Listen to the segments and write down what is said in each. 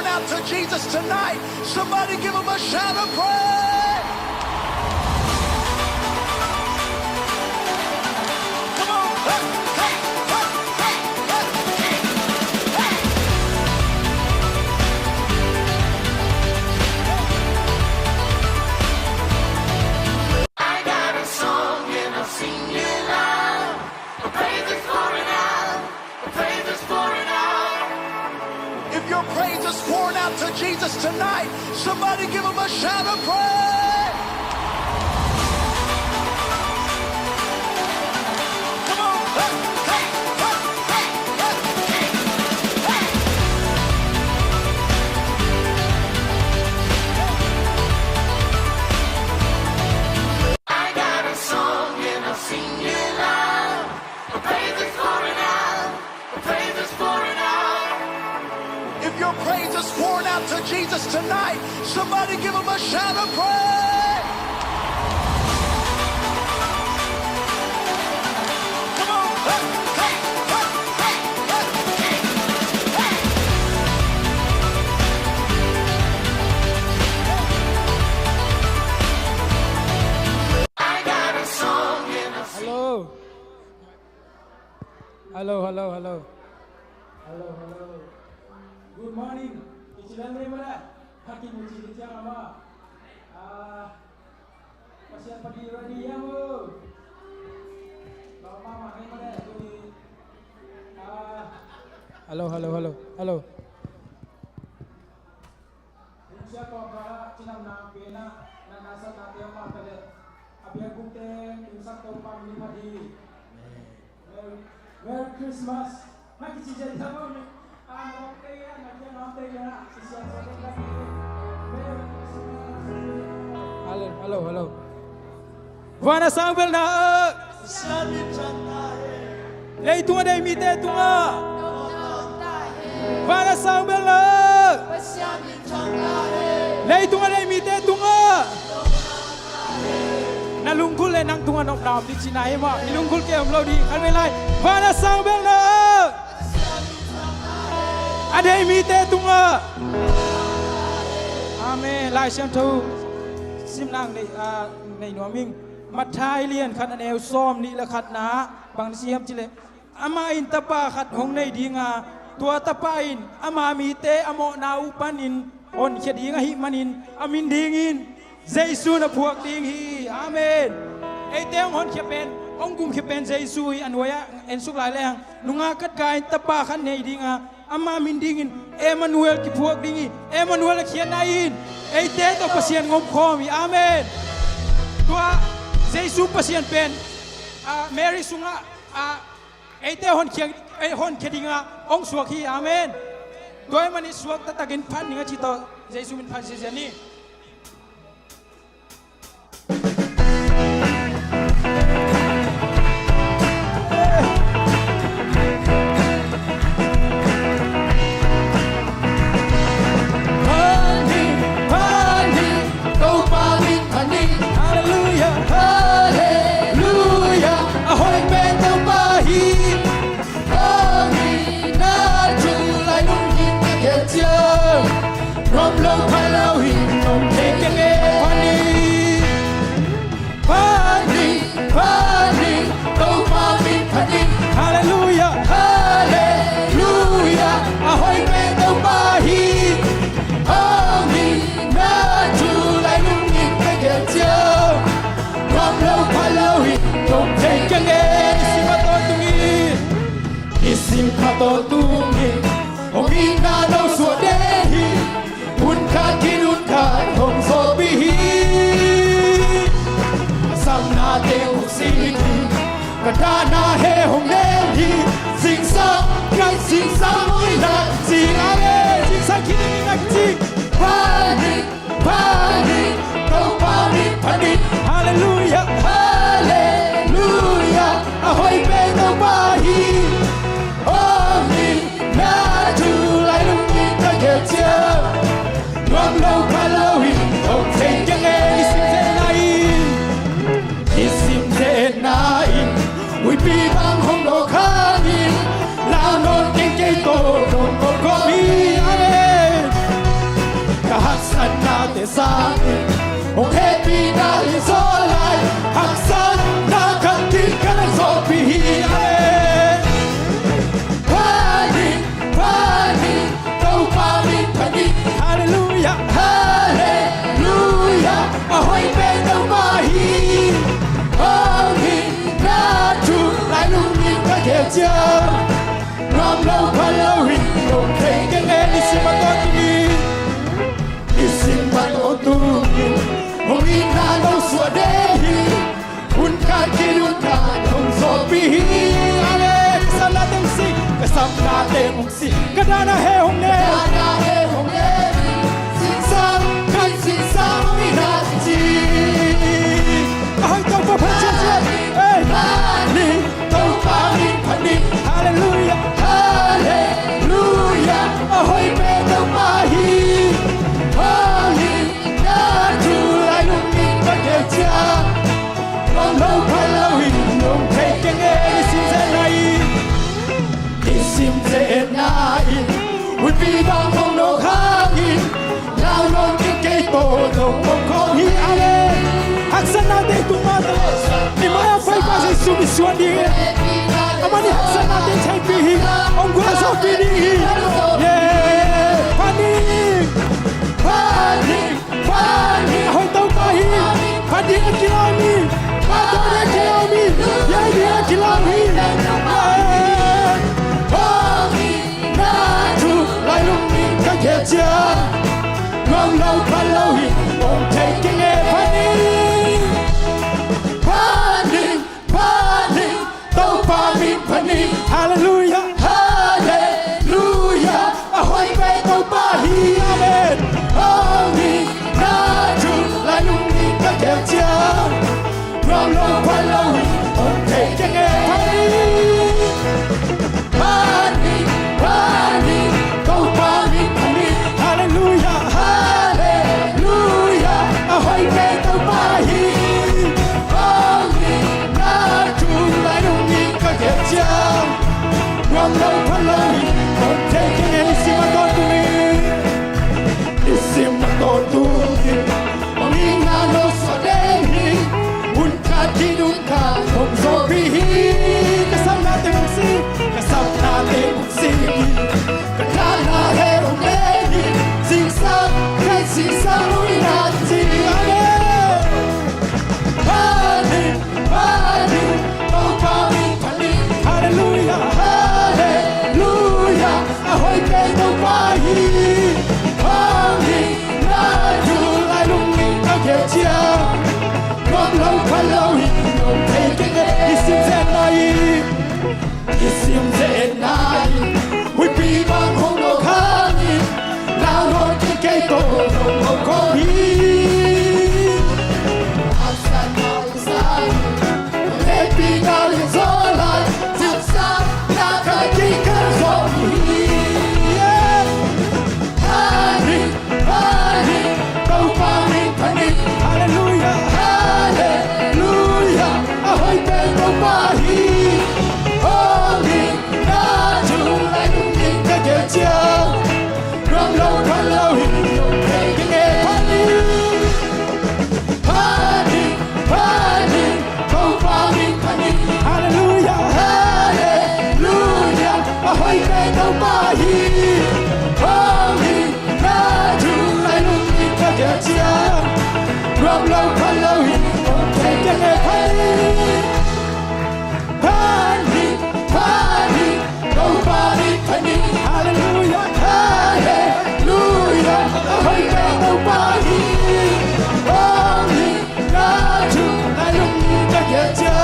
out to Jesus tonight. Somebody give him a shout of praise. Come on. Hey, hey, hey, hey, hey, hey. I got a song and I'll sing it loud. A praise is pouring out. A praise is pouring out. If your praise is pouring out to Jesus tonight, somebody give him a shout of praise. Come on. Hey, hey, hey, hey, hey, hey. I got a song and I'll sing it loud. A praise is pouring out. A praise is pouring out. If your praise is pouring out to Jesus tonight, somebody give him a shout of praise. Come on. Hey, hey, hey, hey, hey, hey. I got a song and I'll sing. Hello. Good morning. Ichilan rin mo na. Hakim mo siya ama. Masya pag-ira niya mo. Baka mama kayo mo na. Hello. Siya ko para sinamnang pena na nasa natin ang mga kalit. Abiyang kuteng, yung saktong pamilipadi. Merry Christmas. Nakikisya niya mo. Hello. Vana sangbel na. Lei tunga dai mite tunga. Vana sangbel na. Lei tunga dai mite tunga. Nalungkul le nang tunga nok nam di Chinai ma. Nilungkul ke amlo di kan melai. Vana sangbel na. Ada imite tunga. Amen. Lai xem thu sim nang nei noming mat thai lian khat an el som ni la khat na bang siam chile ama in tapa khat hong nei dinga tua tapa in ama mi te amo na upanin on khedi nga hi manin amin dingin Jesu na phuak ding hi. Amen. Ei teng hon khepen ong kum khepen Jesu hi anwaya en suk lai leng nunga kat kai tapa khat nei dinga ama min dingin Emmanuel ki phuak dingi Emmanuel khian na in ei te to pasien ngom khomi. Amen. Tua Jesu pasien pen Mary sunga ei te hon khiang hon khedinga ong suak hi. Amen. Toy mani suak ta tagin phan ninga chi to Jesu min phan si ni. Kato tungi, omina no suadehi, unka kinunka hong sobihi. Samna te usiki, kadana he hong nehi, sing sang uila, sing ame, sing sang kini nak sing. Panik, kau panik. Hallelujah, ahoy beno bahi. Lâu qua lâu hi không thể chẳng nghe isim thế này mùi pi băng không độ khá nhìn lao nôn kinh cây tổ đồn cột có bi. Amen. te sangi o happy na so lai haksan na kanti kana so pi pani pani tau pa mi pani hallelujah hallelujah ahoy pe tau ma hi holy na tu lai lu ni ka ke cha ram lo pa lo hi o ke ke ne ni si ma to ni isim ma to tu o mi na no so de hi un ka ki un ka thong so pi ale sa na teng si ka sam na te mong si ka da na he hong ne sin sam kai sin sam mi na ji ai tao pa pa cha cha ei ni tao pa mi pa ni hallelujah hallelujah ahoy pe tao pa hi holy na tu lai lu mi ka ke cha long lo pa lo hi long kai ke nge sim se nai isim se nai would be bang hong no hang lao non ke ke to no mong kong hi ale haksan na de tu ma de ni ma fai pa se su mi suan di amani haksan na de chai pi hi ong gua so pi di yeah pani pani pani ahoy tau pa hi pani kilami pa to de kilami yeah dia kilami holy na tu lai lu mi ka ke cha long lo pa lo hi ong taking it pani pani tau pa mi pani hallelujah hallelujah ahoy pe tau pa hi amen holy na tu lai lu mi ka ke cha long lo pa lo hi ong taking it pani pani tau pa mi pani hallelujah hallelujah ahoy pe tau pa hi holy na tu lai lu mi ka ke cha long lo pa lo hi ong taking it isim ma to tu isim ma to tu mi na no so de hi un ka ti un ka hong so pi hi ka sam na te mong si ka sam na te mong si ka ka na he ong de hi sing sam kai sing sam ui na ti Pani, pani, tau pa mi pani hallelujah hallelujah ahoy pe tau pa hi holy na tu lai lu mi ka ke cha long lo pa lo hi long te ke ke isim se nai hui pi bang hong no khang lao non ke ke to no ko hi happy now is all I till stop now I think I'm sorry yeah honey honey go pani pani hallelujah hallelujah ahoy pe go pani holy na tu lai lu mi ka ke cha ram lo pa lo hi ke ke pani pani pani go pani pani hallelujah hallelujah ahoy pe tau pa hi holy na tu lai lu mi ka ke cha ram lo pa lo hi ke ke pani pani pani go pani pani hallelujah hallelujah ahoy pe tau pa hi holy na tu lai lu mi ka ke cha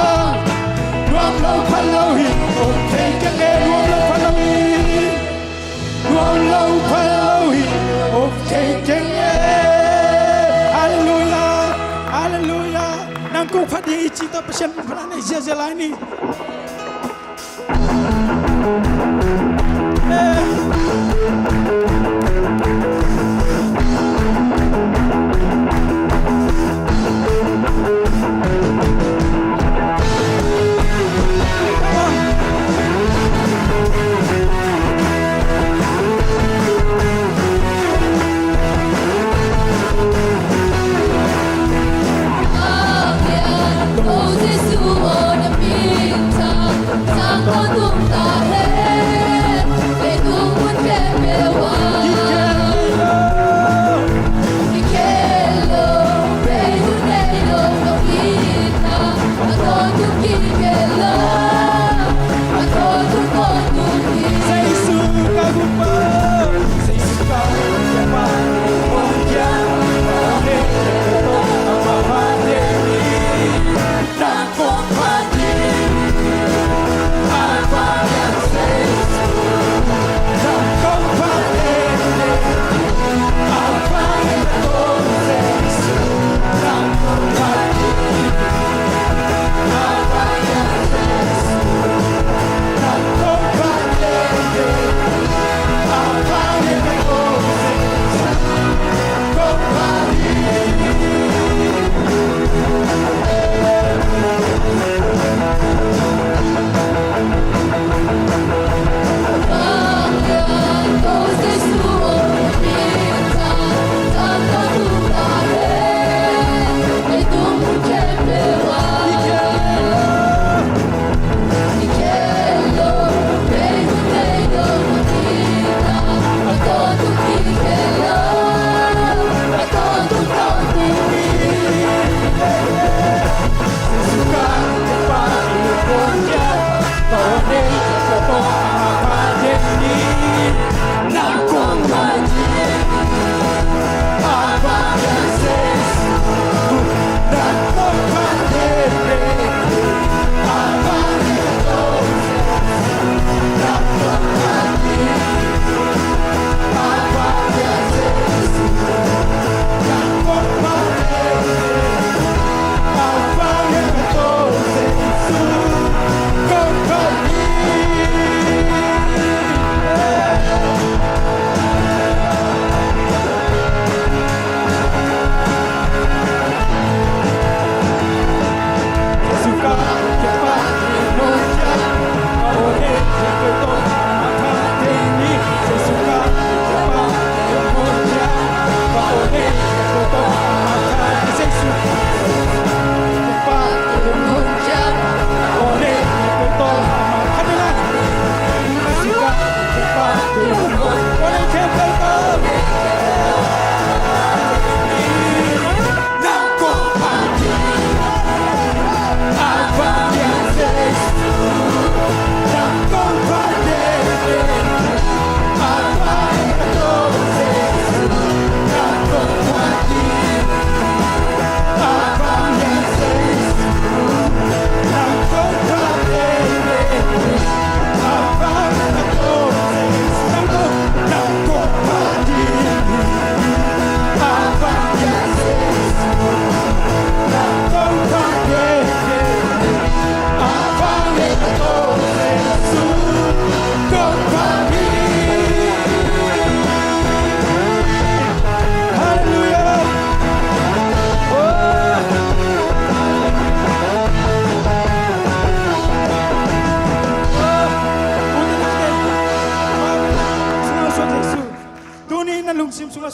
ram lo pa lo hi ke ke ram lo pa lo hi ram lo pa lo hi ke ke hallelujah hallelujah nang ko phadi chi ta pasien phana nei je je lai ni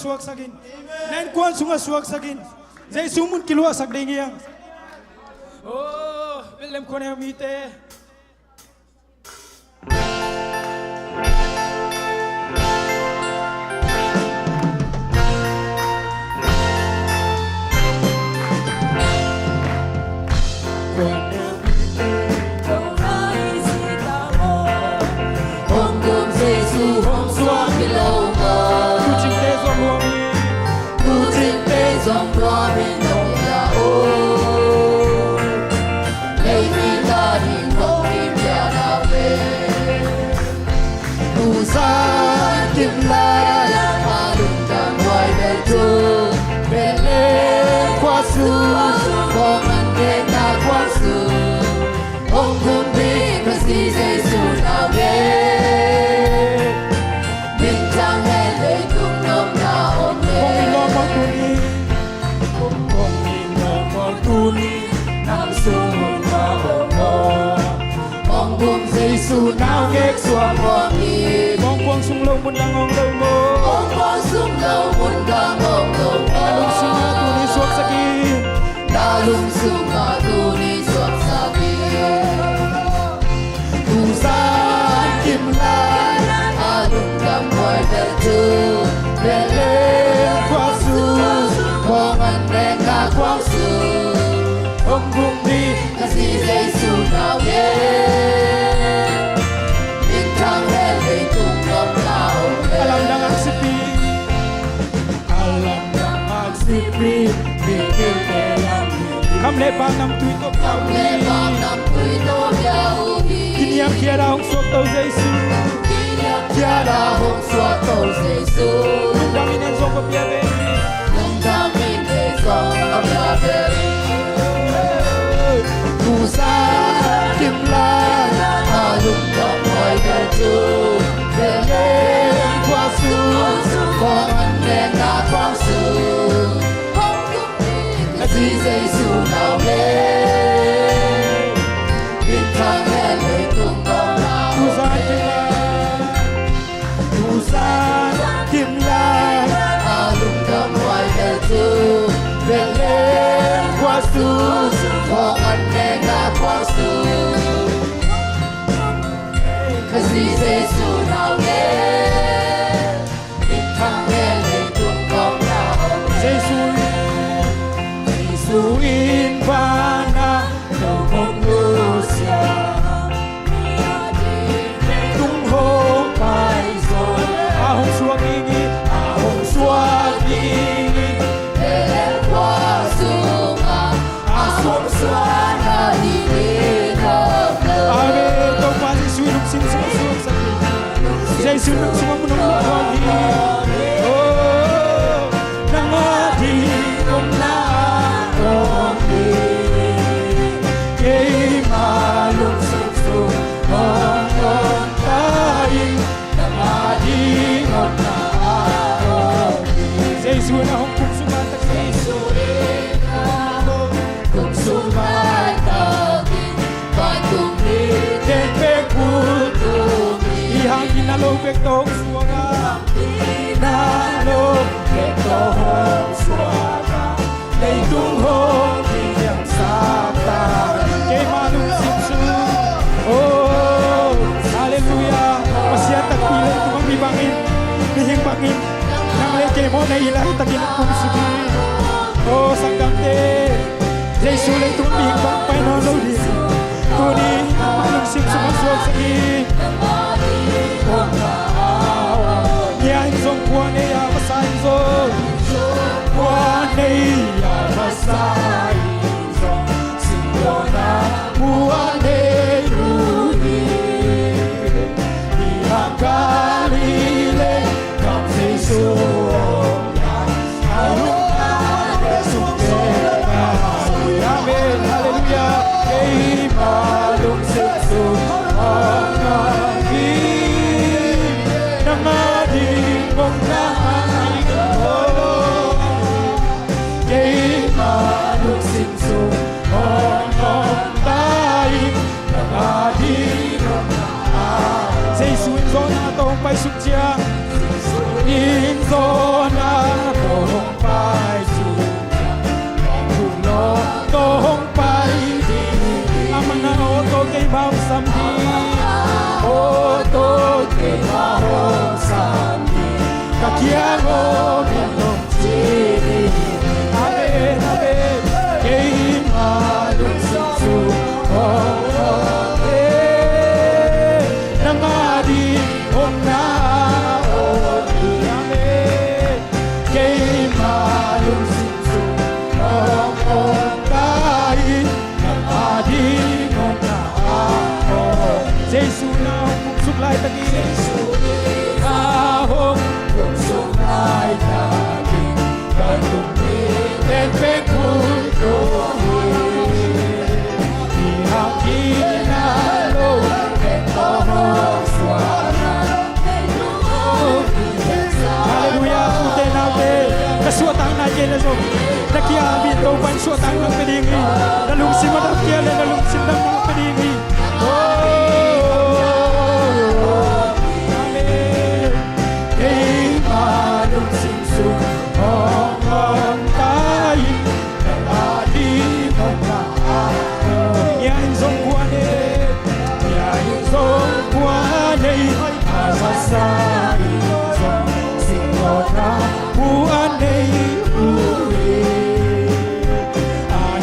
suak sakin nen kuan sunga suak sakin zai sumun kilua sak dengiang oh belem kone mite nào ghét xóa bỏ đi bong quang sung lâu mun đang ngong lâu mơ bong quang sung lâu mun đang ngong lâu mơ lung sung nga tu ni suak sakin đã lung sung nga tu ni suak sakin tu san kim lai a lung đam hoài về tu về lên qua su mong anh đen cả quang su ông cùng đi cái gì Giêsu nào ghét alam dengan sepi pikir dalam kam lepang nam tui to kini yang tiada hong suak tau Yesu tiada hong suak tau Yesu lundang inen zong ko pia beri lundang inen zong ko pia beri Musa kim lai alung dam hoài về tu về lên qua su con anh đen đã quang su là gì Giêsu nào lên biết thang hẹn lấy cùng con nào Musa kim lai alung dam hoài về tu về lên qua su con anh đen đã quang su cái gì Giêsu nào lên biết thang hẹn lấy cùng con nào Yesu in vana no manusia Yesus nang semua menunggu lagi. Oh, nang adi om na om di. Kay malung suksu om om tayo nang adi om na om di. Yesus na hong kung sumatak sa Yesus. Kung sumatak batung den pekutung ihang kinalobek tong suwaga kinalobek tong suwaga leitung hong yang sakta kay malung sipsu. Oh haleluya masyatak pilay tumang bibangin bihing bangin nang leke mo na ilang taginang kong sugi. Oh sanggante Yesus lay tumang bihing bang painolo di Kuni malung sipsu maswag sagi Yan song kuane ya masain zong kuane ya masain zong singona kuane rudi ihang kalile kam sesuong alung Yesus teka amen haleluya kay malung sipsu Pai suk chia in zona tong pai suk kung no tong pai di amana oto kay bam samdi oto kay bam samdi kakiago mitong chiri abe abe kay malung suksu nangadi om na om ame kay malung sipsu om tay nangadi om na om Yesus na kung suklay tagi ahong kung suklay tagi kanumi den pekutung ihang kinalo etohong suara haleluya putih nabe kasuatang na jeneso nakiabi to ban suatang ng pedingi dalung simadap kiale dalung sindang ng pedingi amen kay malung sipsu om tayo nangadi mong yan song kuane yan song kuane masasain song singona kuane uli ay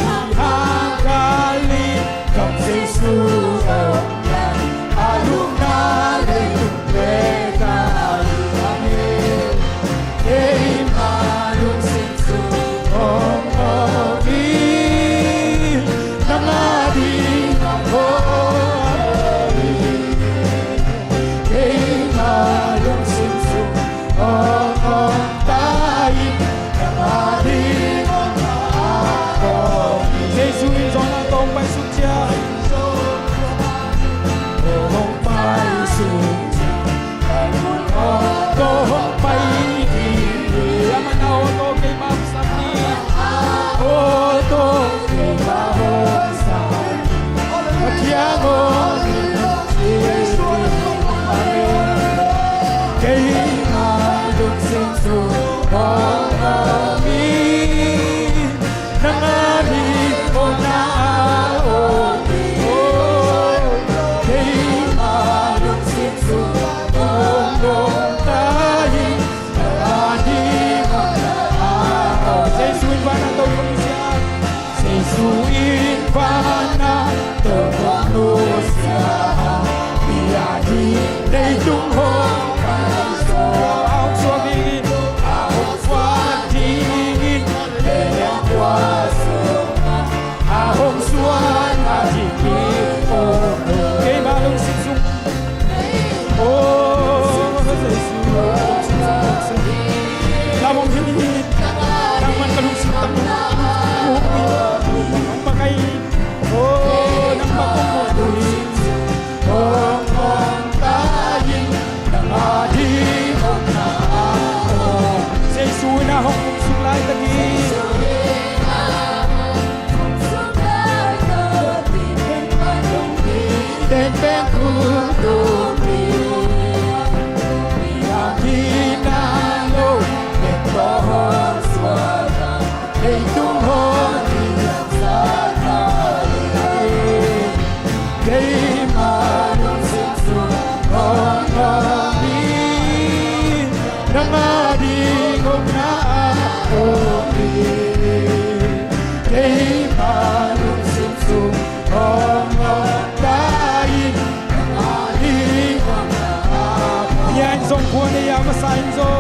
amasain zo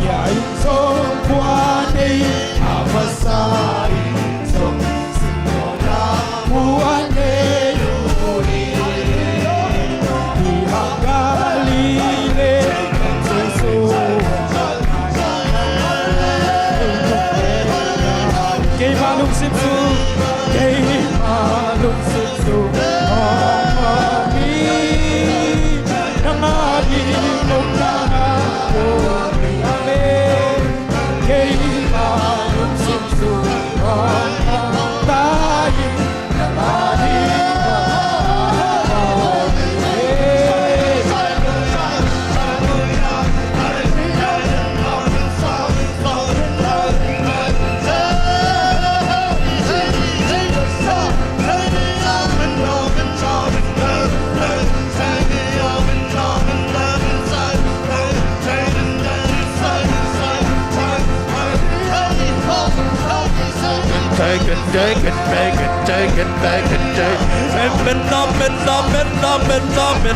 ya so buane amasain zo sinona buane yuri ihagalile so Kay malum sipsu take it, make it, take it, make it, take it.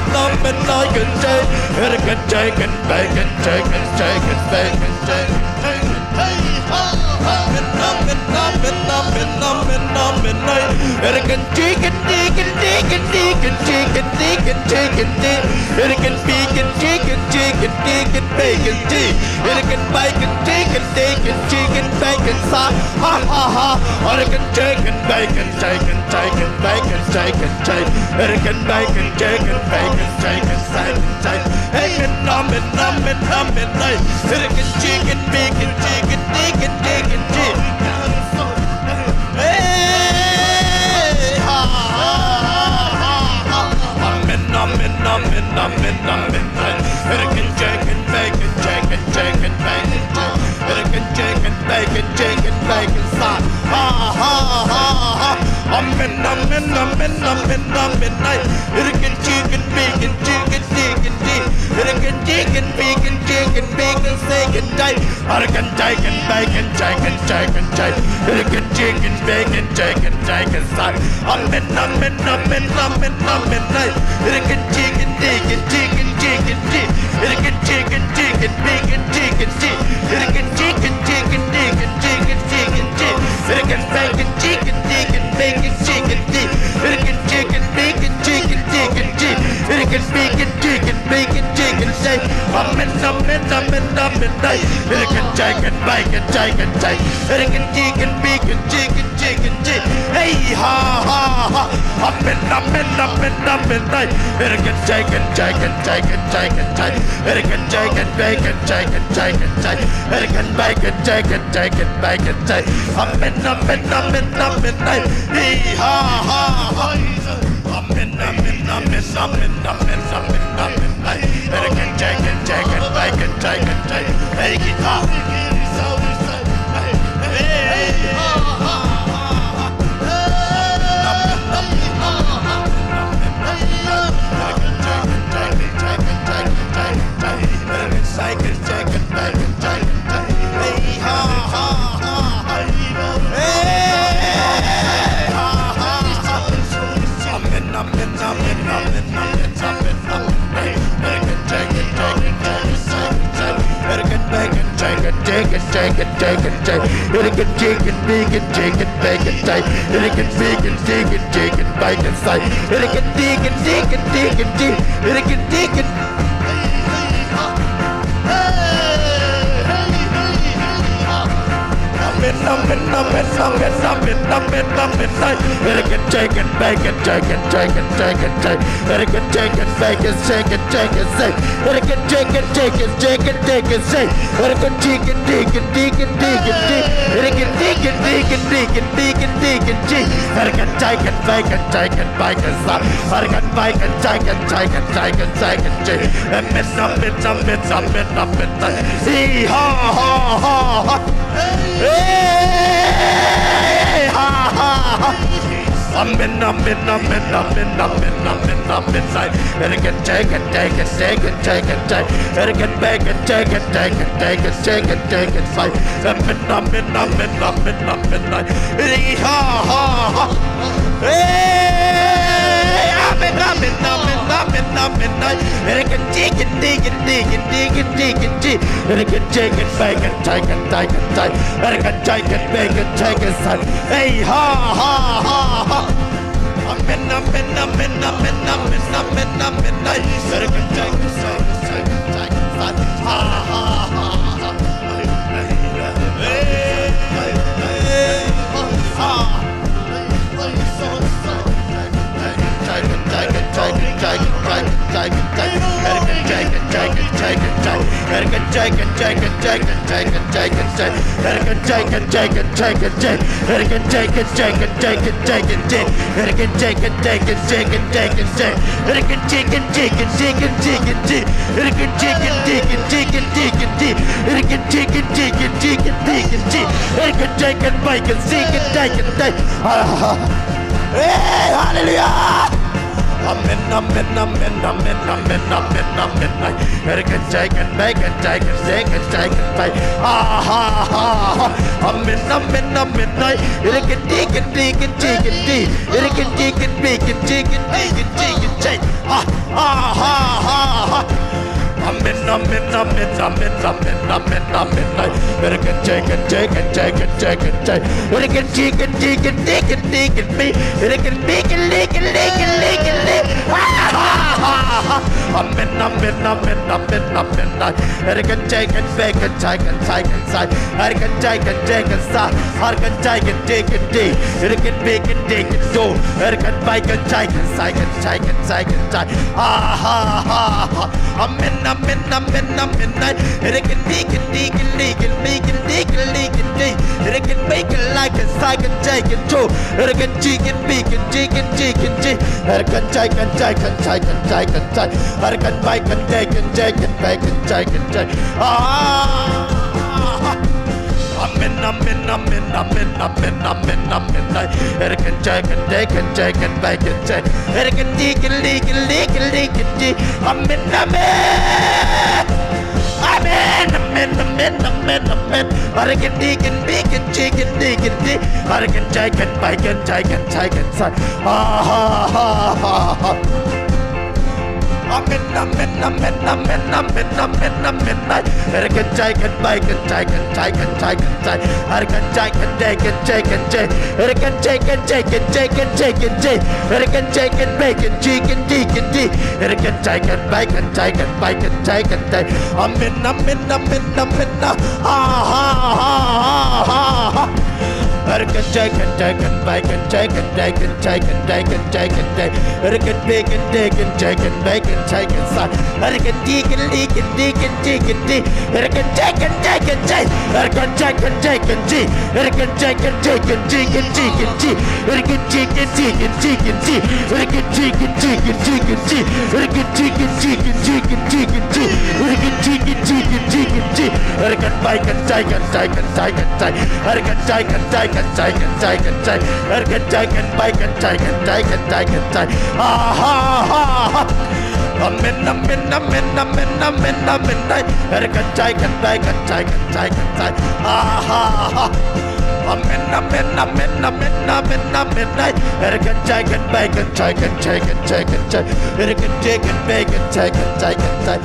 Midnight, like it, take it, take it, make it, take it, take it, make it, take it, take it. Midnight, it can take it, take it, take it, take it, take it, take it, take it, take it. It can speak it, take it, take it, take it, make it, take it. It can bake it, take it, take it, take it, make it, ha ha ha. Or it can take it, make it, take it, take it, make it, take it, take it. It can make it, take it, make it, take it, take it, take it. Hey, midnight. It can take it, make it, take it, take it, take it, take it. Midnight. It can take it, make it, take it, take it, make it, take it. It can take it, make it, take it, make it, stop. Ha ha ha. Midnight. It can take it, make it, take it, take it, take it. It can take it, make it, take it, make it, take it, take it. It can take it, make it, take it, take it, take it. It can take it, make it, take it, take it, stop. Midnight. It can take it, take it, take it, take it, take it. It can take it, take it, make it, take it, take it. It can take it, take it, take it, take it, take it, take it. It can make it, take it, take it, make it, take it, take it. It can take it, make it, take it, take it, take it. It can make it, take it, make it, take it, take it. Midnight. It can take it, make it, take it, take it. It can take it, make it, take it, take it, take it. Hey ha ha ha. Midnight. It can take it, take it, take it, take it, take it. It can take it, make it, take it, take it, take it. It can make it, take it, take it, make it, take it. Midnight. Hey ha ha ha. Midnight. It can take it, take it, make it, take it, take it. Make it up. Take it, take it, take it. It can take it, make it, take it, make it, take it. It can make it, take it, take it, make it, take it. It can take it, take it, take it, take it. It can take it. Midnight. It can take it, make it, take it, take it, take it, take it. It can take it, make it, take it, take it, take it. It can take it, take it, take it, take it, take it. It can take it, take it, take it, take it, take it. It can take it, take it, take it, take it, take it, take it. It can take it, make it, take it, make it, stop. It can make it, take it, take it, take it, take it, take it. Midnight. Hey ha ha ha. Hey ha ha ha. Midnight. And it can take it, take it, take it, take it, take it. And it can make it, take it, take it, take it, take it, take it, take it. Midnight. Hey ha ha ha. Hey. Hey, ha, ha, ha, ha. Amen. Hallelujah. Amen. Erican Jacob, bacon, Jacob, second, Jacob, bake. Amen. Erican Deacon, Deacon, Deacon, D. Erican Deacon, Beacon, Deacon, Deacon, Deacon, J. Amen. Erican Jacob, Jacob, Jacob, Jacob, J. Erican Deacon, Deacon, Deacon, Deacon, B. Erican Beacon, Leakin, Leakin, Leakin, Amen. Erican Jacob, Bacon, Jacob, Jacob, Side. Erican Jacob, Jacob, Side. Erican Jacob, Deacon, D. Erican Beacon, Deacon, Do. Erican Bacon, Jacob, Jacob, Jacob, Jacob, Side. Amen. Erican Deacon, Deacon, Leakin, Leakin, Deacon, Leakin, D. Erican Bacon, like a Jacob, Jacob, Do. Erican Chicken, Beacon, Chicken, Chicken, G. Erican Jacob, Jacob, Jacob, Jacob, Jacob. Erican Bacon, Jacob, Jacob, Bacon, Jacob, Jacob. Amen. Erican Jacob, Jacob, Jacob, Bacon, Jacob. Erican Deacon, Leakin, Leakin, Leakin, G. Amen. Erican Deacon, Beacon, Chicken, Deacon, D. Erican Jacob, Bacon, Jacob, Jacob, Son. Amen. Erican Jacob, Bacon, Jacob, Jacob, Jacob, Jacob. Erican Jacob, Jacob, Jacob, Jacob. Erican Jacob, Jacob, Jacob, Jacob, Jacob. Erican Jacob, Bacon, Chicken, Deacon, D. Erican Jacob, Bacon, Jacob, Bacon, Jacob, Jacob. Amen. Erican Jacob, Jacob, Bacon, Jacob, Jacob, Jacob, Jacob, Jacob, Jacob. Erican Bacon, Jacob, Jacob, Bacon, Jacob, Son. Erican Deacon, Deacon, Deacon, Deacon, D. Erican Jacob, Jacob, Jacob. Erican Jacob, Jacob, G. Erican Jacob, Jacob, Deacon, Deacon, G. Erican Deacon, Deacon, Deacon, G. Erican Deacon, Deacon, Deacon, G. Erican Deacon, Deacon, Deacon, Deacon, G. Erican Deacon, Deacon, Deacon, G. Erican Bacon, Jacob, Jacob, Jacob, Jacob. Erican Jacob, Jacob. Erican Jacob, Bacon, Jacob, Jacob, Jacob, Jacob. Amen. Erican Jacob, Bacon, Jacob, Jacob, Jacob. Amen. Erican Jacob, Bacon, Jacob, Jacob, Jacob, Jacob. Erican Jacob, Bacon, Jacob, Jacob, Jacob.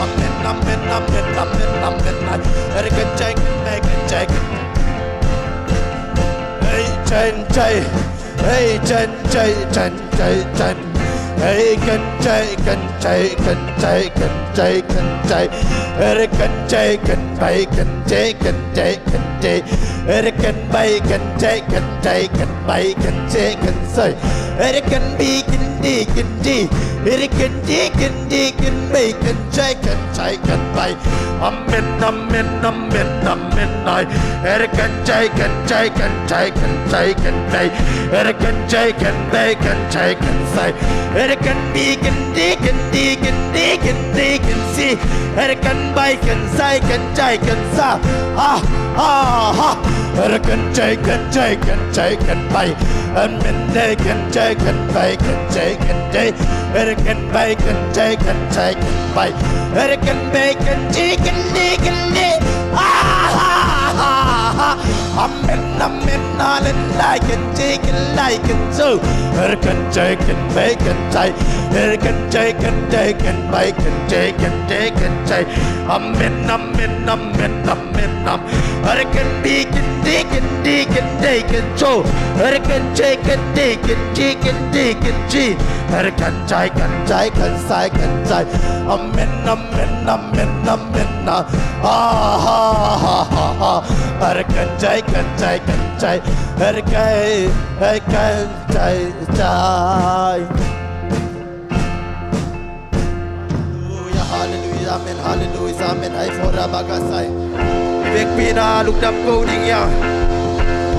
Amen. Erican Jacob, Bacon, Jacob. Hey, Chen, hey, Chen, Chen. Hey, can Jacob, Jacob, Jacob, Jacob, Jacob. Erican Jacob, Bacon, Jacob, Jacob, Jacob. Erican Bacon, Jacob, Jacob, Bacon, Jacob, say. Erican Beacon, Deacon, D. Erican Deacon, Deacon, Bacon, Jacob, Jacob, Bacon. Amen. Erican Jacob, Jacob, Jacob, Jacob, Bacon. Erican Jacob, Bacon, Jacob, say. Erican Beacon, Deacon, Deacon, Deacon, Deacon, see. Erican Bacon, Jacob, Jacob, sa. Erican Jacob, Jacob, Jacob, Bacon. Amen. Deacon, Jacob, Bacon, Jacob, Jacob. Erican Bacon, Jacob, Jacob, Bacon. Erican Bacon, Deacon, Deacon, Deacon. Amen, amen, hallelujah. I can take it like it so. I can take it, make it take. I can take it, take it, make it take it, take it, take. Amen, amen, amen, amen, amen. I can take it, take it, take it, take it so. I can take it, take it, take it, take it, take. I can take it, take it, take it, take. Amen, amen, amen, amen. Ah ha ha ha ha. I can take it, take it, take. I can take it, take. Hallelujah, amen, hallelujah, amen. Ay fora bagasay. Ibig pinalugdam ko niya.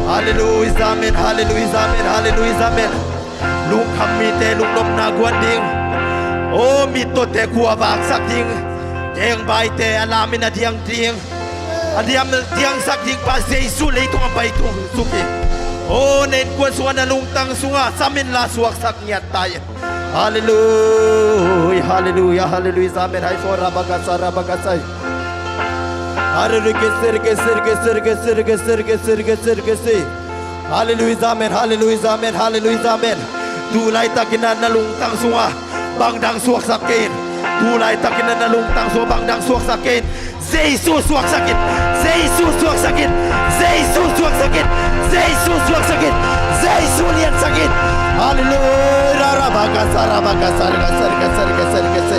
Hallelujah, amen, hallelujah, amen, hallelujah, amen. Lung kami te lung nom nagwan ding. Oh, mito te kuwa baksak ding. Yang bay te alamin na diyang ding. Adiam diyang sak ding pa Jesus le itong bay itong suki. Oh, nen kuwan suwa na lungtang sunga samin la suwak sak niya tayo. Hallelujah, hallelujah, hallelujah, amen. Hay for rabagasa, rabagasay. Hallelujah, sirge, sirge, sirge, sirge, sirge, sirge, sirge, sirge. Hallelujah, amen, hallelujah, amen, hallelujah, amen. Tulay takinan na lungtang sunga, bangdang suwak sakin. Tulay takinan na lungtang sunga, bangdang suwak sakin. Jesus suwak sakit, Jesus suwak sakit, Jesus suwak sakit, Jesus suwak sakit, Jesus lian sakit. Hallelujah, rabagasa, rabagasa, rabagasa, rabagasa, rabagasa.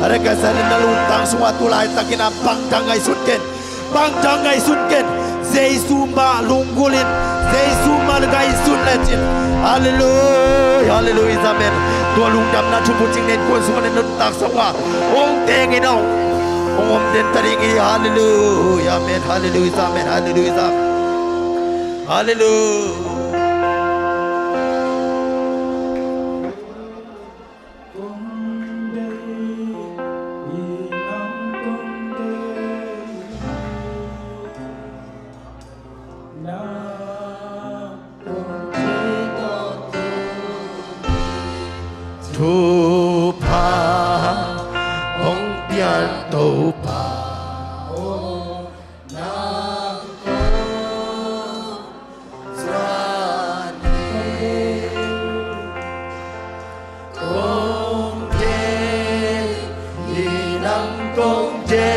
Rabagasa na lungtang sunga tulay takinan bangdang ay sutken, bangdang ay sutken. Jesus ma lunggulin, Jesus ma lagay sunletin. Hallelujah, hallelujah, amen. Tua lungdam na chuputing nen kuan sunga nen lungtang sunga. Ong tengin ong. Om den taringi, hallelujah, amen, hallelujah, amen, hallelujah, hallelujah. Tu pa hong bian tu pa oh na ko sani kong je inang kong je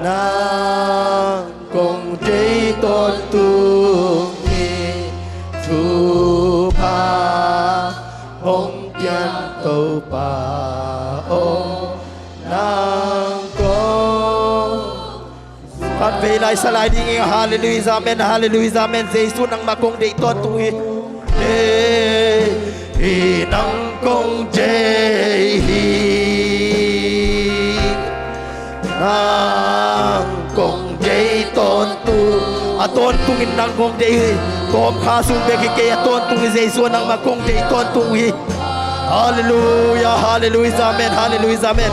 nang kong je tôn tung tu pa hong bian tu pa o nang ko kan về lại sa lại đi nghe hallelujah amen hallelujah amen Jesus nang makong de ton tu hi nang kong je nang kong je ton tu a ton tu in nang kong de Tom khasung be ke ton tu Jesus nang makong de ton tu hi hallelujah hallelujah amen hallelujah amen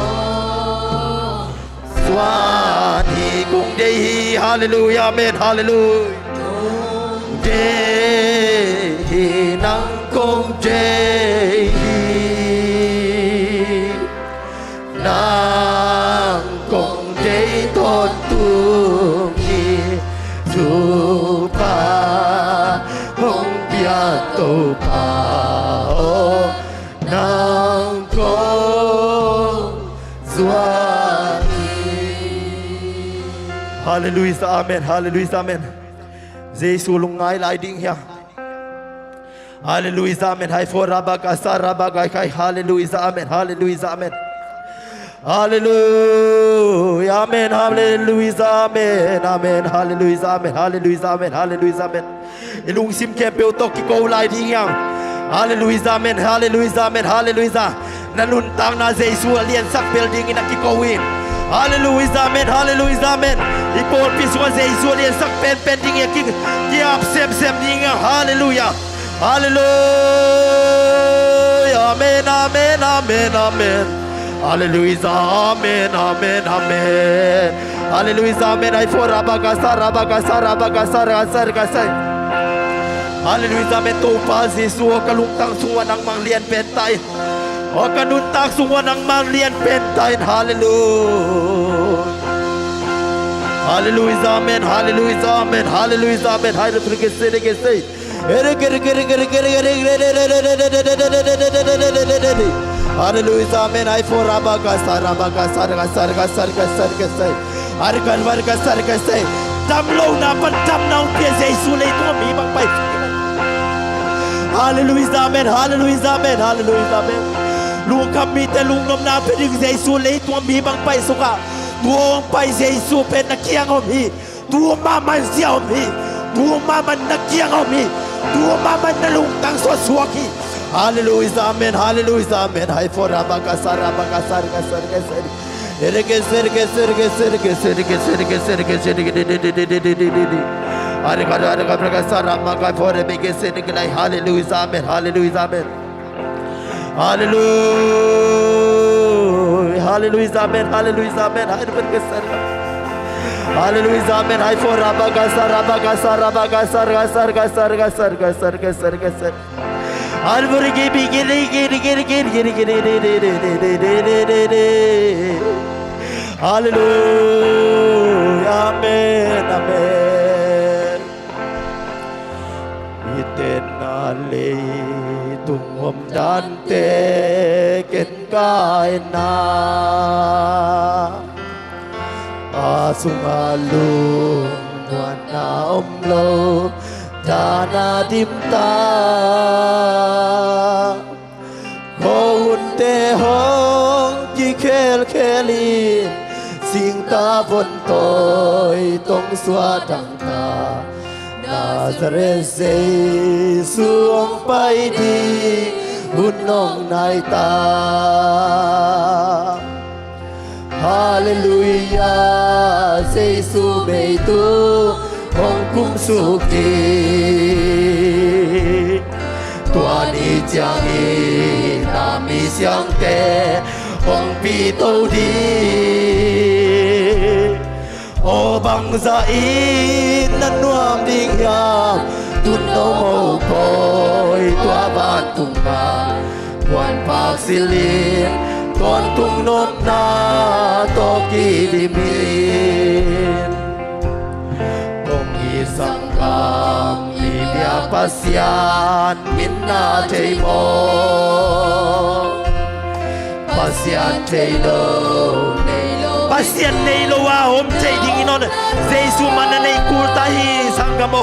Swani kong de hi hallelujah amen hallelujah de hi nang kong de hi nang kong de ton tu hi tu pa hong bia tu pa o nang kong zuani hallelujah amen hallelujah amen Jesus lungai lai ding ya hallelujah amen hai for rabagasa rabagai kai hallelujah amen hallelujah amen hallelujah amen hallelujah amen amen hallelujah amen hallelujah amen hallelujah amen ilung sim kempel tok ki ko lai ding yang hallelujah amen hallelujah amen hallelujah nanun tang na Jesus lian sak building ina ki ko win hallelujah amen hallelujah amen ipol piswa Jesus lian sak pen ding ya ki ap sem ding hallelujah hallelujah amen amen amen amen hallelujah amen amen amen hallelujah amen ai for rabagasa rabagasa rabagasa rabagasa hallelujah amen tu pa Jesus kalungtang suwa nang manglian pentay o kanuntang suwa nang manglian pentay hallelujah Hallelujah, amen, hallelujah, amen, hallelujah, amen. Hallelujah, amen. I for Rabagasa, Rabagasa, Sargasar, Arkan Vargasar, Tamlo Napan Tamnau Piazay Sule to me, but Hallelujah, amen, hallelujah, amen, hallelujah, amen. Look at me, the Lungam Napin, they Sule to me, but by Soka. Tuong pai Giêsu pen nakiang om hi, tuong mama siao hi, tuong mama nakiang om hi, tuong mama nalung tang so suaki. Hallelujah, amen, hallelujah, amen. Hai for rabakasar, rabakasar, kasar, kasar. Erke serke serke serke serke serke serke serke. Arika prakasar rabaka for bege serke lai. Hallelujah, amen, hallelujah, amen. Hallelujah, hallelujah, amen, hallelujah, amen. Hallelujah, amen. I for Rabagasa, Rabagasa, Rabagasa, Gasar, Gasar, Gasar, Gasar, Gasar, Gasar. Alburgi hallelujah, amen, amen. Itenale tungom dante ken kaina asungalung wana omlo dana dimta Honte hong ki khel khelin sing ta von tôi tong xua đằng ta Nazareth dây xuống bay đi hút nong nai ta Hallelujah Giêsu bề tu hong cung su kỳ tua ni chang y na mi xiang te hong pi tô đi ô bằng za in nan nuam ding yam tun no mo koi tua ban tung ba quan pak silin con tung nom na to ki di min ong i sang kam i bia pasian min na thei mo pasian thei lo pasian nei lo wa om thei ding inon Giêsu man nei kul ta hi sangamo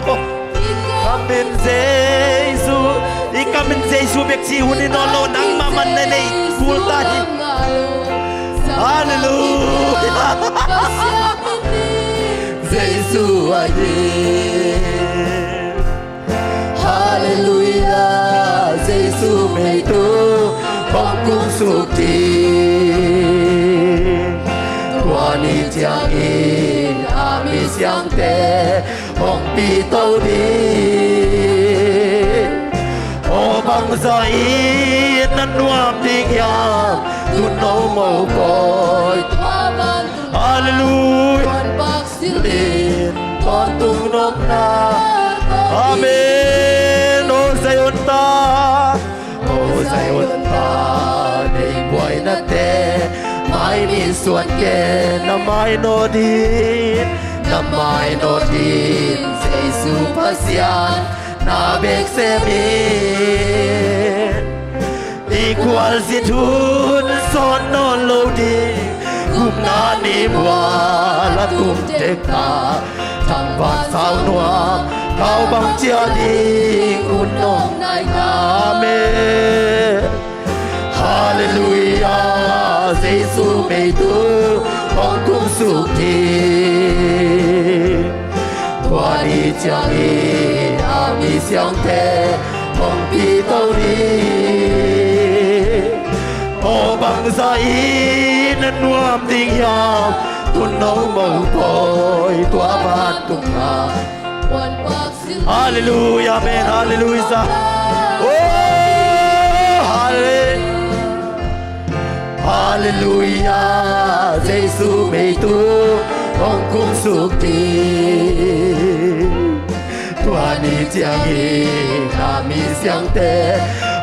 kamen Giêsu i kamen Giêsu bek chi hun inon lo nang ma man nei kul ta hi hallelujah Giêsu adi hallelujah Giêsu mei tu bong cung su ti tua ni chang in a mi xiang te hong pi tô đi ô bang za in nan nuam ding yam tu no mo koi hallelujah lin con tung nom na amen ô Zion ta nei boy na te mai mi suan ke na mai no din Giêsu pasian na bek se mi equal zitun son non lo di kum na ni wa la kum tek ta thang van sao nuam cao bằng chia đi un non amen hallelujah Giêsu mei tu hong cung su ki tua đi chang y a mi xiang te hong pi tô đi ô bằng za y nan nuam ding yam tu nấu màu côi tua ban tung na hallelujah amen hallelujah oh hallelujah Giêsu mei tu hong cung su ki tua ni chang y na mi xiang te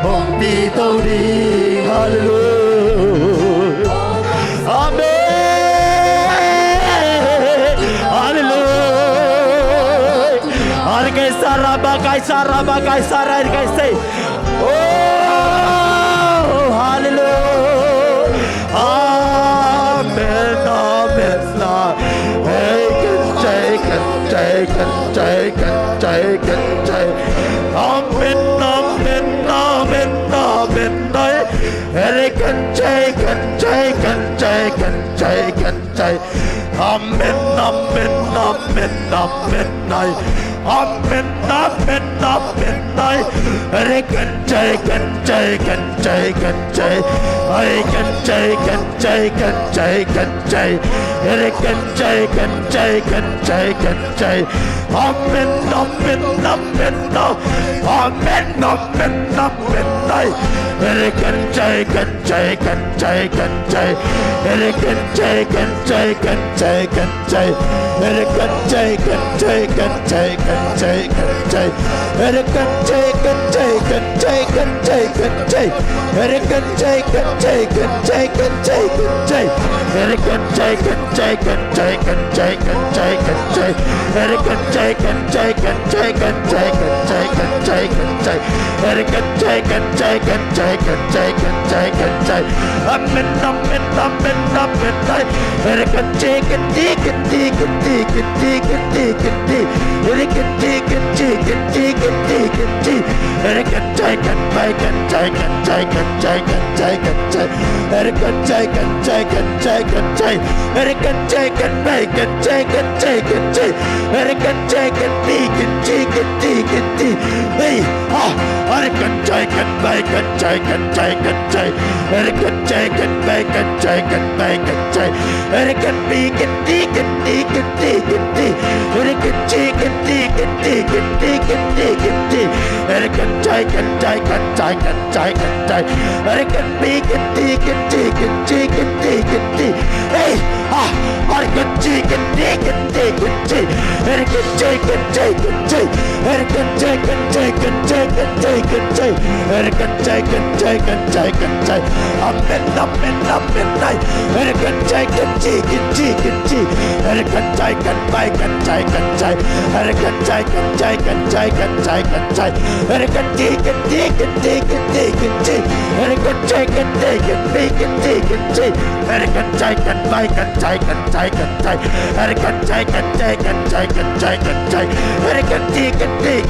hong pi tô đi hallelujah amen hallelujah Oh, hallelujah. Amen, amen. Hey, take it. Amen, amen, amen, amen. Hey, take it. Amen, amen, amen, amen. Amen, amen, amen. I can take it. I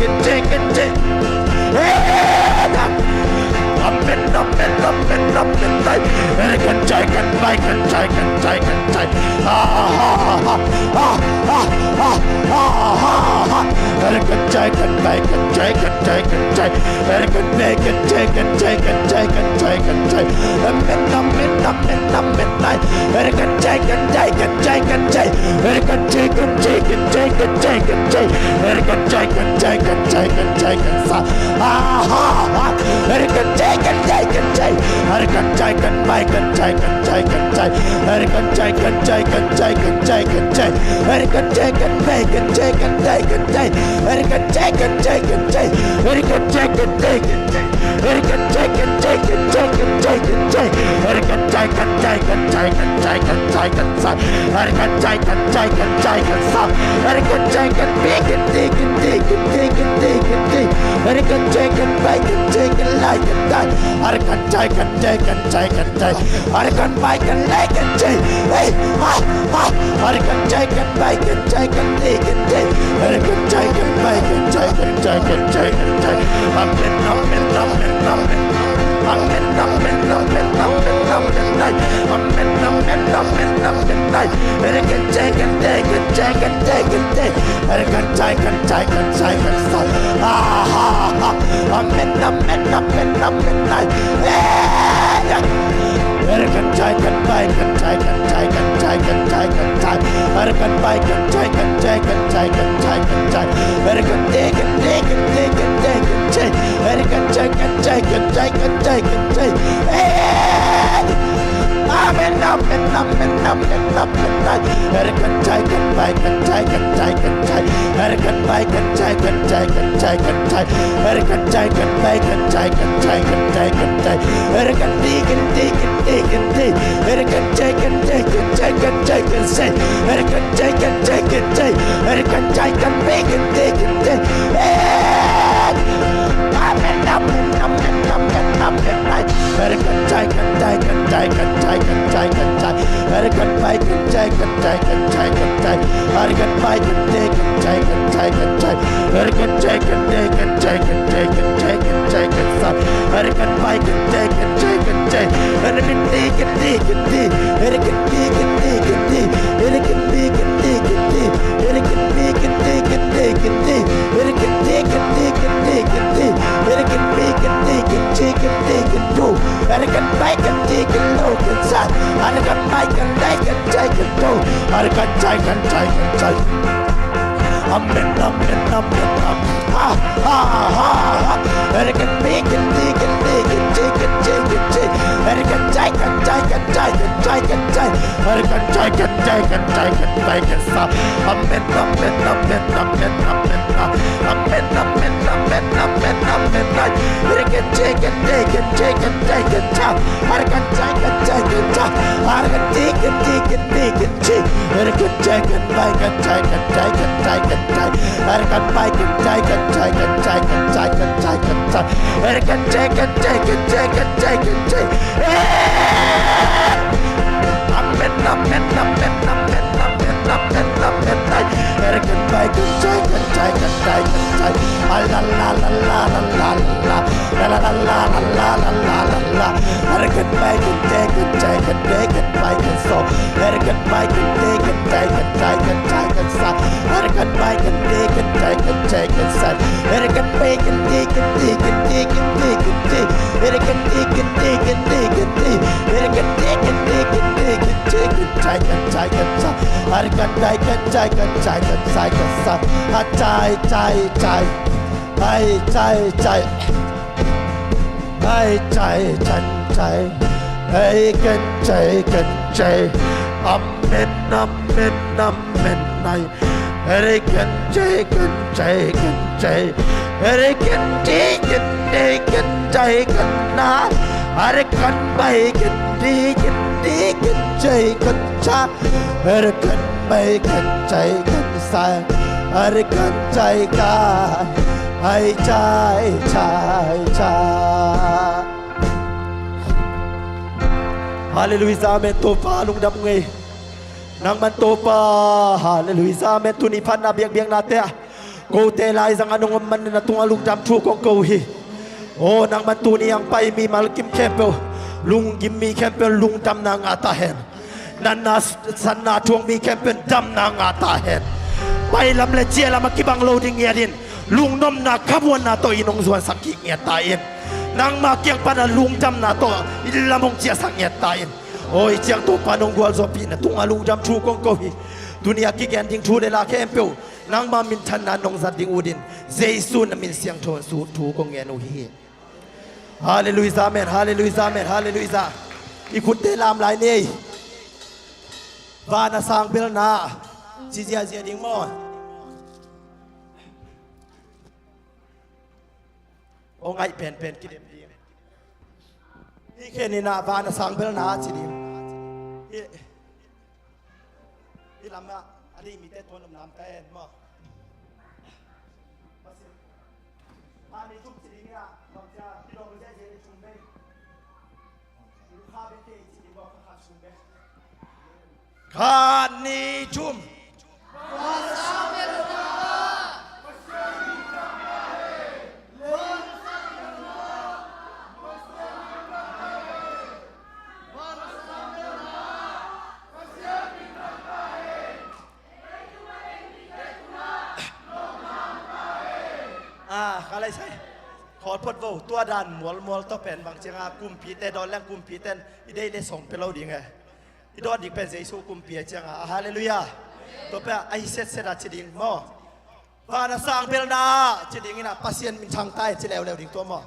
can take it. Amen, amen, amen. Amen, amen, amen. I can take it. กันใจกันใจกันใจอะไรกันไปกันใจกันใจกันใจกันใจอะไรกันไปกันเดกันใจกันใจกันใจอะไรกันใจกันเดกันใจกันใจกันใจกันใจกันสัตว์อะไรกันไปกันใจกันใจกันใจอะไรกันดีกันดีกันดีอะไรกันดีกันดีกันดีอะไรกันดีกันดีกันดีอะไรกันดีกันดีกันดีกันดีอะไรกันดีกันดีกันดีกันดีอะไรกันดีกันดีกันดีกันดีกันดูอะไรกันไปกันดีกันโลกันสัตว์อะไรกันไปกันได้กันใจกันดูอะไรกันใจกันใจกันใจAmen, amen, amen, amen. Ha, ha, ha, ha. It can be, can be, can be, can take, can take, can take. It can take, can take, can take, can take, can take. It can take, can take, can take, can take, can stop. Amen, amen, amen, amen, amen. Amen, amen, amen, amen, amen. It can take, can take, can take, can take, can take. It can take, can take, can take. It can take, can take, can take, can take. It can take, can take, can take, can take, can take, can take. It can make it take it take it take it take it take it take it can take it take it take it take it take Amen amen amen amen amen amen amen it can make it take it take it take it take la la la la la la la la la la la la la it can make it take it take it take it make it so it can make it take it take it take it take it so it can make it take it take it take it so it can make it take it take it take it take it take it can take it take it take it take it can take it take it take it take it take it take it so it can take it take it take it take it soใจใจใจให้ใจใจให้ใจฉันใจให้กันใจกันใจอัมเมนอัมเมนอัมเมนในให้กันใจกันใจกันใจให้กันใจกันใจกันใจกันนะให้กันไปกันดีกันดีกันใจกันชาให้กันไปกันใจกันใส่ให้กันใจกันให้ใจใจใจHaleluya amen topa lung dam ngai nang man topa haleluya amen tu ni phan na biak biak na te ko te lai sang anong man na tung alung dam thu kong ko hi o nang man tu ni yang pai mi mal kim kempel lung gim mi kempel lung dam na nga ta hen nan na san na thuang mi kempel dam na nga ta hen pai lam le chia lam ki bang lo ding ya din lung nom na khabwan na to inong zuan sak ki nge ta in nang ma kyang pada lung jam na to ilamong chia sang nge ta in oi chiang to panong gwal zo pi na tung alung jam thu kong ko hi dunia ki gen ding thu de la kempel nang ma min than na nong zat ding udin jesu na min siang thon su thu kong nge no hi haleluya amen haleluya amen haleluya ikut te lam lai nei va na sang bel na chi jia jia ding mo ông ai pen pen kia dem đi đi khi này na van na sang bel na chỉ đi đi làm à đi mi tết tuần làm tết mà anh đi chụp chỉ đi nha làm cha đi đâu sẽ đi chụp bên khá bên tết chỉ đi vào khá chụp bên khá ni chụpอะไรใช่ขอพดว่าตัวดันมัวต้องเป็นบางเจ้ากุมพีแต่ดอนแรงกุมพีแต่อีได้ส่งเป็นเราดีไงอีดอนดีเป็นเจสูกุมพีเจ้าฮาเลลูยาตัวเป็นไอเซตเซราจิดิงมอฟานาสังเปลนาจิดิงนะปัสเซียนมินทางใต้จิแล้วดิ่งตัวมอ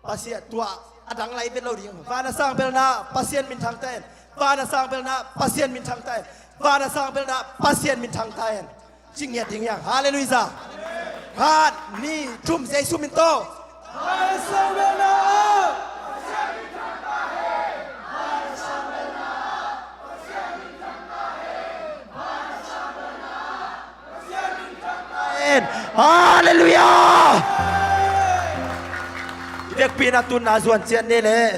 ปัสเซียนตัวอดังไรเป็นเราดิ่งฟานาสังเปลนาปัสเซียนมินทางใต้ฟานาสังเปลนาปัสเซียนมินทางใต้ฟานาสังเปลนาปัสเซียนมินทางใต้จริงเหตุจริงอย่างฮาเลลูยาฮาดนี่จุ่มเจสุมินโตฮาซาเบลาฮาเลลูยาเด็กปีนักตุนนาส่วนเจียนนี่เลย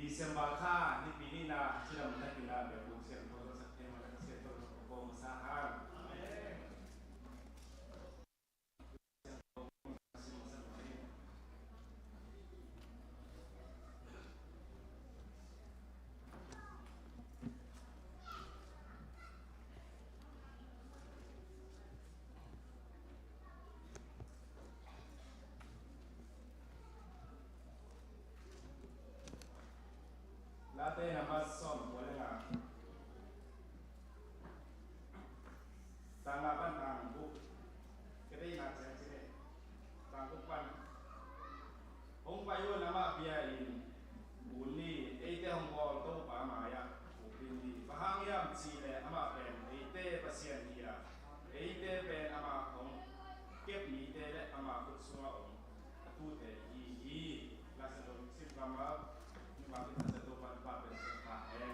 Desember ค่านี่ปีนี้นะที่เราไม่ได้กินแล้วเดี๋ยวผมเสียงโทรศัพท์เองมันก็เสียงโทรศัพท์โกงสาหัส Latte nama som boleh nggak? Tanggapan tangguh, kita ingat saya sini. Tanggupan, Hong Payu nama biain, bunyi, itu Hong Kong tu pamaya, bukti. Faham ya, cile nama pen, itu pasien dia, itu pen nama Hong, kep ni itu nama kutsua Hong, tu deh, langsung tu sih nama. Maka satu pada sesuatu.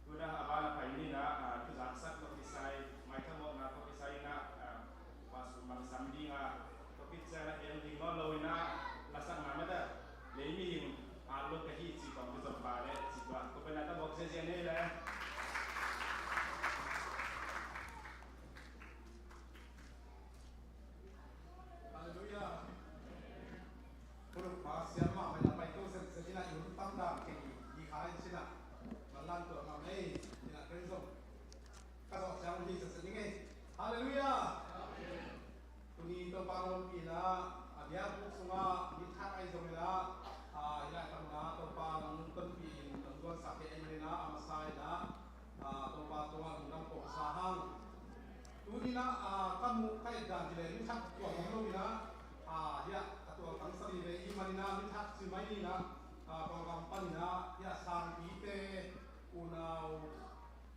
Sudah abang apa ini nak tu zaksak kopi saya, macam mana kopi saya nak pas rumah sambil nak kopi saya yang di malu nak lasak nama dah. Lemi alu kahit si kamu sempat si tuan kopi nak box saya ni lah. Hallelujah. Puluh pas siapa mendapat itu sejina itu tanda kini di hari sina malam tu ramai sina kerja. Kalau siapa di sesini, Hallelujah. Tuni tu panggil ina dia pun semua ditak ai semula. Ina kamna tu panggil tunpi tuan sakit ina amasai na tu panggil tuan pok sahang. Tuni na kamu kait dan jadi ditak tuan kamu ina diaตัวทั้งสรีเลยมันน่ามิทักสิไม่นะกองกำปั้นนะยาสางปีเตอุณาว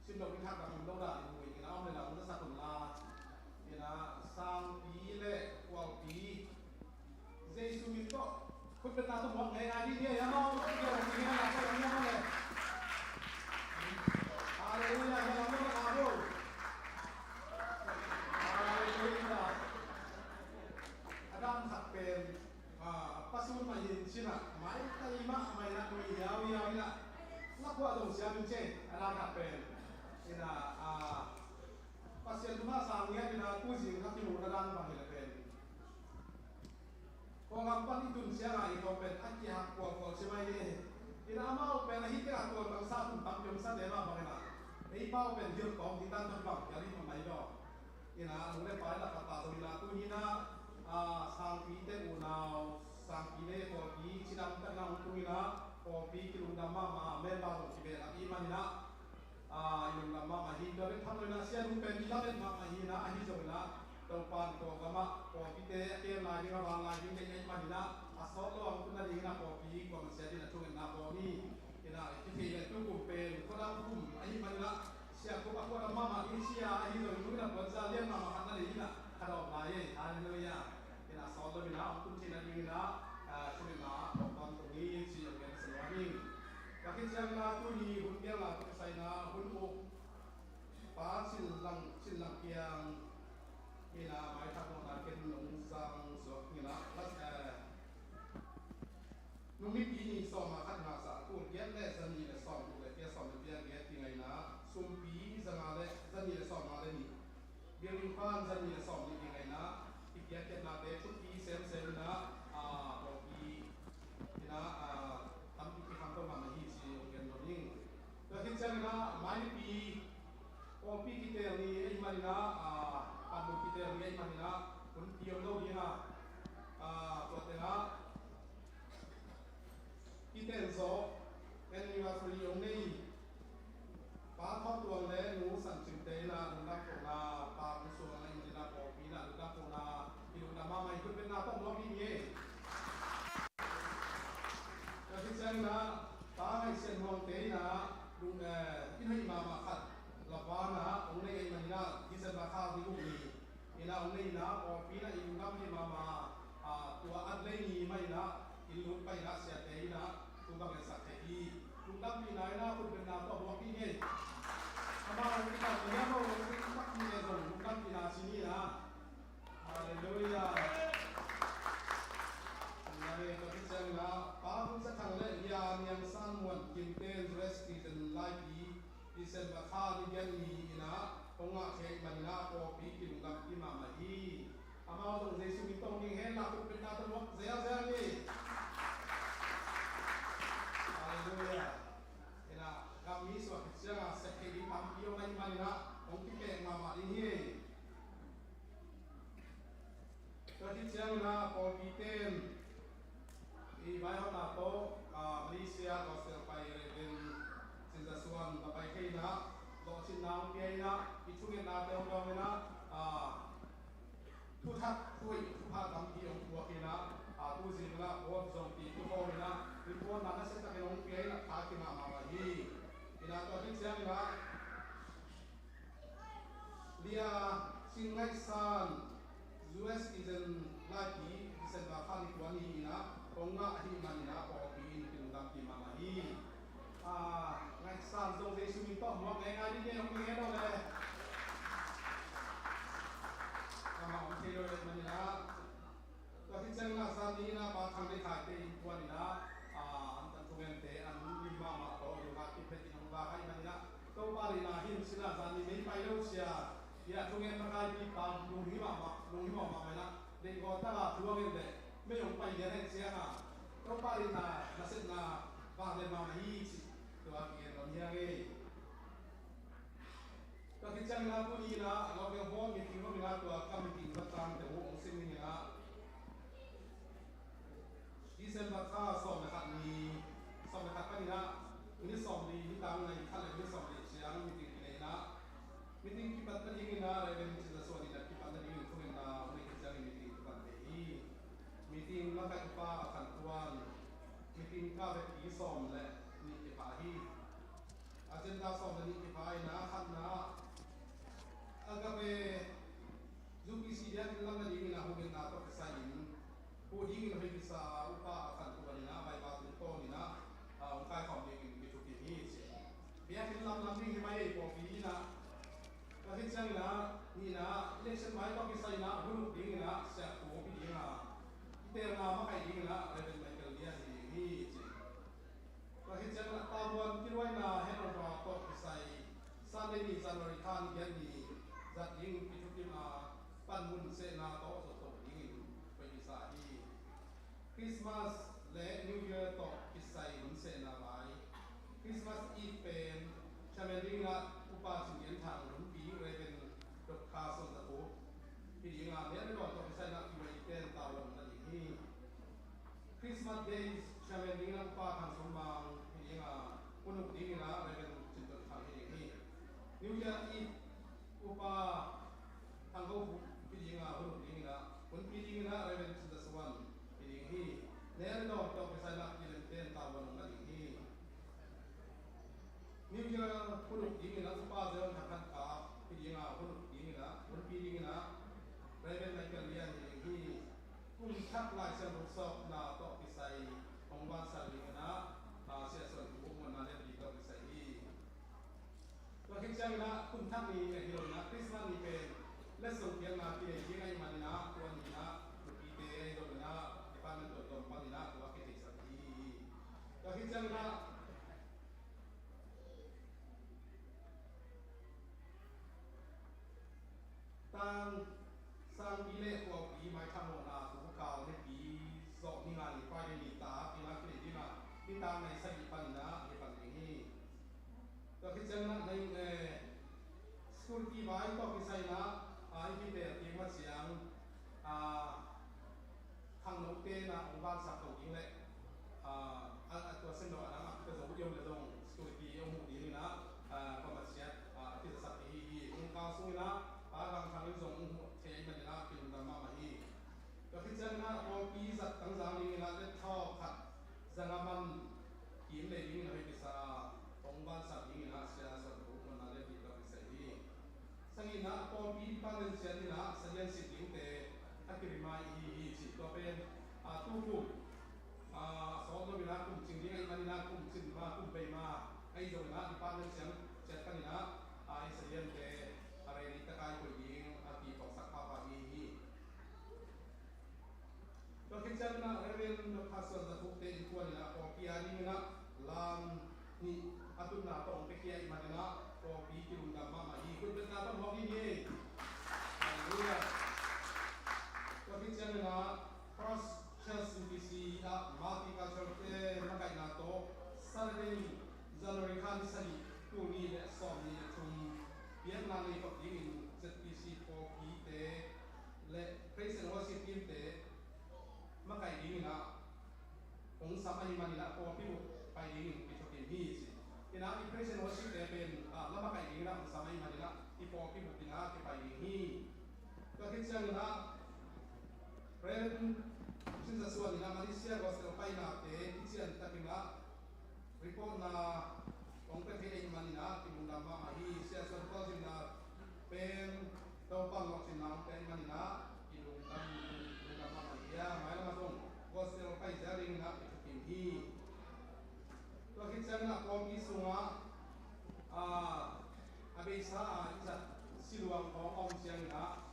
สิ่งเรามิทักกับมันต้องได้หน่วยนะเอาในหลังจะสักคนละนี่นะสางปีเล่กว่าปีเจสุมิโตคุณเป็นนาตุบอกไงไอ้ที่เนี่ยยังมองเกี่ยวกับนี้นะก็ยังมองเลยอะไรเนี่ยยังมองอะไรอยู่อะไรเนี่ยAdam sakpen pasun mayin sina mai taima mai nak mai yawi na laku adong siam chen Adam sakpen ina pasien tuma sangya ina kuzi ngati mu Adam bahila pen ko ngampan itun sianga ito pen aki hak ko semai ni ina amau pen hitra ko bang sa tun tam jom sa dema bahina ei pau pen jil kong ditan ton bang yari mai do ina mule pai la kata so ina tu hina sang pi te unau sang pi le ko pi chidam ta na tu ina ko pi ki undam ma me ba to ki be la i manina yung ma ma hi do le thang na sia nu pen la ben ma hi na hi zo na to pan ko gama ko pi te ke la ni ba la ni ke manina aso lo ku na di na ko pi ko ma sia di na tu na ko ni ina ki fi le tu ku pe ko da ku ai manina sia ko ba ko da ma ma ni sia ai zo nu na ko za le ma ma na le ina ka do la ye hallelujah ina so lo bina kun tin ani na sumina kon to ni si yang sewani kakin siang na tu ni hun dia la ko sai na hun mo pa sil lang kiang ina mai ta ko na ken nong sang so ina pas nung mi pi ni so ma khat na sa ku gen le san ni le so ku le pia so le pia ge ti ngai na sum pi zanga le san ni le so ma le ni biang ni pan san ni le so ni ngai na Ikia kena betul di sem na bagi ina tampi ki hampa mama hi si ogen doning to hinsan na mani pi kopi kita ni ai manina pabu kita ni ai manina kun tiom lo ni na to tena kita so en ni wa fuli ong nei pa thot tuang le nu san chim te na nu na ko na pa ku so na ni na ko pi na nu na ko na ilu na ma mai ku ben na to lo ni ye ta si san na pa mai sen hong te na lu ki hai ma ma khat la pa na ong nei ai ma na ki san ba kha ni lu ni ina ong nei na ko pi na ilu na ni ma ma tua at le ni mai na ilu pai na sia te na tu ba le sa te hi Tunggang pinay na kung pinata o pinay. Ama kita niya mo tak niya ko tunggang pinasini na. Hallelujah. Ngare ko sa nga pa kung sa เซนบัตานี่ยังมีนะตรงอ่ะเช็คมันนะพอปีกินกับที่มามาฮีอามาตรงเจสุมิตรงนี้เห็นนักเป็นนักตลกเสียนี่ฮาเลลูยาเห็นนะกับมีส่วนเสียงเสกที่ทำที่ยังไม่มานะองค์ที่เป็นมามาดีนี่ก็ที่เสียงนะพอปีเต็มอีไว้เขาหน้าโต๊ะมาเลเซียก็เสียไปเป็นสินส่วนต่อไปแค่นะรอชินน้ำเปียนะอีช่วงนี้นาเดียวกันนะทุกท่านช่วยทุกภาคทำที่องค์ตัวกินะทุกสิ่งละโอ้ส่งตีทุกคนนะทุกคนนั้นเสร็จจากองค์เปียนะทากินามาวันนี้กินะตัวที่เสียงนะเรียสิ่งไร้สาร US izin lagi izin bahkan ikuani ina onga hi manina kopi in dam ki mamahi ngai san dong de sumi to mo ngai ngai ni ong ni do le ama ong te do le manina to hi chang na san ni na ba thang de thai te ikuani na an tan thungen te an ni ma ma to yu ha ki phe ti ong ba hai manina to ba ri na hin sina san ni mei pai lo sia ya thungen ma kai pi pa lu hi ma mai na de ko ta la thungen de me ong pai de hen sia na to ba ri na sin na ba le ma ma hi chi to a ki ro nia geก็คิดจังนะผู้นี้นะเราเรียกว่ามีทีมว่ามีนะตัวกำลังกินประจำแต่ว่าองค์สิ่งนี้นะที่เซนบัตท่าสอบนะครับมีสอบนะครับก็นี่นะนี่สอบดีนี่ตามในขั้นเลยนี่สอบดีเสียงมีทีมกี่นะมีทีมกี่ปัตตานีนะอะไรเป็นสิ่งส่วนนี้นะกี่ปัตตานีทุกคนนะไม่คิดจังมีทีมปัตตานีมีทีมนักการป้าขันตวันมีทีมก้าวไปที่สอบและนี่ที่พาฮีอาจารย์ดาวสอบนี่ที่พายนะขันนะagape zuki sidia kilang na dingin na hugin nato kasayin po dingin na bisa upa akan kubalina may batong to nina kaya kong dingin bitukin biya kilang lang may po pilina kahit siya nila nina election may to kisay na hulog dingin na siya po pilina iter na makay dingin na Reverend Michael Diaz dingin kahit siya na tabuan kiluay na henon pa to kisay Sunday ni January 10 yan ni zat ding pitukim pan mun se na to so to ding pe isahi Christmas le New Year to kisai mun se na lai Christmas Eve pen chamending na upa sin yan thang mun pi re ben dok kha son ta ko pi ding a ne ro to kisai na ki mai pen ta lom na ding hi Christmas Days chamending na upa thang som bang pi ding a punuk ding na re ben sin to thang hi ding hi New Year Eve upa tanggo pidinga hulu pidinga kun pidinga reven sinda sawan pidingi ner do to pesana kilen ten tawan ngading hi New Year hulu pidinga upa jon hakan ka pidinga hulu pidinga kun pidinga reven na kalian hi kun thak lai san sok na to pisai hongban sali na sia son ku mon na le di to pisai hiก็คิดจังนะคุณท่านมีไอ้ที่เรานะคริสต์มาสนี่เป็นและส่งเพียงมาที่ไอ้ที่ไอ้มันนะตัวนี้นะตัวปีเตไอ้ตัวนะที่บ้านมันตัวมันนี่นะตัวคิดสักทีก็คิดจังนะตั้งสร้างปีเล็กกว่าปีไม่ทำโมนาสุขเก่าในปีสองนี่งานไฟในตาปีนักเรียนที่มาที่ตามในสกิปันนะที่ปันนี้ก็คิดจังนะในสกุลที่ไว้ก็คิดใส่นะที่เดียร์ที่มาเสียงทางโน้ตเต้นะองค์การสักตัวยิ่งเล็กตัวเส้นดอกนะก็จะยมเลยตรงสกุลที่องค์หุ่นนี้นะก็มาเสียที่จะสักที่องค์การสู้นะบางครั้งที่ส่งเทมันนะเป็นดราม่ามาอีก็คิดจังนะพอปีสักตั้งสามนี้นะเล่นท่อขัดจังมันกินเลยยิ่งเลยพิซซ่าองค์บ้านสักยิ่งนะเสียส่วนบุคคลนั่นเลยที่เราพิเศษดีสังเกตนะพอปีปานเสียที่นะสัญญาณสิทธิ์ยิ่งแต่ถ้าเกิดมาอีสิทธิ์ก็เป็นตู้กุ่มสองตัวมีนะกุ่มจริงที่ไอ้มันนะกุ่มสินมากุ่มไปมาไอ้โดนนะที่ปานเสียงเจ็ดกันนะไอ้สัญญาณแต่อะไรนี่ตะกายคนยิงตีของสักภาพนี้ก็คิดจังนะเรื่องภาษาจะถูกเตะตัวนี่นะพอปีนี้นะลามนี่อาตุนนาตองไปเกี่ยมันนะ ก็ปีกิลุงดำมาอีกคุณเป็นการต้องมองที่นี่Haleluya. Kasi siya na cross church UBC multicultural te makai na to Saturday January kan sali tu ni le som ni tum biar na ni ko ding ZPC po ki te le praise and worship team te makai ding na ong samai manila ko piu pai ding ito team hi si ina i praise and worship te pen la makai ding na ong samai manila ipo piu pina ke pai ding hi Kasi siya na friend since aswan na Malaysia gospel pai na te isian tapi na report na kung pwede manina timunda ma hi siya sa ko na pen to pang lo sinang pen manina ilungkan ma ya mai na song gospel pai jaring na itim hi kasi siya na ko sunga abisa isa siluang ko ong siya na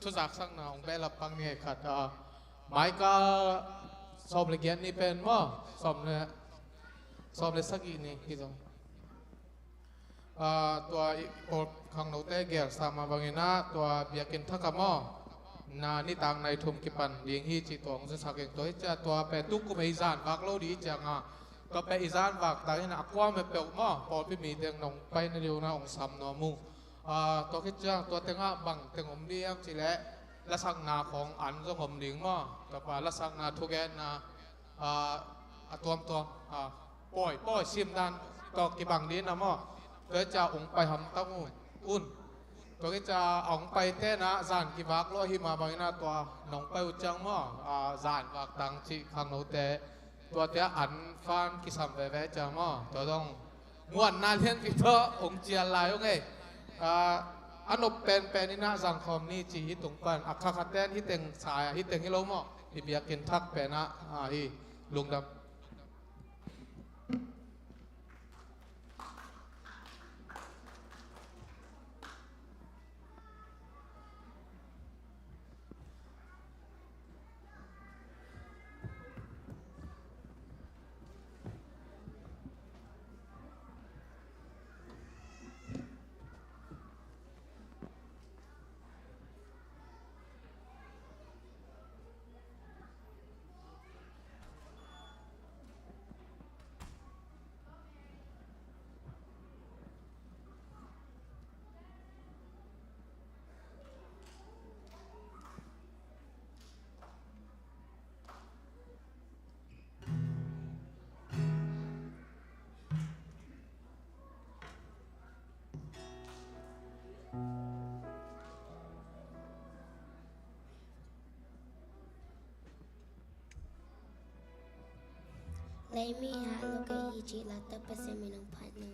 ทุจักสังนาองเบลปังเนี่ยขัดหมายก็สอบละเอียดนี่เป็นว่าสอบเนี่ยสอบเลยสักอีนี่พี่จงตัวโอขังโนเตเกียร์สามาบังเงินะตัวเบียกินทักกะมอนานี่ต่างในทุมกิปันเลี้ยงฮีจิตวงจะสักเองตัวจะตัวเป็ดตุกกุไม่จานวักโลดีจังก็เป็ดอีจานวักแต่เนี่ยกว่าไม่เปล่ามอพอพี่มีเตียงนองไปในเดียวนะองซ้ำนอมูตัวคิดจ้าตัวเต็งบังเต็งผมเลี้ยงจีแหละละสังนาของอันจะผมเลี้ยงมั้งแต่ว่าละสังนาทุกแกนาตัวปล่อยซิมดันตัวกี่บังนี้นะมั้งตัวจะองไปทำตั้งอุ่นตัวจะองไปเต้นะจานกี่บักล้อหิมาบางนาตัวน้องไปอุจังมั้งจานบักตังจีขังโนเตตัวเตะอันฟันกิสัมเวเจังมั้งตัวต้องม้วนนาเลียนกี่ตัวองเจียลายโอเคอันนบเป็นนี่นะสังคมนี่จีฮิตรงกันอักขะแตนฮิตเต็งสายฮิตเต็งฮิโลมอฮิเบียกินทักเป็นนะฮิลุงดำ Lay me high, look at EG, let the persimmon on partner.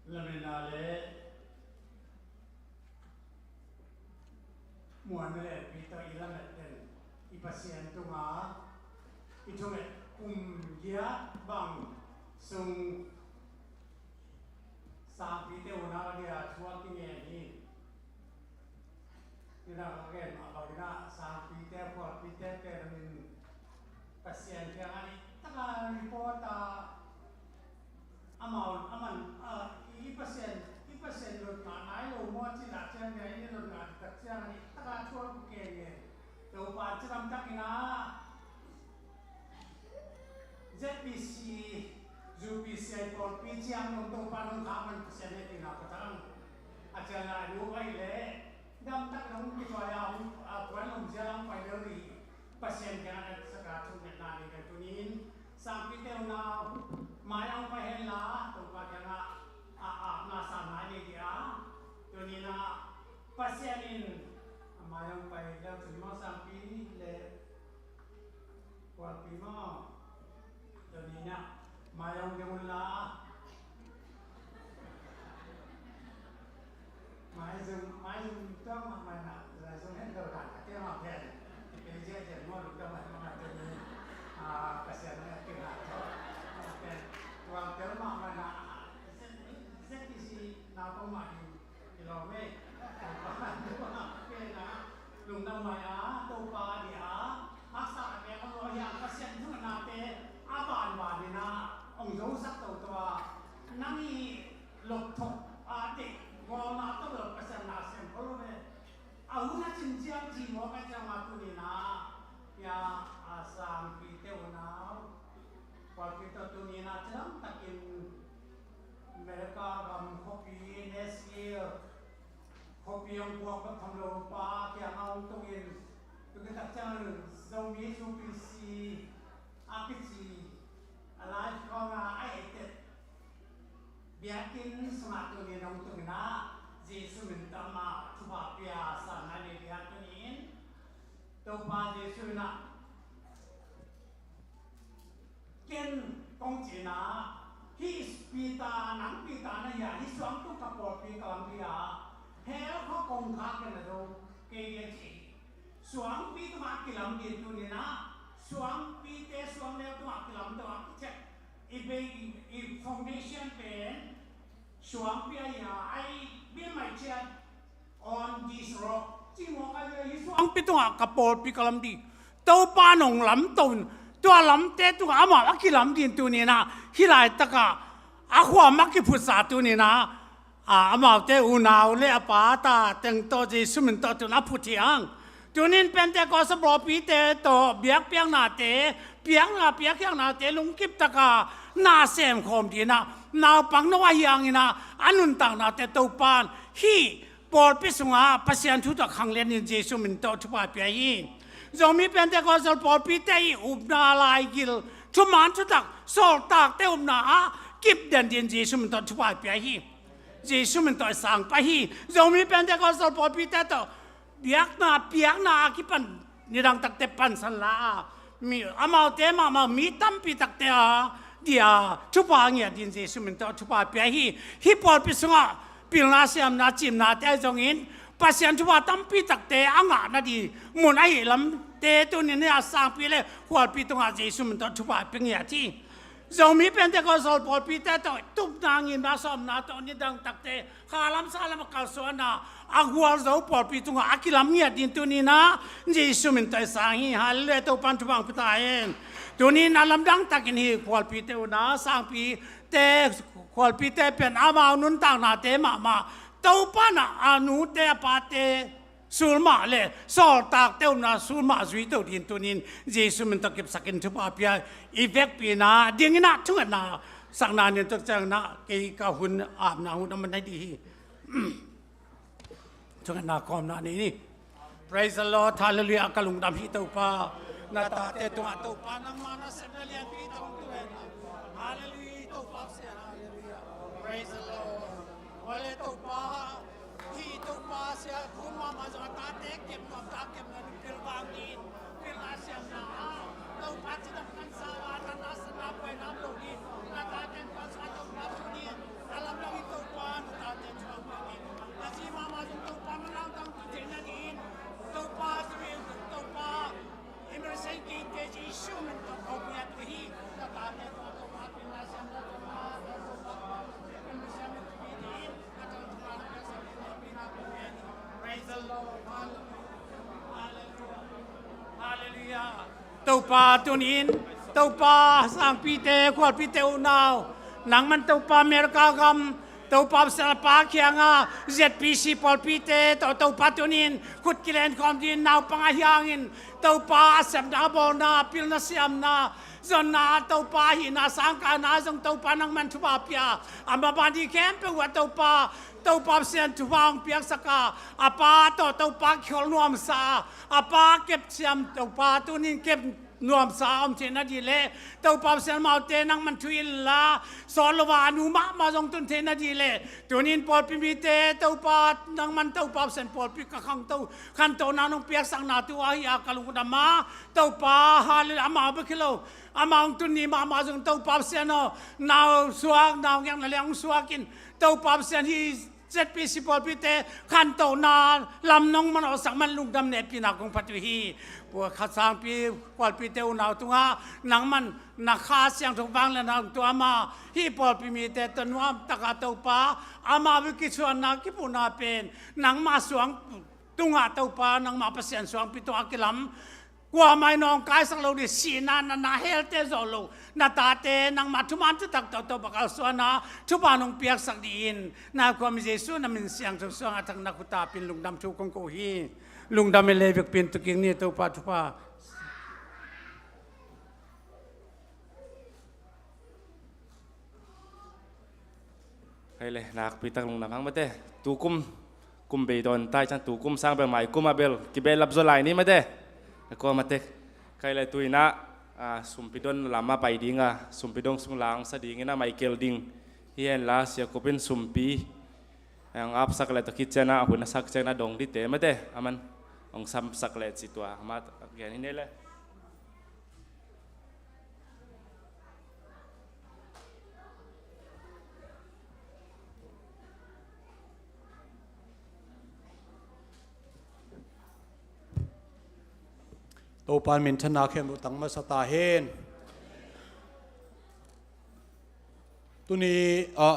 Laminale muanale pita ilametten ipasien tunga itunge dia bang sung sa pite una dia chua kinge ni ina again abagina sa pite por pite termin pasien dia ani taka reporta aman ipasien lo na nai lo mo chi la chen ne ni lo na tak chen ni taka chua ku ke ne to pa cham tak ina ZPC ZPC por pichiang nong to pa nong kaman pasien ne tina patang acha na lu ai le dam tak nong ki fa ya kwan nong jang pai le ri pasien ka na sa ka chu ne na ni ka tunin sang pi teo na mai ang pa hen la to pa ka na na sa na ni dia tunin na pasien in mai ang pa le chu ma sang pi le kwa pi ma tunin na mai ang de la mai zum to ma mai na la zum hen do ka ke ma phe ke je mo lu to ma tunin pasien ne ke na to ke wa ke ma ma na ZPC na ko ma ni lo me pa ma ke na lung na ma ya to pa dia sa ke ko lo ya pasien thu na te a ban wa ni na ong zo sak to to na ni lok thok te go na to lo pasien na sem ko lo me a hu na chin jiang ji mo ka cha ma tu ni na ya asam pi te na kwa ki to tu ni na cham takin America gam khopi neski khopi ang kwa ka tham lo pa kya ngau to in tu ka tak chang zo mi su pi si a pi si alai ko nga ai te biakin sama tu ni nong tu na Jesu minta ma tu ba pia sa na ni dia tu ni to pa Jesu na ken kong chi na hi pita nang pita na ya hi swang tu ka por pi kalam pia he ko kong kha ke na do ke ye chi swang pi tu ma kilam din tu ni na swang pi te swang le tu ma kilam to check i foundation pen swang pi ya I build my church on this rock chi mo ka le hi swang pi tu ka por pi kalam di to pa nong lam tonตัวลำเตตัวอามาคิลำดินตัวนี้นะฮิไลตะกะอาขวามักคิพุทธาตัวนี้นะอามาเตอุณาวเลอปาตาเต็งตัวจีสุมินตัวตัวนับพุทธิอังตัวนี้เป็นแต่ก็สบปีเตตัวเบียกเปียงนาเตเปียงยังนาเตลุงกิบตะกะนาเสมคมดีนะนาปังนวายังนะอันนุนต่างนาเตตัวปานฮีปอดพิสุงาปัสยันทุตะขังเลนินจีสุมินตัวทุบาเปียยีจะมีเป็นแต่ก็สปอร์ตปีเตยอุบนาลายกิลชุมันชุดักสอดตากเตอุบนากิบเดินดินจีสุมันต่อชุบายไปฮีจีสุมันต่อสั่งไปฮีจะมีเป็นแต่ก็สปอร์ตปีเตยต่อเปียกนากิปันนี่ดังตักเตปันสันลามีอามาเตมามีตั้มปีตักเตะเดียชุบายเนี่ยดินจีสุมันต่อชุบายไปฮีปอร์ตปีสุงาปีนาเสียมนาจิมนาเตจงอินปัสยันชุบาตั้มปีตักเตะอ่างนาดีมุนไอลำเตะตัวนี้เนี่ยสร้างปีเลยหัวปีตรงอาเจสุมันต่อชุบาเป็นอย่างที่เรามีเป็นแต่ก็สอนปอดปีแต่ต่อตุกนางยินมาสอมนาตอนนี้ดังตักเตะข้าลำซาลำกัลสวนาอาหัวเราปอดปีตรงอากิลำเนี่ยดินตัวนี้นะเจสุมันต่อสร้างฮีฮัลเลตัวปันชุบังพิตาเองตัวนี้นาลำดังตักนี่หัวปีเตะนะสร้างปีเตะหัวปีเตะเป็นอามานุนต่างนาเตะมาตัวป้านะอานุเตะปาเตสูลมาเลยสอดตากเต้านาสูลมาจุยเต้าดินตัวนี้เจสุมันตะเก็บสักกินทุบอาเปียอีเวกปีนาเดียงนะทุกนาสักนาเนี่ยตัวเจ้านะเกี่ยวกับหุ่นอาบน้ำหุ่นมันได้ดีทุกนาคอมนานี่ praise the Lord hallelujah กลุงดำพี่เต้าป้านาตาเต้ตัวเต้าป้าน้ำมันเสด็จเลี้ยงพี่เต้าตัวเอง hallelujah เต้าป้าเสีย hallelujah praise the Lord วันเต้าป้าที่ตัวป้าเสียคุณมาจะตาเด็กเก็บความตาเก็บเงินเป็นบางดินเป็นอาเซียนนะตัวป้าจะทำกันสารนาสนาไปน้ำลงดินนาตาเก็บความสะอาดตัวป้าสุนีอาลัมลาวิตัวป้า เต้าป่าตัวนี้เต้าป่าสร้างปีเตขวดปีเตอุนาวหนังมันเต้าป่าเมริกากำเต้าป่าสารปาเขียงเจ็ดปีสิปอลปีเตเต้าป่าตัวนี้ขุดกิเลนคอมดินนาวปังหยังอินเต้าป่าเสพนาบอนาพิลนาเซียมนาจนนาเต้าป่าหินาสังกานาจงเต้าป่านังมันทุบาเปียอามาบันดีแคมเปว่าเต้าป่าเสียนทุบางเปียกสกาอาป่าเต้าป่าเขียวรวมสาอาป่าเก็บเสียมเต้าป่าตัวนี้เก็บนวมสาวเชนดีเล่เต้าป่าเสียนมาเตนังมันทุยลาสอนลวานุมาจงตุนเทนดีเล่ตัวนี้ปอดพิมิเตเต้าป่านังมันเต้าป่าเสียนปอดพิกขังเต้าขันเต้านานงเปียกสังนาตัวฮิอากาลุกดามาเต้าป่าฮาเลอามาเบคิโลอามาองตุนนี้มาจงเต้าป่าเสียนนาวสวากนาวยังนั่นเลี้ยงสวากินเต้าป่าเสียนที่เจ็ดปีสิบปอลปีเตขันเต้านาลำนองมันเอาสังมันลุงดำเนินปีนักของปัจจุบันพวกข้าสร้างปีปอลปีเตอุนาวตัวหนังมันนักฆ่าเสียงทุกฟังแล้วนังตัวมาฮีปอลปีมีเตตันว่าตะกาเต้าป่าอามาวิกิชวนนักกิปุนาเป็นหนังมาสวงตุงาเต้าป่าหนังมาเปอร์เซ็นต์สวงปีตัวกิลำกว่าไม่น้องกายสังเราดิสีนาเฮลเตจอลูนาตาเตนังมาทุมันจะตักเต้าปากเอาสวนาทุบาน้องเปียกสักดีนนาความเยซูนามินเสียงทุกสวงทางนักขุตาเป็นลุงดำชูกงโกฮีลุงดำเมเลวิกเป็นตุกิงนี่เต้าป่าทุบาใครเลยนักปีตังลงน้ำพังมาเต้ตูกุมเบยดอนใต้จันตูกุมสร้างแบบใหม่กุมมาเบลกิเบลลับโซไลนี่มาเต้แล้วก็มาเต้ใครเลยตุยนะสุมปิดอนลามาไปดิ้งสุมปิดองสุงหลังสะดิ้งนะไมเคิลดิ้งเฮียนลาเสียก็เป็นสุมปีyang ap sakle to kitchen na hun sak chena dong di te mate aman ong sam sakle sitwa amat gen ini leโตปานมินชนะเข้มตังมาสตาเฮนตัวนี้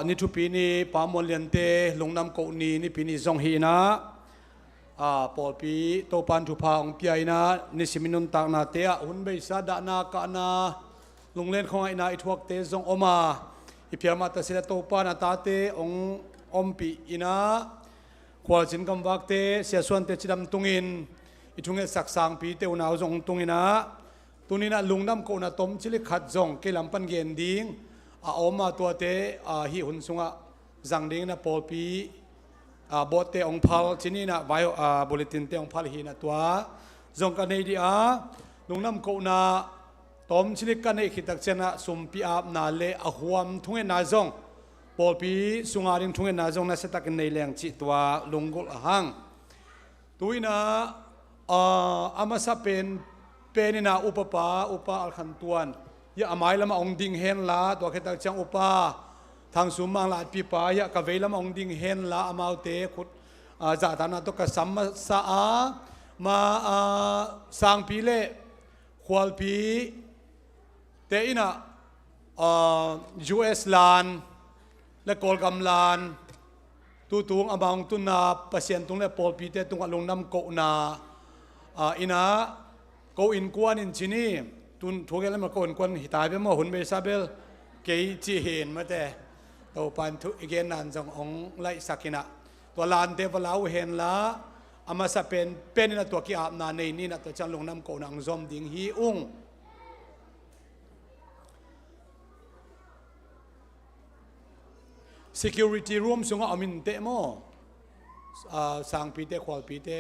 นี่ทุปีนี้ปามวลเลียนเตลงน้ำเกาหนีนี่ปีนี้จงฮีนะปอปีโตปานทุพาองปีไอนะนี่สิมินุนตักนาเตะหุ่นเบยซาดานากานาลงเล่นของไอนาอิทวกเตจงอมาอิเพียมาตัดสินโตปานตาเตองอมปีอินะควาจินกำวักเตเสียส่วนเตจิดำตุงินอิทุงเอสักสางปีเตอุนาวจงตุงินะตัวนี้นะลงน้ำเกาหนาต้มชิลิขัดจงเกลัมปันเกนดิ้งออกมาตัวเตฮิหุนสุงะจังดิ้งนะปอลปีบอเตองพัลที่นี่นะไว้บุลตินเตองพัลฮีนะตัวจงกันในดีลงน้ำโกนาต้มชิลิกันในขิตักเจนะสุมปีอาบนาเลอหวมทุ่งเงินนาจงปอลปีสุงาริงทุ่งเงินนาจงนะเสตักในแรงจิตตัวลงกุลหังตัวนี้นะอามาซาเป็นนะอุปอัลขันตวนยาอามายละมาองดิ่งเฮนละตัวแค่ตักจังอุปาทางสุมังลาปีปายะกะเวละมาองดิ่งเฮนละอามาวเตขุดจ่าตานาตัวกสัมมาสามาสางปีเล่ควอลปีเตอินะUS ลานและกอลกัมลานตุงอามองตุนาเปอร์เซ็นต์ตุงและปอลปีเตตุงอลงน้ำโกนาอินะโกอินกวนอินชินีตุนทุกอย่างมาโกนกวนหิตายไปมั่วหุ่นเบซาเบลเกยจีเห็นมาแต่ตัวปันทุกเกนันจงองไลสักินะตัวลานเทวลาวเห็นละอามาสะเป็นนะตัวกีอาบนาในนี่นะตัวจังลงน้ำโกนังซอมดิ่งฮีอุ้งsecurity room สงอามินเตโมสังปีเตควอลปีเต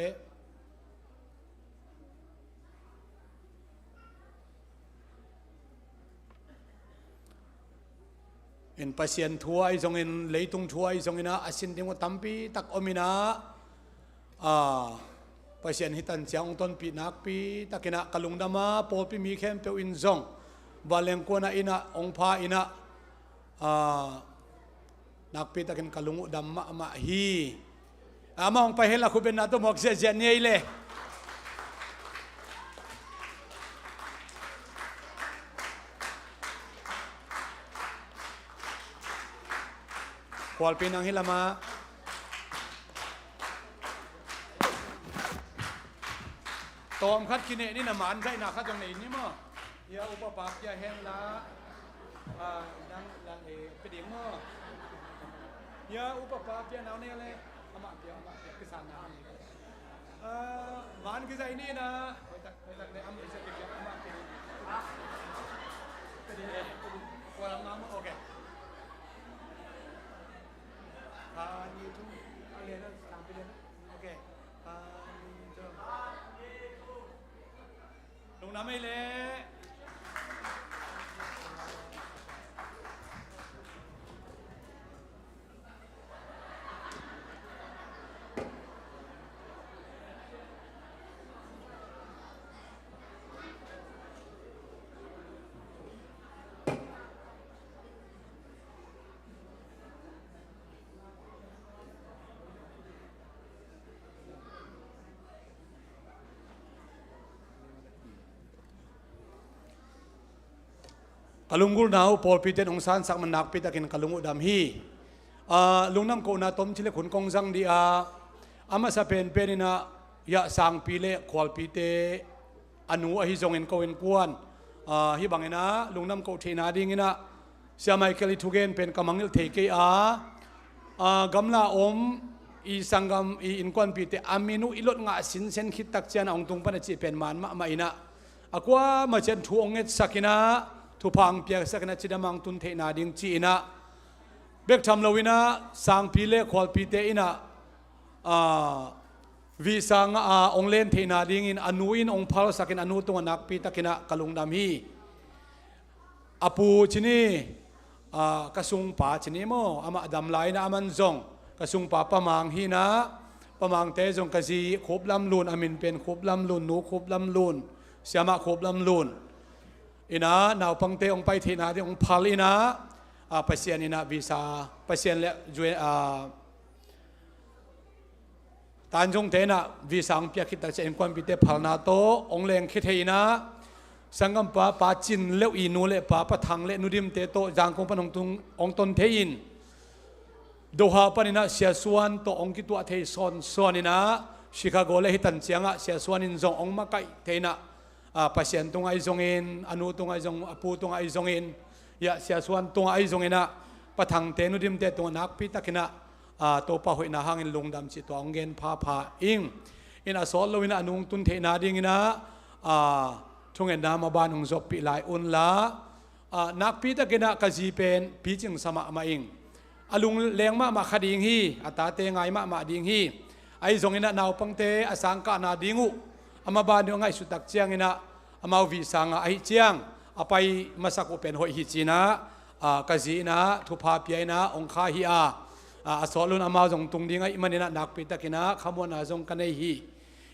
เอ็นpasienทัวร์จงเอ็นเลยตุงทัวร์จงเอ็นะอาศินเดียงตั้มปีตักอมินะpasien hitan siang ton pi nak pi takina kalung dama pol pi mi khem pe in zong baleng ko na ina ong pha ina nak pi takin kalung damma ma hi ama ong pa hela khu ben na to mok se jen nei le kwal pinang hilama ตอมคัดกินนี่นะมันใช่นะคัดตรงนี้นี่มั้งอย่าอุปปักอย่าแห้งละดังไปเดียงมั้งอย่าอุปปักอย่าหนาวเนี่ยเลยอามาเดียวกิสานน้ำมันกินใจนี่นะไปตักในอามาจะกินอามากินไปเดียววันน้ำโอเคนี่ทุกอะไรนะตามไปเลยโอเคลงน้ำไม่เละkalungul nau pol piten ongsan sak menak pitakin kalungu dam hi lungnam ko na tom chile khun kongjang di ama sa pen penina ya sang pile khwal pite anu a hi zongin ko en kuan hi bangena lungnam ko thina dingina sia michael thugen pen kamangil theke gamla om i sangam i inkwan pite aminu ilot nga sin sen khit tak chian ong tung pan chi pen man ma ina akwa ma chen thu onget sakinaทุพังเปียกสักนาจิดามังตุนเทนาดิงจีนะเบกทำลวินะสังพีเล่ขวลพีเตอินะวิสังองเล่นเทนาดิงอินอนุอินองพาลสักินอนุตัวนักปีตะกินะกลุงดำฮีอปูชินีกระสุงป่าชินีโมอามาดำไหลนะอามันจงกระสุงป่าประมังฮีนะประมังเตจงกะซีขบลำลุนอามินเป็นขบลำลุนนูขบลำลุนเสียมาขบลำลุนอินะนาวพังเตองไปที่นาที่องพัลอินะปัสยานินะวิสาปัสยานเละจวยตานจงเทนะวิสังเปียคิดแต่เอ็นควันพิเตพัลนาโตองเลงคิดเฮนะสังกัมปะปาจินเลวอีนูเลปะปะทังเลนูดิมเตโตจางคงปนองตุงองตนเทอินดูหาปนินะเสียส่วนโตองกิตัวเทซอนส่วนอินะชิคาโกเลหิตันเชียงะเสียส่วนอินจงองมาไกเทนะpasien tunga izongin anu tunga izong apu tunga izongin ya siasuan tunga izongina pathang te nudim te tunga nak pitakina to pa hoina hangin lungdam chi to ongen pha ing in asol lowina anung tun the na dingina thungen na ma banung zop pi lai un la nak pitakina kaji pen pi ching sama ma ing alung leng ma khading hi ata te ngai ma ding hi ai zongina naw pangte asangka na dingu ama ba no ngai sutak chiang ina amau vi sanga ai chiang apai masak open hoi hi china kazina thupa piaina ongkha hi asolun amau jong tung dinga imanina nak pitakina khamona jong kanai hi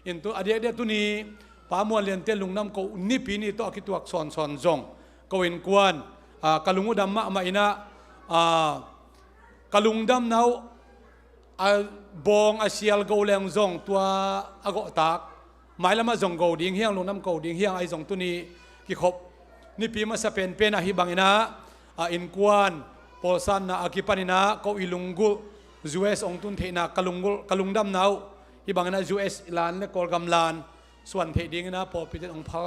into adia tu ni pamon len te lungnam ko ni pi ni to akituak son jong ko in kwan kalungu damma ma ina kalungdam nau bong asial go leng jong tua ago takหมายละมาจงโกดิ่งเฮียงลงน้ำโกดิ่งเฮียงไอจงตุนีกิขบนี่ปีมาสเปนเป็นอาฮิบังอินะอินกวนโปสันนะอากิปันินะก็อิลุงกุจูเอสองตุนเทนะกลุงดำนาวฮิบังอินะจูเอสลานและกอลกำลานส่วนเทดิ่งนะพอพิจารณาองพระ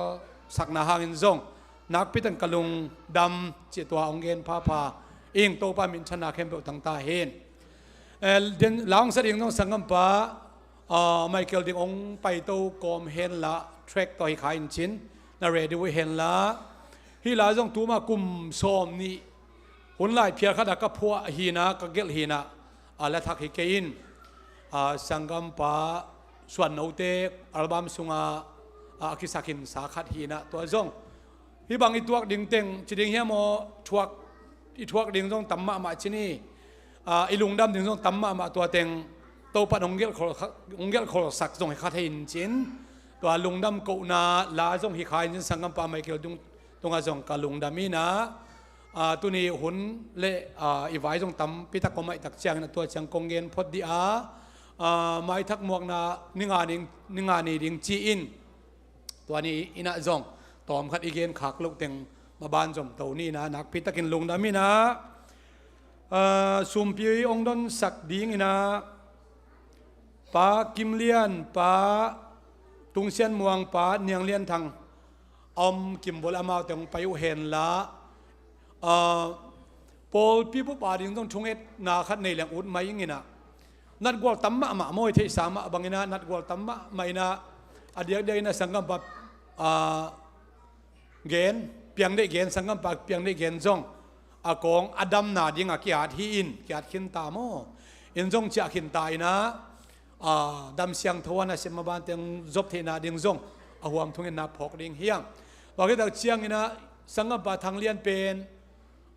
สักนาหางินจงนักพิจารณากลุงดำจิตตัวองเกนพาอิงโตปามินชนะเข้มเปตั้งตาเห็นเดินหลังเสด็จน้องสังกัมปะไมเคิลดิองไปโตกอมเห็นละเทรคต่อหิขายอินชินนาเรดิวเห็นละฮิลาจงตัวมากุมซอมนี่หุ่นไหลเพียรขดักกับพัวฮีนะกับเกลฮีนะและทักฮิเกอินสังกัมปะส่วนโนเตอัลบั้มสุงอาคิสักินสาขัดฮีนะตัวจงฮิบังอีตัวดิ่งเต็งจิดิ่งเฮียโมทวกอีทวกดิ่งจงตั้มมาชินีอีลุงดำดิ่งจงตั้มมาตัวเต็งโตปนองเกลขอสักจงให้ข้าเห็นจินตัวลุงดำกูนาลาจงให้ขายจินสังกัมปาไม่เกี่ยวตรงจงกับลุงดำมีนะตัวนี้หุ่นเละอีไว้จงตั้มพิทักษ์ก็ไม่ตักเชียงนะตัวเชียงกงเงินพอดีไม่ทักหมวกนะนิงานนี่ดิ่งจีอินตัวนี้อินะจงตอมขัดอีเกนขากลูกเต็งมาบานจมตัวนี้นะนักพิทักษ์ลุงดำมีนะสุมพีองดอนสักดิ่งนะป้ากิมเลียนป้าต ตุงเซียนมวงป้าเนียงเลียนทางอมกิมบอลอามาแต่งไปอุเห็นละปอลปีบุปผาดิ่งต้องชงเอ็ดนาขัดในแหล่งอุดไม่ยังไงนะนัดกวลตั้มมะมะมวยที่สามะบางนะนัดกวลตั้มมะไม่นะอดีตเดียนะสังกัมปับเกณฑ์เพียงได้เกณฑ์สังกัมปับเพียงได้เกณฑ์จงอากงอดัมนาดิ่งอากิอาทีอินกิอาขินตาโมอินจงจะขินตายนะดำเสียงทวารเสมาบานเตียงจบเทนาดิ่งจงอาหวมทุ่งนาพกดิ่งเฮียงบอกให้เราเชียงนะสังกัมปับทางเลียนเป็น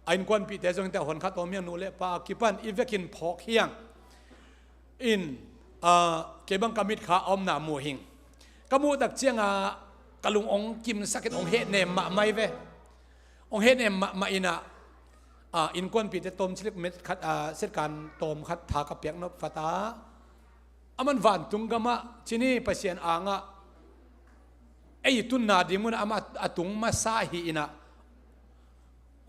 ไอ้คนปีเตจงแต่หนขัดตัวเมียนูเล่ปากิปันอีเวกินพกเฮียงอินเก็บังกามิดขาอมนามูหิงกมูตักเชียงกะลุงองกิมสักเก็ตองเฮเนมมาไม่เวองเฮเนมมาอินะอินกวนปีเตตมชิลิกเม็ดขัดเสร็จการตมขัดทากระเปียกนบฟาตามันหวานตุงกามะที่นี่เปเซียนอ่างไอ้ตุนนาดิมุนอามาตุงมาซาฮีอินะ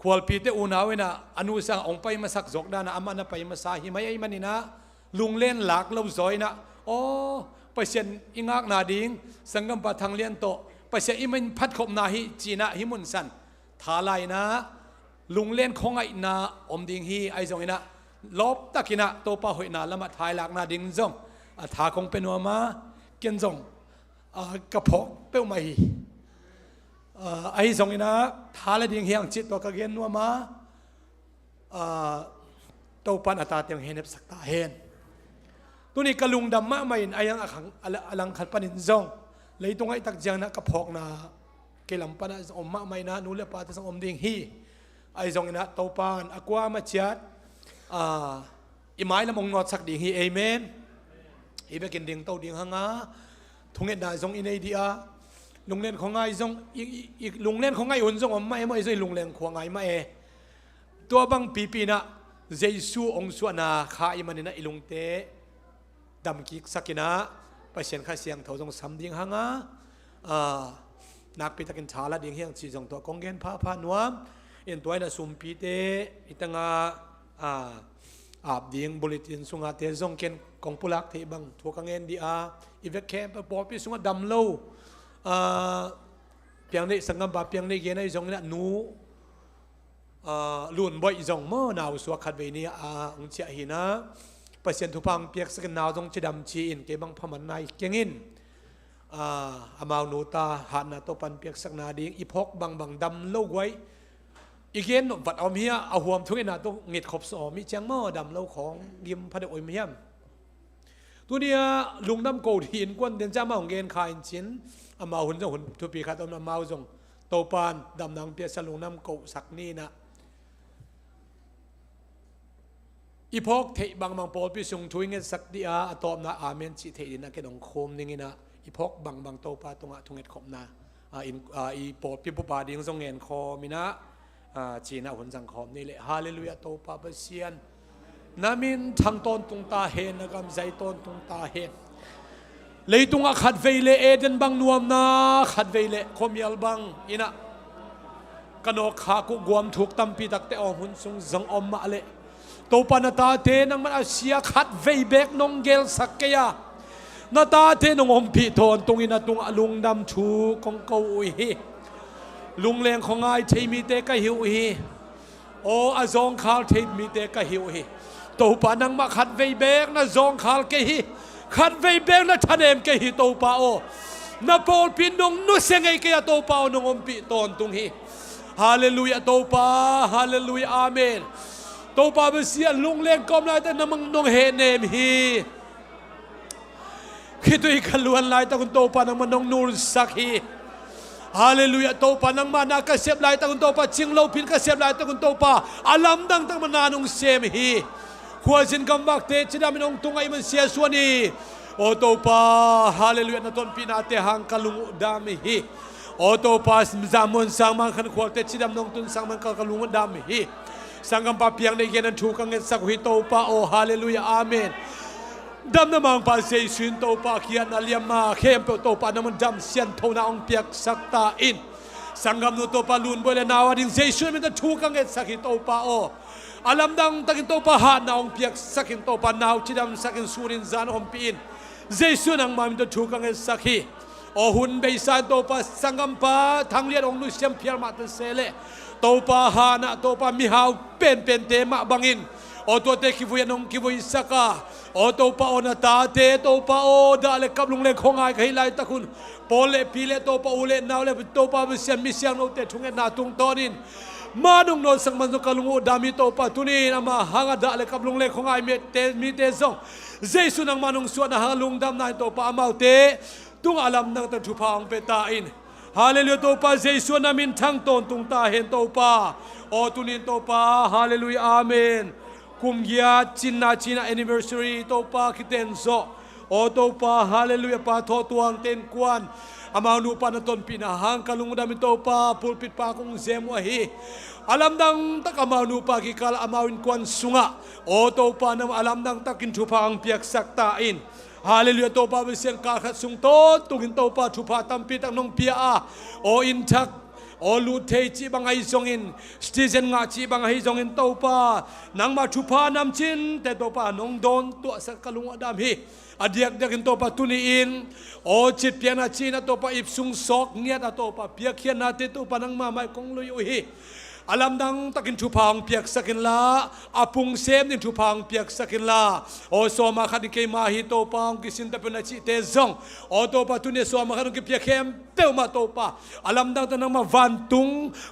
ขวลปีเตอุนาเวนะอนุสังองไปมาสักจกดานะอามานะไปมาซาฮีไม่ไอ้มันนี่นะลุงเล่นหลักเราซอยนะโอ้ไปเสียนอิงากนาดิงสังกัมปะทางเลียนโตไปเสียอิมันพัดขบนาฮิจีนะฮิมุนสันทาลายนะลุงเล่นของไอ้นาอมดิงฮีไอ้จงไอ้นะลบตะกินะโตปะหอยนาละมาทายหลักนาดิงจงทาคงเป็นวัวมาเกียนจงกระเพาะเป้าไม่ไอ้จงไอ้นะทาละดิงเฮียงจิตตัวกระเกียนวัวมาโตปันอัตตาเตียงเฮนเนบสักตาเฮนตัวนี้กระลุงดำมะไม่ไอ้ยังอลังขัดปนินจงเลยตรงไอ้ตักเจียงนะกระเพาะนาเกลัมปนะอมมะไม่นะนูเลปาตสังอมดิงฮีไอ้จงนะโตปานอากวามาเชียดอิไม้ละมงนอดสักดิงฮีเอเมนอีเบกินดิงโตดิงฮังอาทงเอ็ดได้จงอินเอดีอาลุงเล่นของไอ้จงอีกลุงเล่นของไอ้อุ่นจงอมไม่ใช่ลุงเล่นของไอ้ไม่ตัวบังปีนะเจสูองสวนาข้าอิมันนะอิลุงเตดำกิกสักินะไปเสียนข้าเสียงเท่าจงสำดิงฮังอานักปีตะกินชาละดิงเฮียงสีจงตัวกองเงินผ้านัวเอ็นตัวน่ะสุมปีเตอิตังอาบดิงบุลิตินสุงาเตจงเกนกองปุลักเทบังทัวกังเงินดีอาอีเวกแคมป์ปอปีสุงาดำโลเพียงในสังกัมบาเพียงในเกณฑ์ในจงน่ะนูลุนบ่อยจงเมื่อนาวสวขัดเวนีองเชียหินะเปอร์เซ็นต์ทุพังเปียกสกันนาวจงจะดำชีอินเก็บังพมันในเก่งอินอามาวนูตาหันนาโตปันเปียกสักนาดีอีพกบังดำโลกไว้อีกเกณฑ์วัดอมเฮียเอาห่วมทุกนาต้องเงียดขบสอมีเจียงเมื่อดำโลกของยิมพระเดชอมเฮียมตัวเนี้ยลุงน้ำโกดหินกวนเดินจ้ามาของเกณฑ์ขายชิ้นอามาวหุ่นเจ้าหุ่นทุปีขัดอมาวจงโตปานดำนางเปียสลุงน้ำโกสักนี่นะอีพกเทบางปอลพิสุงทุยเงินสักดีอาตอมนะอาเมนจิเทดินะแกดองโคมนี่งินะอีพกบางโตปาตรงทุงเงินขบนะอีปอลพิบุปาดิงทรงเงินคอมินะจีน่าหุ่นสังคมนี่แหละฮาเลลูยาโตปาเปเซียนนามินทางต้นตุงตาเฮนนะครับใจต้นตุงตาเฮนเลยตุงขัดเวเลเอเดนบางนวมนะขัดเวเลคมยัลบังอินะกันอขากุกวมถูกตั้มปีตักเตอหุ่นทรงจังอมมาเลโตปนาตาเทนังมันอาเซียขัดเวเบกนงเกลสักเกียนาตาเทนงอมพีทอนตรงอินะตรงลุงดำชูกงเกาอุยลุงแรงของไอ้เทมีเตกะหิวฮีโออาจงขาวเทมีเตกะหิวฮีโตปานังมาขัดเวเบกนะจงขาวเกฮีขัดเวเบกนะทันเอ็มเกฮีโตปาโอนาโปลปินนงนุเซงไอเกียโตปาโอนงอมพีทอนตรงฮีฮาเลลูยาโตปาฮาเลลูยาอาเมนโตปาเบเซียลุงเล่นกอมไล่แต่น้ำมังนงเฮเนมฮีคิดตัวอีกล้วนไล่แต่คุณโตปานังมันนงนูรสักฮีฮาเลลูยาโตปานังมานาก็เสียบไล่แต่คุณโตปาจิงโลพินก็เสียบไล่แต่คุณโตปาอาลัมดังตั้งมันนานงเซมฮีขวาสินกำบักเตชิดามินงตุงไอมันเสียส่วนนี้โอโตปาฮาเลลูยานาตนปีนาเตหังกลุงดามฮีโอโตปาจามุนสังมันขันขวาเตชิดามนงตุนสังมันกลุงดามฮีสังกัมปะเพียงในเกณฑ์ถูกกังเงินสักหิโตปาโอฮาเลลูยาอาเมนดำน้ำมังปาเซซุนโตปาเขียนอาเลียมาเข้มเปโตปาน้ำมันดำเสียนเท่านาองเปียกสักตาอินสังกัมนุโตปาลุนบริเลนาวดิงเซซุนมันจะถูกกังเงินสักหิโตปาโออาลัมดังตักินโตปาหานาองเปียกสักหิโตปานาวชิดำสักหิสุรินซานอมปีนเซซุนอังมันจะถูกกังเงินสักหิ โอหุนเบยซานโตปาสังกัมปาทางเลียนองนุเซียมเพียรมาตันเซเลโตปาฮานะโตปามิฮาวเป็นเตมะบังอินโอตัวเตคิวุยนงคิวุยสักาโอโตปาโอนาตาเตโตปาโอดาเลกับลุงเลงคงไงกับฮิไลตะคุณโปเลพีเลโตปาอูเลนาวเลโตปามิเซียนมิเซียงโนเตทุงเงนาตุงตอนินมาดุงโนสังมันกับลุงดามิโตปาตุนีนามาฮังดาเลกับลุงเลงคงไงมีเตซงเจสุนังมานุงสวดนะฮังลุงดำนายโตปาอมาเตตุงอาลัมนังตะทุพางเปตาอินฮาเลลูยาโตปาเจสุนามินทั้งตนตุงตาเห็นโตปาโอตุนินโตปาฮาเลลูยาอาเมนกุมยาจินนา anniversary โตปาคิเตนโซโอโตปาฮาเลลูยาปาทอตวงเต็นกวนอามานูปานตนปีนาหังกลุงดามิโตปาปุลปิดปาคงเซมวะฮีอาลัมดังตักอามานูปากิกาลอามาวินกวนสุงะโอโตปานอาลัมดังตักินทุพางเปียกสักตาอินฮาเลลูยาโตปาเป็นเสียงกาขัดสุงโตตุกินโตปาทุพาตัมปีตักนงเปียอาโออินทักโอลูเทจีบังไฮซงอินสตีเซนงาจีบังไฮซงอินโตปานังมาทุพานำชินแต่โตปานงโดนตัวสักกลุงอดามฮีอดียกเด็กโตปาตุนีอินโอจิตเปียนาจีนาโตปาอิบซุงซอกเนียตโตปาเปียเขียนนาเตโตปานังมาไม่คงลุยอุฮีอาลัมดังตักินทุพางเปียกสักินลาอาปุงเซมนินทุพางเปียกสักินลาโอโซมาขัดเกมาฮิโตปางกิสินตะเป็นอาชีเตซงโอโตปาตุนีโซมาขัดกิเปียกเข้มเตวมาโตปาอาลัมดังตันนังมาวันตุง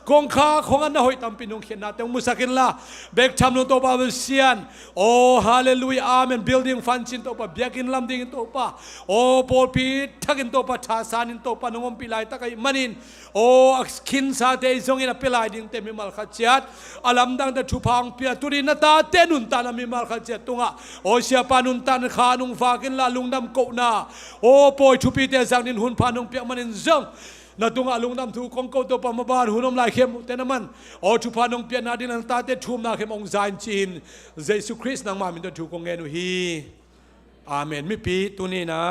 กงข้าของอันน่ะหอยตัมปินุงเขียนนาเตวมุสักินลาเบกทำนุโตปาเวเซียนโอฮาเลลูยาอาเมน building ฟันชินโตปาเบียกินลำดิ่งโตปาโอโปลปีทักินโตปาชาซานินโตปานงอมปิลายตะไกมันินโอคินซาเตซงอินปิลายดิ่งเตมิมัลขัดเจียดอาลัมดังแต่ทุพางเปียตุรินตาเตนุนตานามิมัลขัดเจียดตุงะโอเชียปานุนตันขานุงฟากินลาลุงดำโกนาโอปอยทุปีเตจังนินหุนพานุงเปียมันินจังนาตุงะลุงดำถูกองโกตัวปามบานหุนอมลายเข้มเตนมันโอทุพานุงเปียนาดินันตาเตทุมนาเข้มองซานจีนเยซูคริสต์นางมามินตัวถูกองเงนุฮีอาเมนมิปีตุนีนะ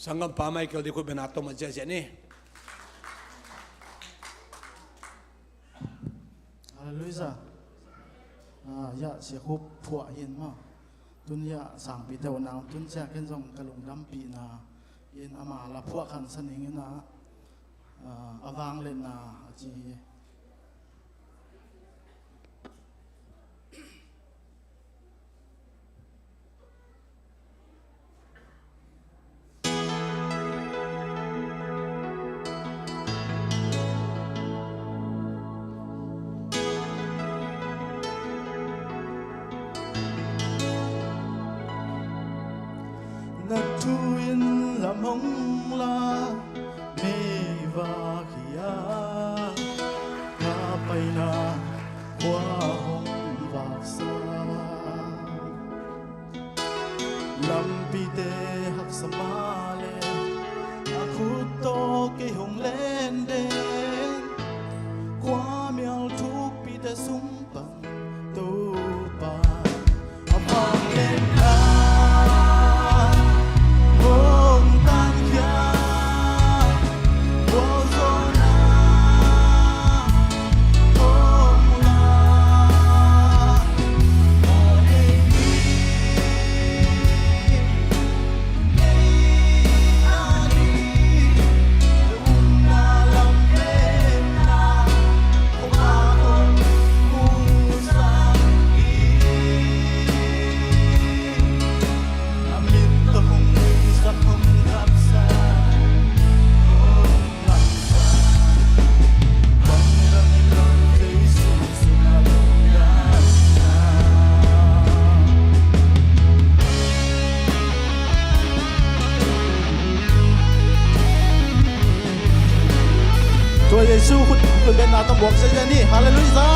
สังกัมปาไมเคิลที่คุณเป็นอาตมาเจเจนี่ฮาเลลูยาอย่าเสียคุบผัวเห็นมาตุนยาสั่งปีเตวนาวตุนแจกเห็นส่งกระลุงดำปีนาเย็นอามาละพวกขันสนิงนะอวางเลนนาจี Natuin lamong la mevakia kapay na wahong vaksa lampite hak samale aku to ke hong lende kwa mial thuk pite sumpang tu pa apang len Tuhan Yesusคุณเป็นนาต้องบอกใช่ไหมนี่ฮาเลลูยา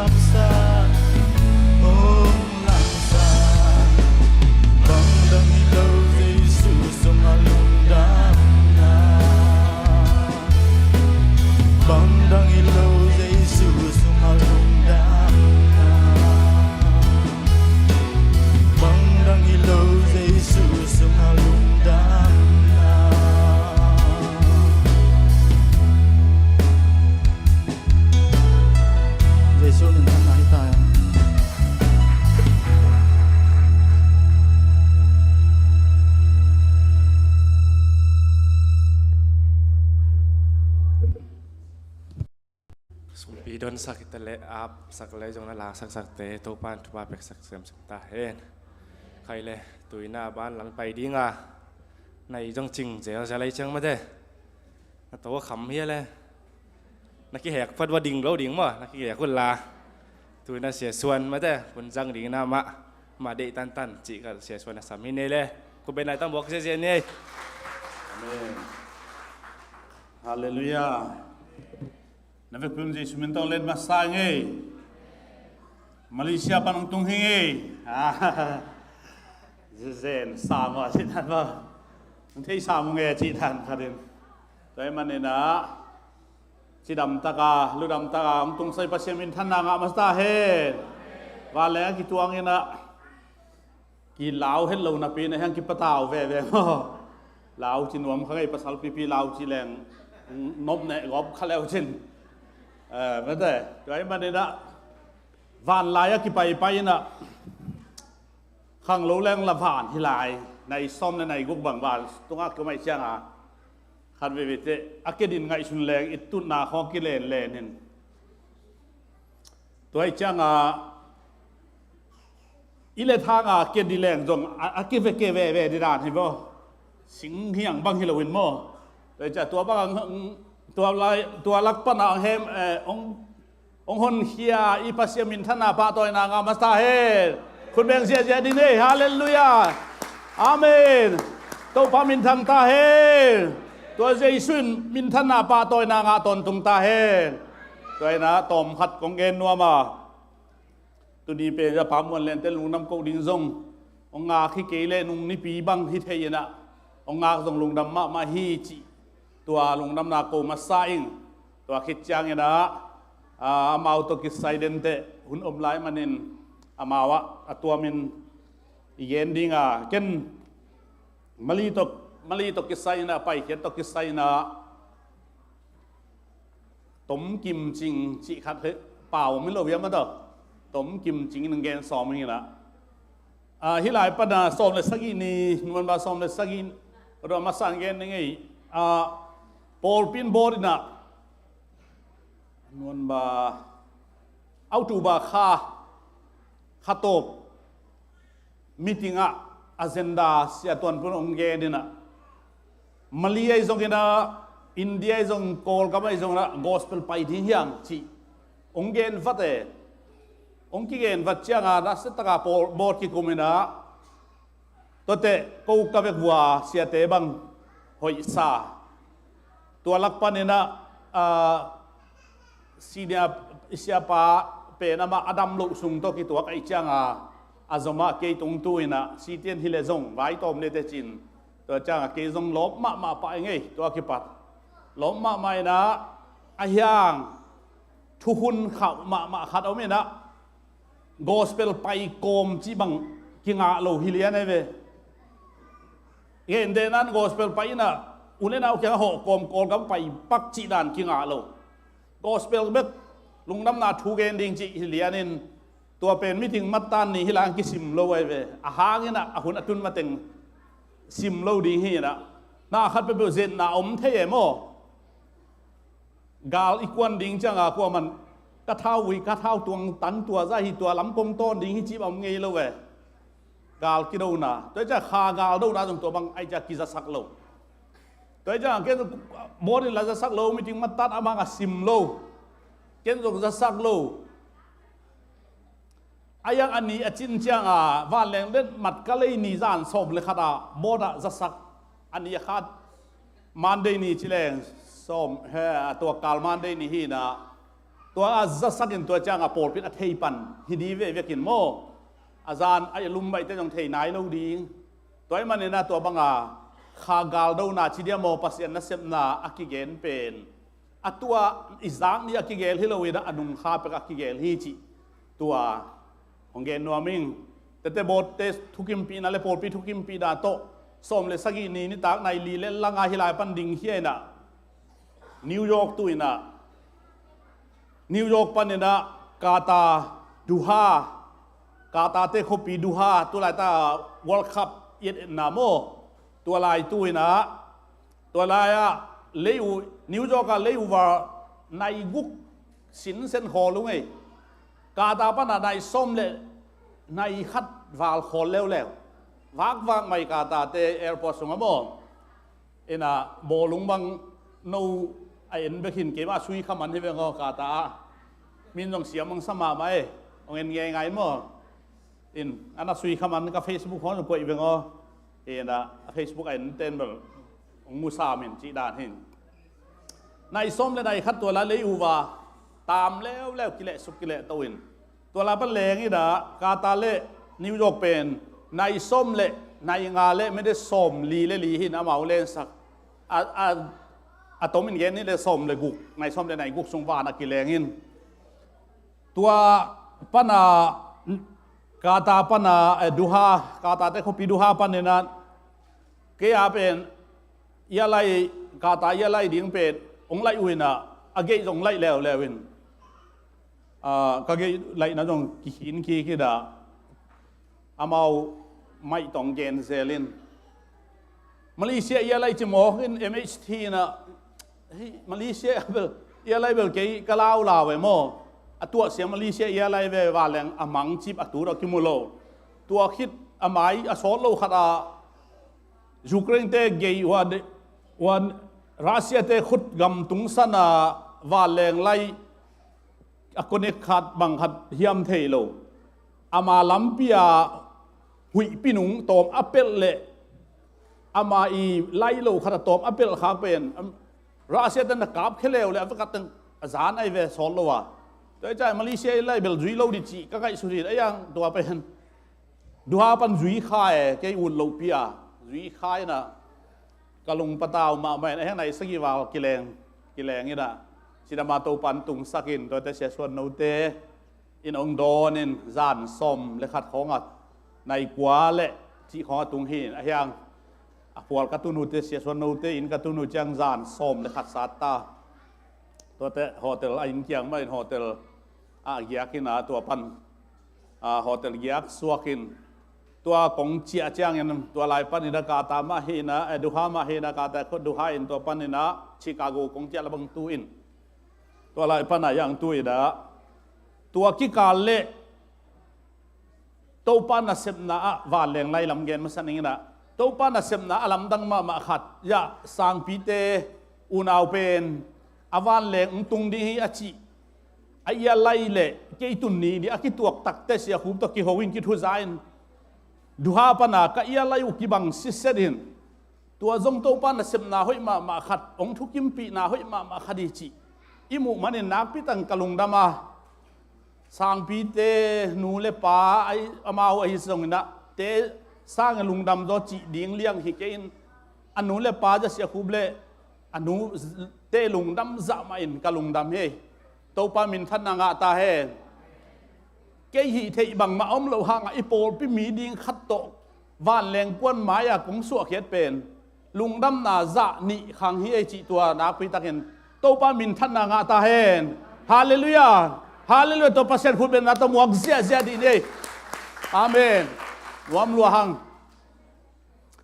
laksa ong laksa Bandang ilaw Jesus ang alundang na Bandang ilaw Jesus ang alundang na Bandang ilaw Jesus ang alundang na Jesus ng tanay tayoปีดนสักตะเลอาบสักเลยจงนาลาสักเตะทุปานทุบาเป็กสักเสริมสักตาเห็นใครเลยตุยหน้าบ้านหลังไปดีงาในจงจริงเจ้าจะอะไรจังมาเด้ตัวขำเฮียเลยนักกีฬาพัดว่าดิ่งเราดิ่งมั้งนักกีฬาคนลาตุยน่าเสียส่วนมาเด้คนจังดิ่งหน้ามาเดตันตันจีก็เสียส่วนสามีนี่เลยคุณเป็นนายต้องบอกเสียนี่ ฮาเลลูยานับเป็นเจสุมินต้องเล่นมาสร้างเองมาเลเซียปันตุงเฮงเจนสามว่าที่ท่านว่าที่สามเงยที่ท่านครับเด่นแต่มันเนี่ยนะที่ดำตากาลูดำตากาตุงใส่ปัสเซมินท่านนางามาสตาเฮว่าแล้วกี่ตัวเงี้ยนะกี่ลาวเห็นเราหน้าปีนะยังกี่ปะตาวเว่ลาวจีนวมเขาไอ้ภาษาปีลาวจีแรงนบเนี่ยกอบเขาแล้วจินไม่ได้แต่มันเนี่ยนะวันลายกี่ไปนะข้างโลแรงละผ่านที่ลายในซ่อมในกุกบางวันตรงนั้นก็ไม่เชื่อขันเวทีอาเกดินไงชุนแรงอิตุนาของกิเลนเลนินตัวไอ้เจ้าอิเลทางเกดิแรงจงอาเกเวเกเวดีดานเห็นบ่สิงเฮียงบางฮิโลวินโมแต่จะตัวบางตัวลักปนาเฮมองหนเฮียอีปัสยมินธนาปะตัวนางามาสตาเฮคุณเบงเสียเจดีเน่ฮาเลลูยาอาเมนตัวพามินทังตาเฮตัวเจสุนมินธนาปะตัวนางาตนตุงตาเฮตัวนะตอมขัดของเกนนัวมาตัวนี้เป็นจะพามวันเล่นเตลุงน้ำโกดิงซงองงาขี้เกเลนุงนิปีบังฮิเทยนะองงาซงลุงดำมาฮีจิตัวลุงดำนาโกมาซาอิงตัวคิดจังนะมาเอาตัวกิสไซเดนเตหุ่นอมไลมันนินมาวะตัวมินเย็นดิงเก่นมาลีตกิสไซนะไปเขียนตกิสไซนะต้มกิมจิงจิขัดเปล่าไม่รู้เยอะมั้งต่อต้มกิมจิงหนึ่งแกนสองมันนี่ละฮิลายปนาสอมเลสักินีนวลบาสอมเลสักินเรามาสั่งแกนยังไงปอลปินบอร์นะนวลบาเอาตูบาข้าตบมีติงอาเจนดาเสียตัวนพนองเกดินะมาเลเซียจงกินะอินเดียจงโกลกับไอจงนะกอสเปลไปที่เฮียงที่องเกนฟัดองค์กิเกนวัดเชียงานัสตกาบอร์กิคุมินะตัวเตะกูกับเบกัวเสียเตบังหอยซาตัวลักปันนี่นะซีเนียเสียปาเป็นมาอดัมลุสุงตัวกิตัวไอเชียงาอาจมาเกยตงตุยนะซีเตียนฮิเลซงไว้ตอมเนเตจินตัวจ้างเกยซงลบมาไปไงตัวกิปัดลบมาไม่นะอายังทุหุนข่าวมาขัดเอาไม่นะGospel ไปโกมจีบังกิงาโลฮิเลียนเอเวเห็นเดนัน Gospel ไปนะอุณเนเอาเกี่ยวกับโกมโกลกับไปปักจีดานกิงาโล Gospel เบ็ดลุงน้ำนาทูเกนดิงจีฮิเลียนินตัวเป็นมิถึงมัตตันนี่ฮิลางกิสิมโลเอเวอาหางนะอาหุนอตุนมาเต็งซิมโลดีฮีนะน่าขัดไปเบลเซนน่าอมเทยโมกาลอีกวันดิงจังอากัวมันกระเท้าวิกระเท้าตัวตันตัวใจตัวลำกงต้นดิ้งฮิจิบเอาเงยเลยเว้ยกาลกิโดนะตัวจะขากาลดูนะตรงตัวบางไอจะกิจะสักโลตัวจะเกณฑ์บอดี้ละจะสักโลมีจริงมาตัดอามังซิมโลเกณฑ์ตรงจะสักโลอายังอันนี้จินเชียงวันแรงเล่นมัดก็เลยนิจานสอบเลยค่ะบอดี้จะสักอันนี้ขาดมันได้นี่ชิเลงสอบตัวกาลมันได้นี่ฮีนะ ตัวอาจะสักอินตัวจ้างอโปรเป็นอเทปันฮิดีเวกินโมอาจารย์ไอ้ลุมไปแต่ยังเทนายเราดีตัวไอ้มันเนี่ยนะตัวบังอาขากาลดูนาชิเดียโมปัสยันนัสเซมนาอักิเกนเป็นอัตัวอิสานนี่อักิเกลฮิโลวิดาอนุงข้าเป็นอักิเกลฮิจิตัวของเกนนัวมิงแต่บทเตทุกิมปีนั่นเลยโปรปีทุกิมปีดาโตสมเลยสักนี่นี่ตากในลีเลลังอาฮิลายปันดิงเฮียนะนิวยอร์กตัวน่ะนิวยอร์กปันน่ะกาตาดูฮากาตาเตคปีดูฮาตัวลายตา World Cup เย็ดนาโมตัวลายตัวน่ะตัวลายอะเลวนิวยอร์กเลวว่าในกุกสินเซนฮอลลุงไงกาตาปันน่ะในส้มเลยในขัดวาลฮอลแล้ววากไม่กาตาเตแอร์พอร์ตสงฆ์โมเอ็น่ะโบลุงบังนูไอ้เอ็นเบกินเกมาช่วยขมันให้เวงกาตามินต้องเสียมังสมาไหมเอาเงินไงมั้งอินอันนั้นช่วยขมันกับเฟซบุ๊กเขาต้องกดอีเวงเอ็น่ะเฟซบุ๊กไอ้นั่นเต้นแบบมูซามินจีดานหินในส้มและในขัดตัวละเลยอูวาตามแล้วกิเลสสุกิเลสตัวอินตัวละเป็นแรงนี่นะกาตาเล่นิวยอร์กเป็นในส้มเละในงาเละไม่ได้ส้มลีหินเอามาเล่นสักอะตอมินเย็นนี่เลยส้มเลยกุกในส้มเลยในกุกสงวานักกิเลงินตัวปนากาตาปนาดูฮากาตาแต่เขาปีดูฮาปนเนี่ยนะเกี่ยเป็นยาไลกาตายาไลดิ้งเป็นองไลอุยนะอาเกยองไลแล้ววินก็เกยไลนะจงกินขี้ดาอามาไม่ต้องเกณฑ์เซลินมาเลเซียยาไลจิโมกิน MHT นะมาเลเซียเบลยาไลเบลเกยกลาวลาวเวโมตัวเสียมาเลเซียยาไลเววาเลงอามังจิบตัวเราคิมุโลตัวคิดอาไมอาโซโลขัดยูเครนเตเกยวันรัสเซียเตขุดกำตุงสนาวาเลงไลคนนี้ขัดบังขัดเฮียมเทโลอามาลัมปียหุยปีนุงตอมอัปเปิลเละอามาอีไลโลขัดตอมอัปเปิลข้าเป็นรัสเซียตันนักกับเขาเลวเลยอัฟกัดตันอาจารย์ไอเวสโลวะแต่ใจมาเลเซียไลเบลจุยโลดิจิก็ไกสุดไอยังตัวเป็นดูฮาปันจุยขายแกอุ่นโลปียจุยขายนะกะลุงปะตาวมาไม่ในข้างในสกีวาลกิเลงนี่นะสิดามาโตปันตุงสักินตัวแต่เสียส่วนโนเตอินองโดนินจานส้มและขัดของอัดในกว่าและที่ของตุงหินไอ้ยังพวกกระตุนุเตเสียส่วนโนเตอินกระตุนุจังจานส้มและขัดสัตตาตัวแต่โฮเทลอินเกียงไม่โฮเทลเกียกินตัวปันโฮเทลเกียกสวกินตัวของเจียจางยันตัวลายปันนิดากาตามาเฮนะดูฮามาเฮนะกาแต่ดูฮาอินตัวปันนินะชิคาโกของเจียละบังตูอินตัวลายปันอะไรอย่างตุยนะตัวกิกาเล่ตัวปันนัสเซมนะวาเลงไล่ลำเกนมาสันนินะตัวปันนัสเซมนะลำดังมาขัดยาสังปีเตอุนาวเป็นอวานเลงตุงดีอาชีไอ้ยาไล่เล่เกยตุนนี้ดิอากิตัวตักเตเสียขุมตัวกิโฮวินกิทุซายน์ดูฮาปนาก็ยาไล่อุกิบังซิเซดินตัวจงตัวปันนัสเซมนะห้อยมาขัดองทุกิมปีนะห้อยมาขัดดิจิอิมุมันนักพิตังกลุงดามาสังปีเตนูเลป้าไออามาไอสงนะเตสร้างลุงดำโดจิดิ่งเลี้ยงฮิเกนอันนูเลป้าจะเสียคุบเลอันนูเตลุงดำจะมาอินกลุงดำเฮตัวปามินทันนางาตาเฮเกยฮิเทบังมาอมโลหะไอโปลพิมีดิ่งขัดโตวานแรงกวนหมายกงสัวเขียดเป็นลุงดำนาจะนิขังฮิไอจิตัวนักพิตักเห็นตัวปามินทันนางาตาเฮฮาเลลูยาฮาเลลูยาตัวpasienคุณเป็นนัตมวกเสียดีนี่อาเมนรวมลัวหัง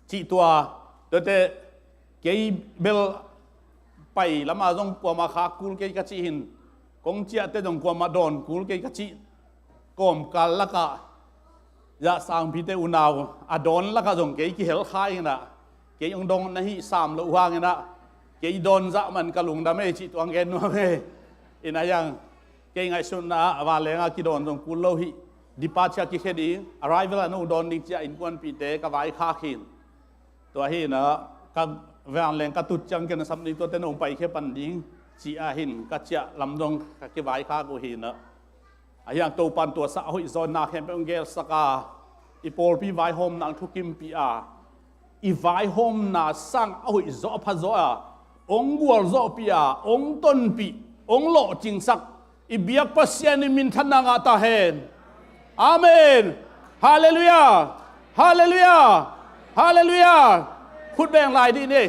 จิตัวตัวเตเกยเบลไปละมาจงกัวมาขาคูลเกยกัจจิหินกงเจียเตจงกัวมาโดนคูลเกยกัจจิกอมกาลละกะยะสังพิเตอุนาวอดอนละกะจงเกยกิเฮลคายนะเกยองดงนะฮิสามละวางนะเกยโดนจะมันกะลุงดำเมจิตัวเกนนัวเมอินายังเกยไงสุนนะวาเลงกิโดนจงกุลโลหิดิปาชากิเคดี arrival นูโดนนิจอินกวนปีเตกะไว้คาขินตัวฮีนะกับแวนเลงกะตุจังกันสัมนิตัวเตนองไปแค่ปันดิง จีอาหินกัจจะลำดงกักไว้ข้ากูหินนะอย่างตัวปันตัวสาวอิจอนนาเข้มเป็นเกลสกาอีโปลปีไว้โฮมนางทุกิมปีอาอีไว้โฮมนาสังเอาอิจอพัจอาองกัวจอปีอาองต้นปีองโลจิงสักอีเบียกปัสยานิมินทันนางาตาเฮนอาเมนฮาเลลูยาฮาเลลูยาฮาเลลูยาพูดแบ่งลายดีนี่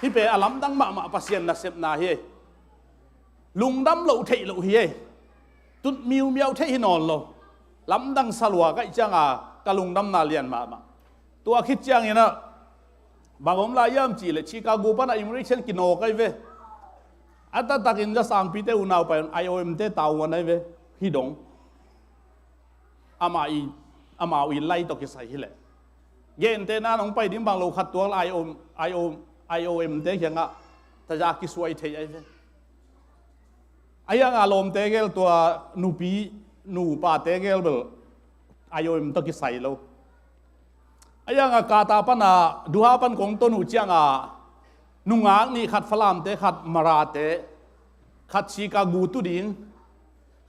ที่เป็นอาลัมดังมาปัสยานนักเสพนาเฮลุงดำเหลาเทเหลาเฮตุดมิวเมียวเทหินอนโลลำดังสลัวก็จังกะลุงดำนาเลียนมาตัวคิดจังนะบางผมลายย่ำจีเลยชิคาโกปนะอิมริเชนกินโอไกเวอัตตากินจะสั่งพิเตอุนาวไปIOMเตตาวันไหนเวฮิดงอามาอีไล่ตกิสัยฮิเลเย็นเตน่าน้องไปดิ้งบางโลขัดตัวIOMเตเขียงตาจากกิสวยเทยไอเวยังอารมณ์เตเกลตัวนูป่าเตเกลเบลIOMตกิสัยโลยังกาตาปนาดูฮาปันของต้นหูเจียงนุงางนี่ขัดฝรั่งเตขัดมาราเตขัดชิคาโกตุดิง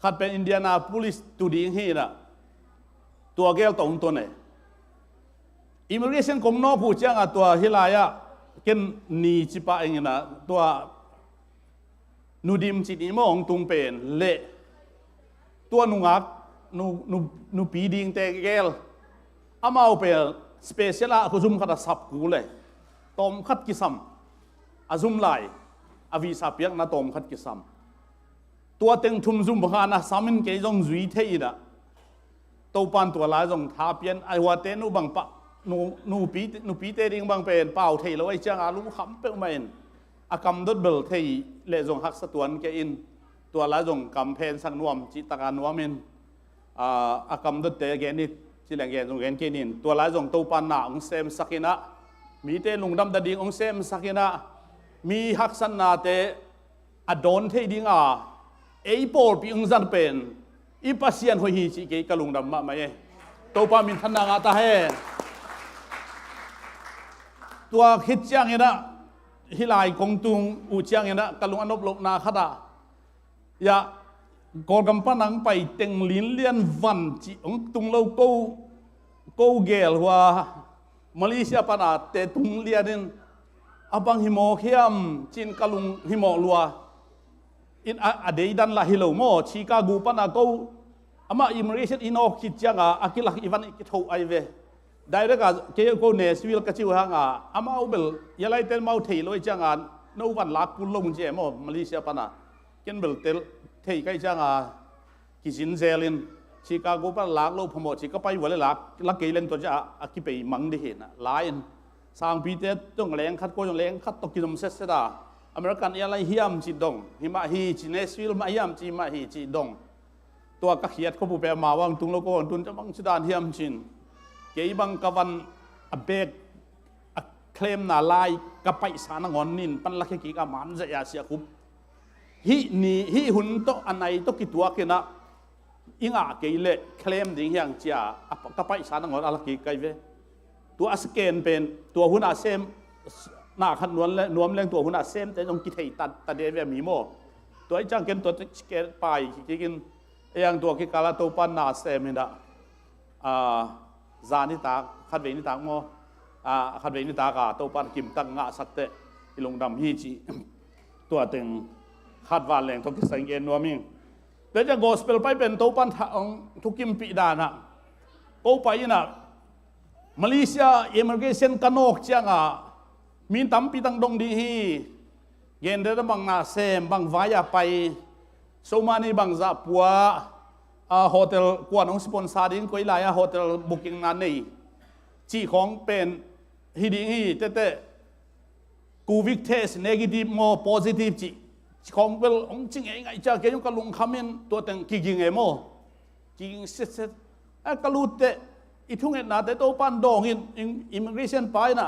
ขัดเป็นอินเดียนาโพลิสตุดิงฮีนะตัวเกลตรงตัวไหนอิมิเกรชันของนอผู้เจียงตัวฮิลายะเก็นนีจิปะเองนะตัวนูดิมจิตอิมองตุงเป็นเละตัวนุงากนูปีดิงเตเกลอามาเอาเป็นสเปเชียลอะคุซุมขัดสับกูเลยตอมขัดกิซัมอาซุมไลอาวีซาเปียกนะตอมขัดกิซัมตัวเต็งทุมซุมบานะสามินเกยจงจุยเทียนะตัวปันตัวลายจงท้าเปียนไอวัวเตนูบังปะนูปีเตดิงบังเป็นเป่าเทียแล้วไอจังอาลุขำเป็นไม่เห็นอากำดดเบลเทียเลจงหักสตวนเกอินตัวลายจงกำเพนสังนวมจิตการนวมินอากำดดเตเกนิที่แหล่งเกณฑ์ตรงเกณฑ์เกณินตัวลายส่งตัวปันหนาองเซมสักินะมีเตลุงดำดดิ่งองเซมสักินะมีฮักสันนาเตอดอนเทดิ่งเอโปลปีองจันเป็นอีปัสยันหอยฮีจิเกกลุงดำมาไหมตัวปามินทันนางาตาเฮตัวคิดจังนะฮิลายกงตุงอูจังนะกลุงอนบลกนาคดายะกอลกำปั้นนังไปเต็งลิ้นเลียนวันจีองตุงเราโกเกลว่ามาเลเซียปนาเตตุงเลียนินอาบังหิมอเขียมจินกะลุงหิมอลัวอินอเดดันละฮิโลโมชิคาโกปนาโกอามาอิมเรชันอินอคิดจังอากิลักอีวันอิกิทูไอเวได้แล้วก็เกี่ยวกับเนสวิลกจิวฮังอามาอุเบลยาไลเตลมาเทลอยจังโนวันลักกุลลงเจมอมาเลเซียปนาเกินเบลเตลเที่ยก็จังกิจินเซลินชิคาโกปลักโลพมอชิคก็ไปวันเลยลักเกลินตัวจะกิไปมังดีเห็นลายสร้างปีเตจงแรงคัดโกจงแรงคัดตกินมเสสดาอเมริกันอะไรฮิยามจีดงฮิมาฮีจีเนสวิลมาฮิยามจีมาฮีจีดงตัวกักเขียดเขาผู้แปลมาว่าตุงโลโก้ตุนจะบังชิดานฮิยามจินเกี่ยบังกวันอเบกเคลมนาลายกับไปสานงอนนินปันลักกิกามันจะยาเสียคุบฮิหุ่นโตอันไหนโตกิตัวกันนะอิงเกยเลเคลมดิ่งอย่างเจ้ากระไปสารงอนอะไรกี่ไกเวตัวสแกนเป็นตัวหุ่นอาเซมหน้าขันนวลและนวมเลี้ยงตัวหุ่นอาเซมแต่ต้องกินให้ตัดเดวิมีโมตัวไอ้จังเกนตัวสแกนไปกินอย่างตัวกิกาลาตัวปันนาเซมินะจานิตาขัดเวนิตาโมขัดเวนิตากาตัวปันกิมตังงะสัตเตลงดำฮีจีตัวตึงคาดว่าแหล่งทุกสังเกตนัวมิงแต่จะ gospel ไปเป็นตัวปันของทุกิมปีดานะก็ไปนะมาเลเซียอิมิเกชันกันนกเชียงมีตั้มปีตั้งดงดีฮีเย็นเดินบางนาเซมบางวายไปโซมานีบางซาปัวโฮเทลกวนองสปอนซาร์ดิ้งก็อีไลน์โฮเทลบุ๊กิ้งนั่นนี่จีของเป็นฮีดิ้งฮีเต้กูวิกเทสเนกาทีฟโมโพซิทีฟจีของเวลองจริงเองไอ้เจ้าเกี่ยวกับลุงคำมินตัวแต่งกิงเอโมกิงเสร็จกะลุเตอีทุ่งเอ็ดนาแต่ตัวปันดองอิมมิเกชันไปนะ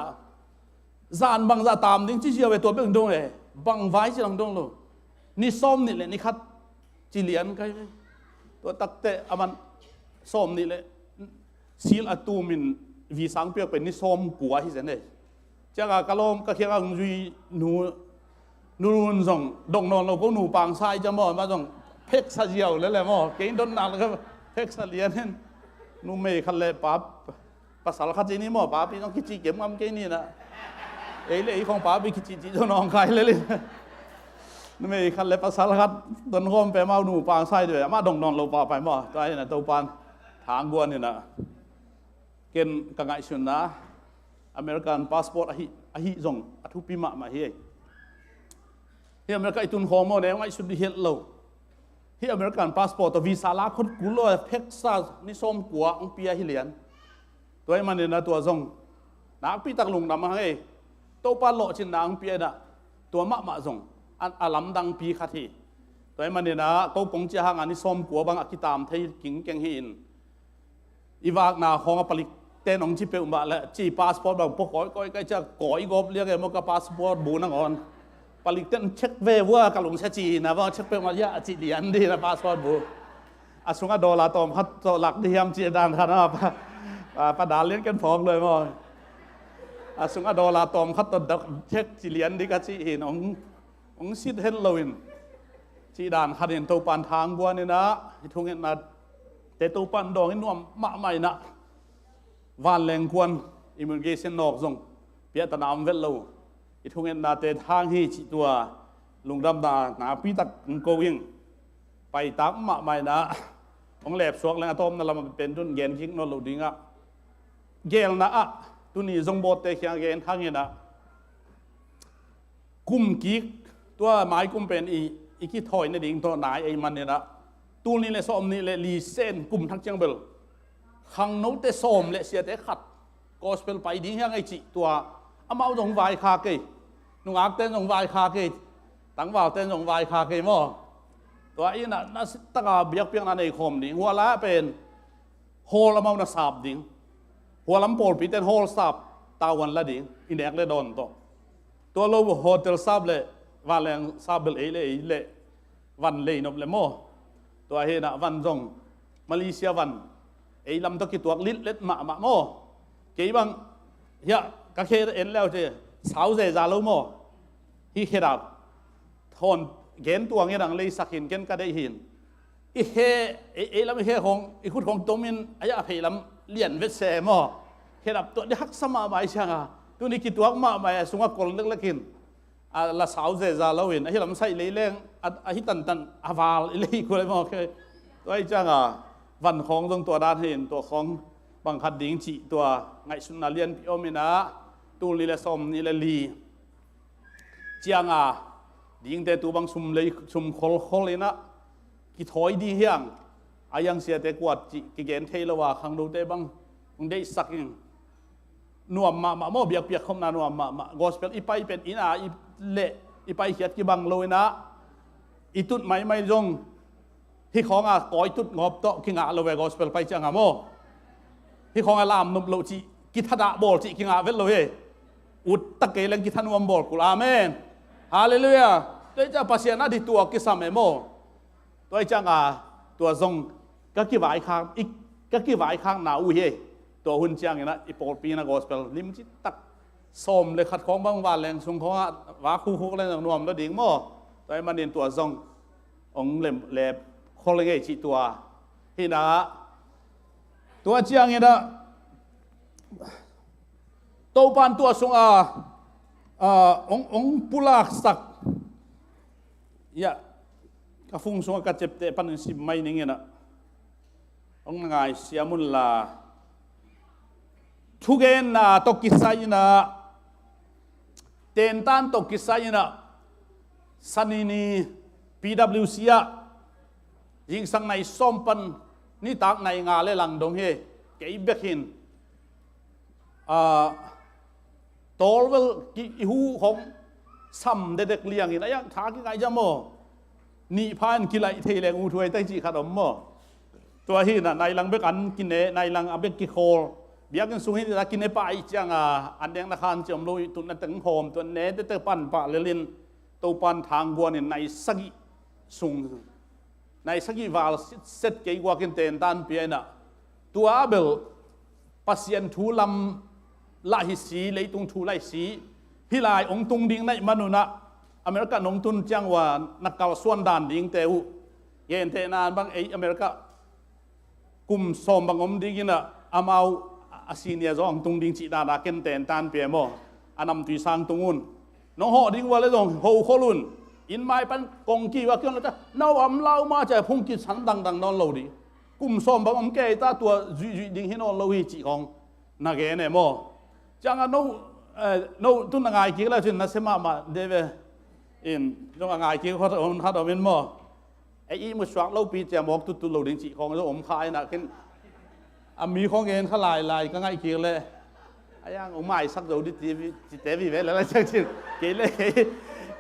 จานบางจาตามดิ้งที่เชียวไปตัวเป็นดงเลยบางไว้ที่หลังดงโลนี่ส้มนี่แหละนี่คัดจีเลียนกันตัวตักเตะมันส้มนี่แหละซีลอัตูมินวีสังเปียกเป็นนี่ส้มกัวที่เสนเลย จังกะลมกะเคียงจุยหนูนส่งดงนอนเราก็หนูปางทรายจะหมอมาส่งเพกซาเจียวแล้วแหละหมอเก่งดนนักแล้วก็เพกซาเลียนหนูไม่คันเลยปั๊บภาษาละคัดจีนี่หมอปั๊บพี่ต้องคิดจีเก็บงำเก่งนี่นะเลยของปั๊บไปคิดจีจะน้องใครเลยหนูไม่คันเลยภาษาละคัดตอนห้องไปมาหนูปางทรายด้วยมาดงนอนเราปั๊บไปหมอตัวนี้นะตัวปานทางกวนนี่นะเก่งกังไงชุนนะอเมริกันพาสปอร์ตอหิส่งอทุปิมาเฮียที่อเมริกาตุนโฮโมเนี่ยว่าสุดที่เฮลโลที่อเมริกันพาสปอร์ตวีซ่าลาคนกุลเลยเท็กซัสนิสมกัวองเปียฮิเลียนตัวมันเนี่ยนะตัวส่งนักปีตักลุงนำมาให้ตัวปลาโลจินนางเปียนะตัวมะส่งอันอลัมดังปีขัดที่ตัวมันเนี่ยนะตัวปงเจ้าหางอันนิสมกัวบางอักิตามที่กิ่งเก่งหินอีวากนาของอปลิกเต้นองจีเปอุบะและจีพาสปอร์ตบางพวกก้อยก็จะก่อยกบเรียกไงมันก็พาสปอร์ตบูนังอ่อนปลิกเต้นเช็คเวว่ากับหลงเชจีนะว่าเช็คเปมายาจีเดียนดีนะพาสปอร์ตบูอาสุงดอลาตอมฮัตโตหลักที่ยามจีดานขนาดประดาเลี้ยงกันฟองเลยมั้งอาสุงดอลาตอมฮัตโตเช็คจีเลียนดีกับจีเห็นองซิดเฮนโลวินจีดานขัดเห็นตัวปันทางบัวนี่นะทุ่งเห็นนะแต่ตัวปันดองนี่นวมมะใหม่นะวันแรงควรอิมิเกชันนอกส่งเปียตนามเวลโลอีทุ่งเงินนาเตทางที่จิตัวลุงดำนาหนาปีตักโกวิ่งไปตามมาใหม่นะของแหลบสวกแรงอะตอมนั่นเราเป็นตุนเกนคิกนอลูดิงะเกลนะอะตุนี่ทรงโบเตเคียงเกนทางเงินนะกุมกิกตัวไม้กุมเป็นอีกิถอยในดิ่งตัวไหนไอ้มันเนี่ยนะตูนี่เลยสอมนี่เลยลีเซนกุมทักเจียงเบลขังโน้ตสอมและเสียแต่ขัดกอสเปลไปดิ้งยังไงจีตัวอามาตรงวายคาเกยนุ่งอักเต้นตรงวายคาเกยตั้งว่าเต้นตรงวายคาเกยมั้งตัวอีน่ะน่าสิตะกาเบียกเปียงนั่นในคมดิ้งหัวละเป็นโฮลละมังน่ะสาบดิ้งหัวลำโพลปีเต้นโฮลสาบตาวันละดิ้งอินเด็กเลยโดนตัวเราโฮเทลสาบเลยวันแรงสาบเลยวันเลยนบเลยมั้งตัวเฮน่ะวันจงมาเลเซียวันไอ้ลำตะกี้ตัวลิดเล็ดมาโม่เกี่ยบังเฮียก็แค่เอ็นแล้วเจ้สาวเจจ่าลูโม่ฮีเฮดับทนเกณฑ์ตัวเงี้ยดังเลยสักหินเกณฑ์ก็ได้หินอีเฮไอ้ลำเฮของอีขุดของตัวมินอายะเพลำเลียนเวสเซโม่เฮดับตัวได้ฮักสมาใบช่างอ่ะตัวนี้กี่ตัวมาใบสุงกอลเล็กๆกินละสาวเจจ่าลูวินไอ้ลำใส่เลี้ยงไอ้ตันอาวาลเลยกูเลยโม่เคยตัวไอ้จังอ่ะวันของตรงตัวด้านเห็นตัวของบังคับดิ้งจีตัวไงสุนทรเลียนพิโอมินะตูลีเลสอมนี่เลลีเจียงอ่ะดิ้งแต่ตัวบางชุมเลยชุมโคลเลยนะกี่ถอยดีเฮียงอายังเสียแต่กวดจีกิเกนเทลว่าขังดูแต่บางมึงได้สักยังนัวมาโมเบียกเปียกคมนานัวมากอสเปลอีไปเป็นอินาอีเละอีไปเขียดกี่บังโลยนะอีตุดไม่จงที่ของก้อยตุดงบโตกิงอาโลเวกอสเปลไปจังอะโมที่ของลามนุบโลจิกิทัดาบอลจิกิงอาเวลโลเฮอุดตะเกลังกิทันวมบอลกุลาเมนฮาเลลูยาตัวจะภาษาหน้าที่ตัวกิสามโมตัวจังอะตัวทรงก็กี่วายข้างอีกก็กี่วายข้างหนาวเฮตัวหุ่นจังอย่างนั้นอีปอลปีนะกอสเปลลิมจิตักสมเลยขัดของบางวันแรงทรงของว่าคู่ๆอะไรต่างๆแล้วดิ่งโมตัวมันเรียนตัวทรงองเล็บคนเลยจีตัวที่นะตัวเจียงเนี่ยนะตัวปันตัวสงองปุลาสักยะกระฟุงสงกระเจ็บเตะปันสิไม่นิ่งเนี่ยนะองไงเสียมุลลาทุกเอ็นนะตกิสายนะเต็นตันตกิสายนะสันนีPWC ยิงสังในส้มปันนี่ตากในงาเลหลังดงเฮเก็บเบกินตอลเวลกิหูของซ้ำเด็กเลี้ยงอะไรอย่างท้ากี่ไงจะโมนี่พานกิไลเทเลงอูถวยไตจีขนมโมตัวที่น่ะในหลังเบกันกินเนในหลังอเบกิโคเบียกันสูงที่จะกินเนไปจังอันเดียงนักขันจมลุยตุนนั่นตึงโฮมตัวเนเตปันปะเลลินตัวปันทางบัวเนี่ยในสักสูงในสักกี่วาลเซตเกี่ยวกับกินเตนตันเปียนะตัวอาเบลปัสยันทูล ละหิสีเลยตุงทูไลสีฮิลายองตุงดิ่งในมนุนะอเมริกานงตุนจังว่านักเกาส่วนด่านดิ่งเตวเย็นเตนานบางอเมริกากลุ่มสมบางอมดิ่งนะอามาอาซีเนียจองตุงดิ่งจีดาดาเกนเตนตานเปียโมอันนำตุยสังตุงุนน้องห่อดิ่งว่าเลยจงโฮโคลุนอินไม้ปันกงกีว่าเครื่องละจ้ะน้าวอำเล่ามาจะพุ่งกิสันดังนอนเราดีกลุ่มสมบางอมแก่ตาตัวจุยดิ่งให้นอนเราวิจิของนักเกเนี่ยโมจังอันนู้ตุนงายกี่แล้วจินนัสมาเดเวอินจงงายกี่เขาถ้าเราเป็นโมไอ้มุสวกเราปีจะมองตุเราดิ่งจิของเราอมคายนะขึ้นมีของเงินขลายก็ง่ายกี่เลยไอ้ยังอมไม่สักตัวดิจิเตวิเวแล้วจังจินกี่เลย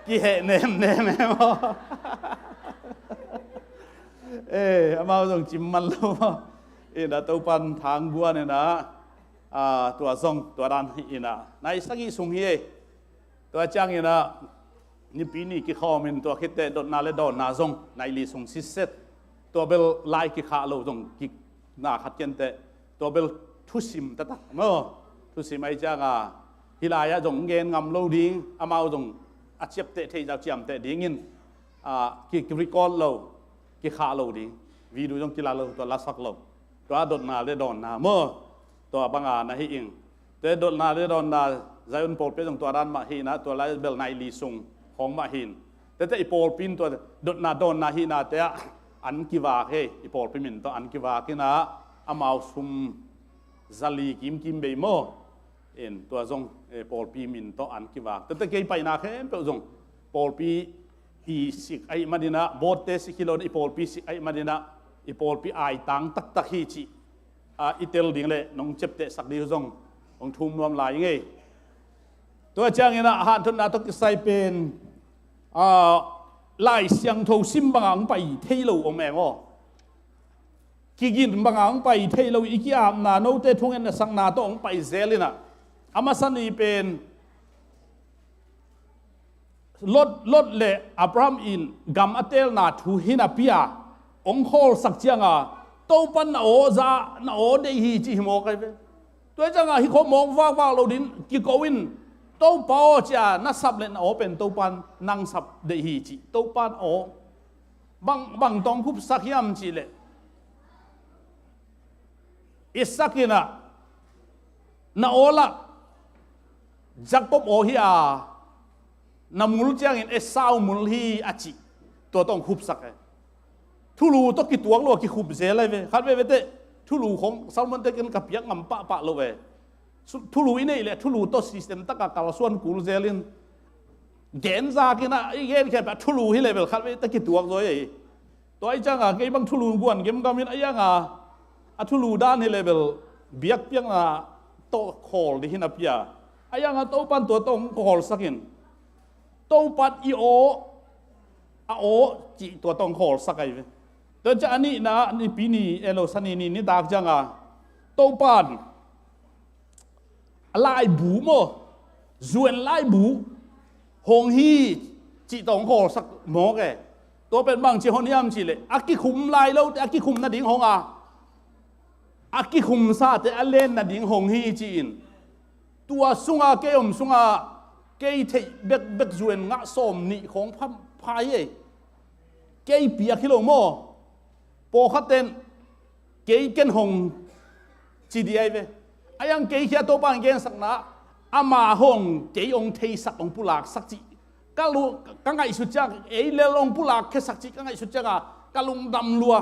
กี่เหตุเนมโมมาส่งจิมมันแล้วนะตัวปันทางบัวเนี่ยนะตัวซองตัวดันอินะในสักกี่สุงเฮตัวจังอินะนี่ปีนี้กี่ข้อมันตัวคิดแต่ดนาเลดอนนาซงในลีสุงซิเซตตัวเบลไลกี่ข้าเราซงกี่นาขัดกันแต่ตัวเบลทุสิมตะเมื่อทุสิมไอจังฮิลายะซงเงินงำเราดิ้งอามาซงอาเจ็บเตะที่จะเจียมเตะดิ้งินกี่ริกอลเรากี่ข้าเราดิ้งวิดูซงกีฬาเราตัวลัสักเราตัวดนาเลดอนนาเมื่อตัวบางอานะฮิอิงแต่โดนนาเรดอนนาใจอุ่นโปลเป็นตัวด้านมาฮินะตัวไลเบลในลีซุงของมาฮินแต่อีโปลปินตัวโดนนาฮินะแต่อันกิวาเฮอีโปลปิมินตัวอันกิวากินะอามาซุมซาลีกิมเบโมตัวจงโปลปิมินตัวอันกิวาแต่เกี่ยไปนาเข็มเปจงโปลปีอีสิกไอมาดินะโบเตสิกิโลอีโปลปีสิกไอมาดินะอีโปลปีไอตังตักฮิจิอิตาลีเลยน้องเจ็บเตะสักดีจงองทุ่มรวมหลายไงตัวเจ้าเงี้ยนะฮันทุนนาตุกใส่เป็นลายเสียงโทซิมบางไปเที่ยวองแมงอ๋อกิกินบางไปเที่ยวอีกอย่างนาโนเตทุ่งเงินสังนาต้องไปเซลินะอามาสันนี่เป็นลดเละอับราฮัมอินกัมอัตเตลนาทูฮินาพิยาองโคลสักเจียงตัวปันโอซาโอเดฮีจิโมกันไปตัวจังฮิโคมองว่าเราดินกิโกวินตัวปอจะนัสับเลนโอเป็นตัวปันนังสับเดฮีจิตัวปันโอบางตองคุบสักยามจิเลอิสักินะนาโอละจักปบโอฮิอานามุลจังอินเอสาวมุลฮีอาจิตัวต้องคุบสักทุลูต้องกิตัวเรากิขุบเสียเลยเว้ยขัดเว้ยเต้ทุลูของสาวมันเตกันกับยังงำปะเราเว้ยทุลูอินนี่แหละทุลูตัวซิสเต็มตะกะกาลส่วนกูเซลินเกณฑ์ซากินะไอ้เกณฑ์แค่แบบทุลูฮิเลเวลขัดเว้ยตะกิตัวเราเว้ยตัวไอ้จังเกย์บางทุลูกวนเกมกามินไอ้ยังทุลูด้านฮิเลเวลเบียกเพียงโตคอลดิฮินาพิยาไอ้ยังโตปันตัวตรงคอลสักินโตปัดอีโอจีตัวตรงคอลสักไอ้เว้ยแต่จะอันนี้นะนี่ปีนี้โลสันนี่ดากจังโตปันลายบูโมจวนลายบูหงฮีจีตองโคสักหมอแกตัวเป็นบางจีฮอนยามจีเลยอากิคุมลายแล้วอากิคุมนาดิ่งหงอากิคุมซาแต่อเลนนาดิ่งหงฮีจีนตัวสุงเกยมสุงเกยเทเบกจวนงะสมนี่ของพายเกยเปียกิโลโมโปขัดเต้นเกยเกนหงจีดีไอเวไอ้ยังเกยเขียตัวปังเกนสักนะอามาหงเกยองเทสักองปุลากสักจีกัลูกังไงสุดจังเลองปุลากแค่สักจีกังไงสุดจังกัลุงดำลัว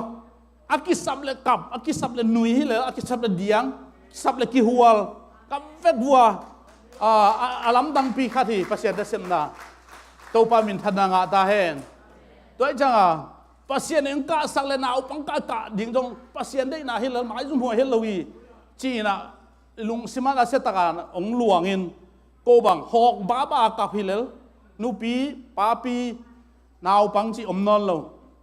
อากิสับเลกับอากิสับเลนุยฮิเลอากิสับเลเดียงสับเลกิฮัวกับเวกวัวอาลัมดังปีขัดที่ภาษาเดเซมนาตัวปามินทันงาตาเห็นตัวจังpasien engka sakle na upangka ka dingdong pasien dei na hilal mai zum ho helowi china lung simanga setaka ong luangin ko bang hok ba ka hilal nupi papi naw pangchi omnon lo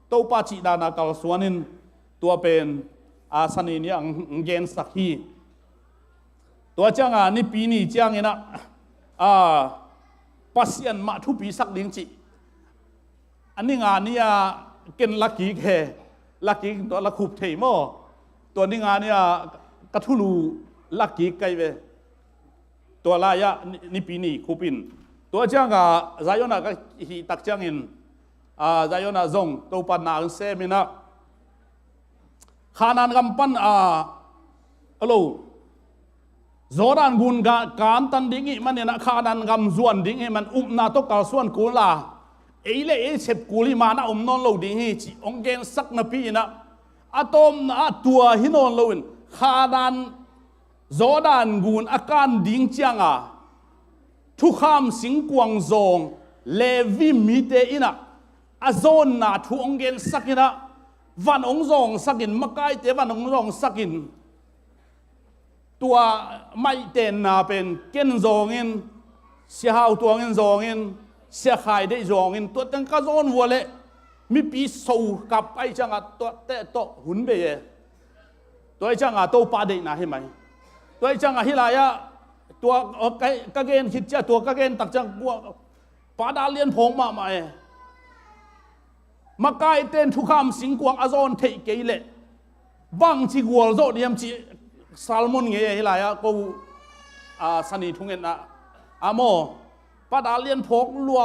to pa chi dana kal suanin tua pen asani ni ang gen sakhi tua changa ni pi ni chang ina pasien ma thu pi sak ding chi ani nga niaเกณฑ์ลักกี้แค่ลักกี้ตัวลักขุบเทมอตัวนี้งานเนี่ยกระทุลูลักกี้ไกลเว ตัวลายะนี่ปีนี้คูปินตัวเจ้างาใจยนาก็ฮีตักจังอินใจยนาจงตัวปันนาเซมินะขานันกำปั้นอโลโซดานกุนการตันดิ้งมันเนี่ยนะขานันกำส่วนดิ้งมันนาตกาส่วนกูลาเล่เสพกูลิมานะนอนโลดิ้งจีองเกนสักนาปีนะอะตอมนะตัวหินอนโลนขานันโซดานกุนอาการดิ้งจังทุกคำสิงกวางซงเลวิมิเตอินะอาโซนนาทุองเกนสักินะวันองซงสักินมาไกเตวันองซงสักินตัวไม่เต็นนาเป็นเกนซงอินเสียหาวตัวเงินซงอินเสียขายได้ซงอินตัวตั้งกระโซนวัวเล่มีปีสูกับไอจังตัวเตะโตหุ่นเบยตัวไอจังตัวปาเดนะเห็นไหมตัวไอจังฮิลายะตัวกะเกนคิดจะตัวกะเกนตักจังกัวปาดาเลียนพงมาไหมาไกเต้นทุกคำสิงกวางอาโซนเทเกยเล่บังที่กัวโซเดียมจีซาลมอนเงี้ยฮิลายะกูสนิทุงเงินอะโมปาดาเลียนพงลัว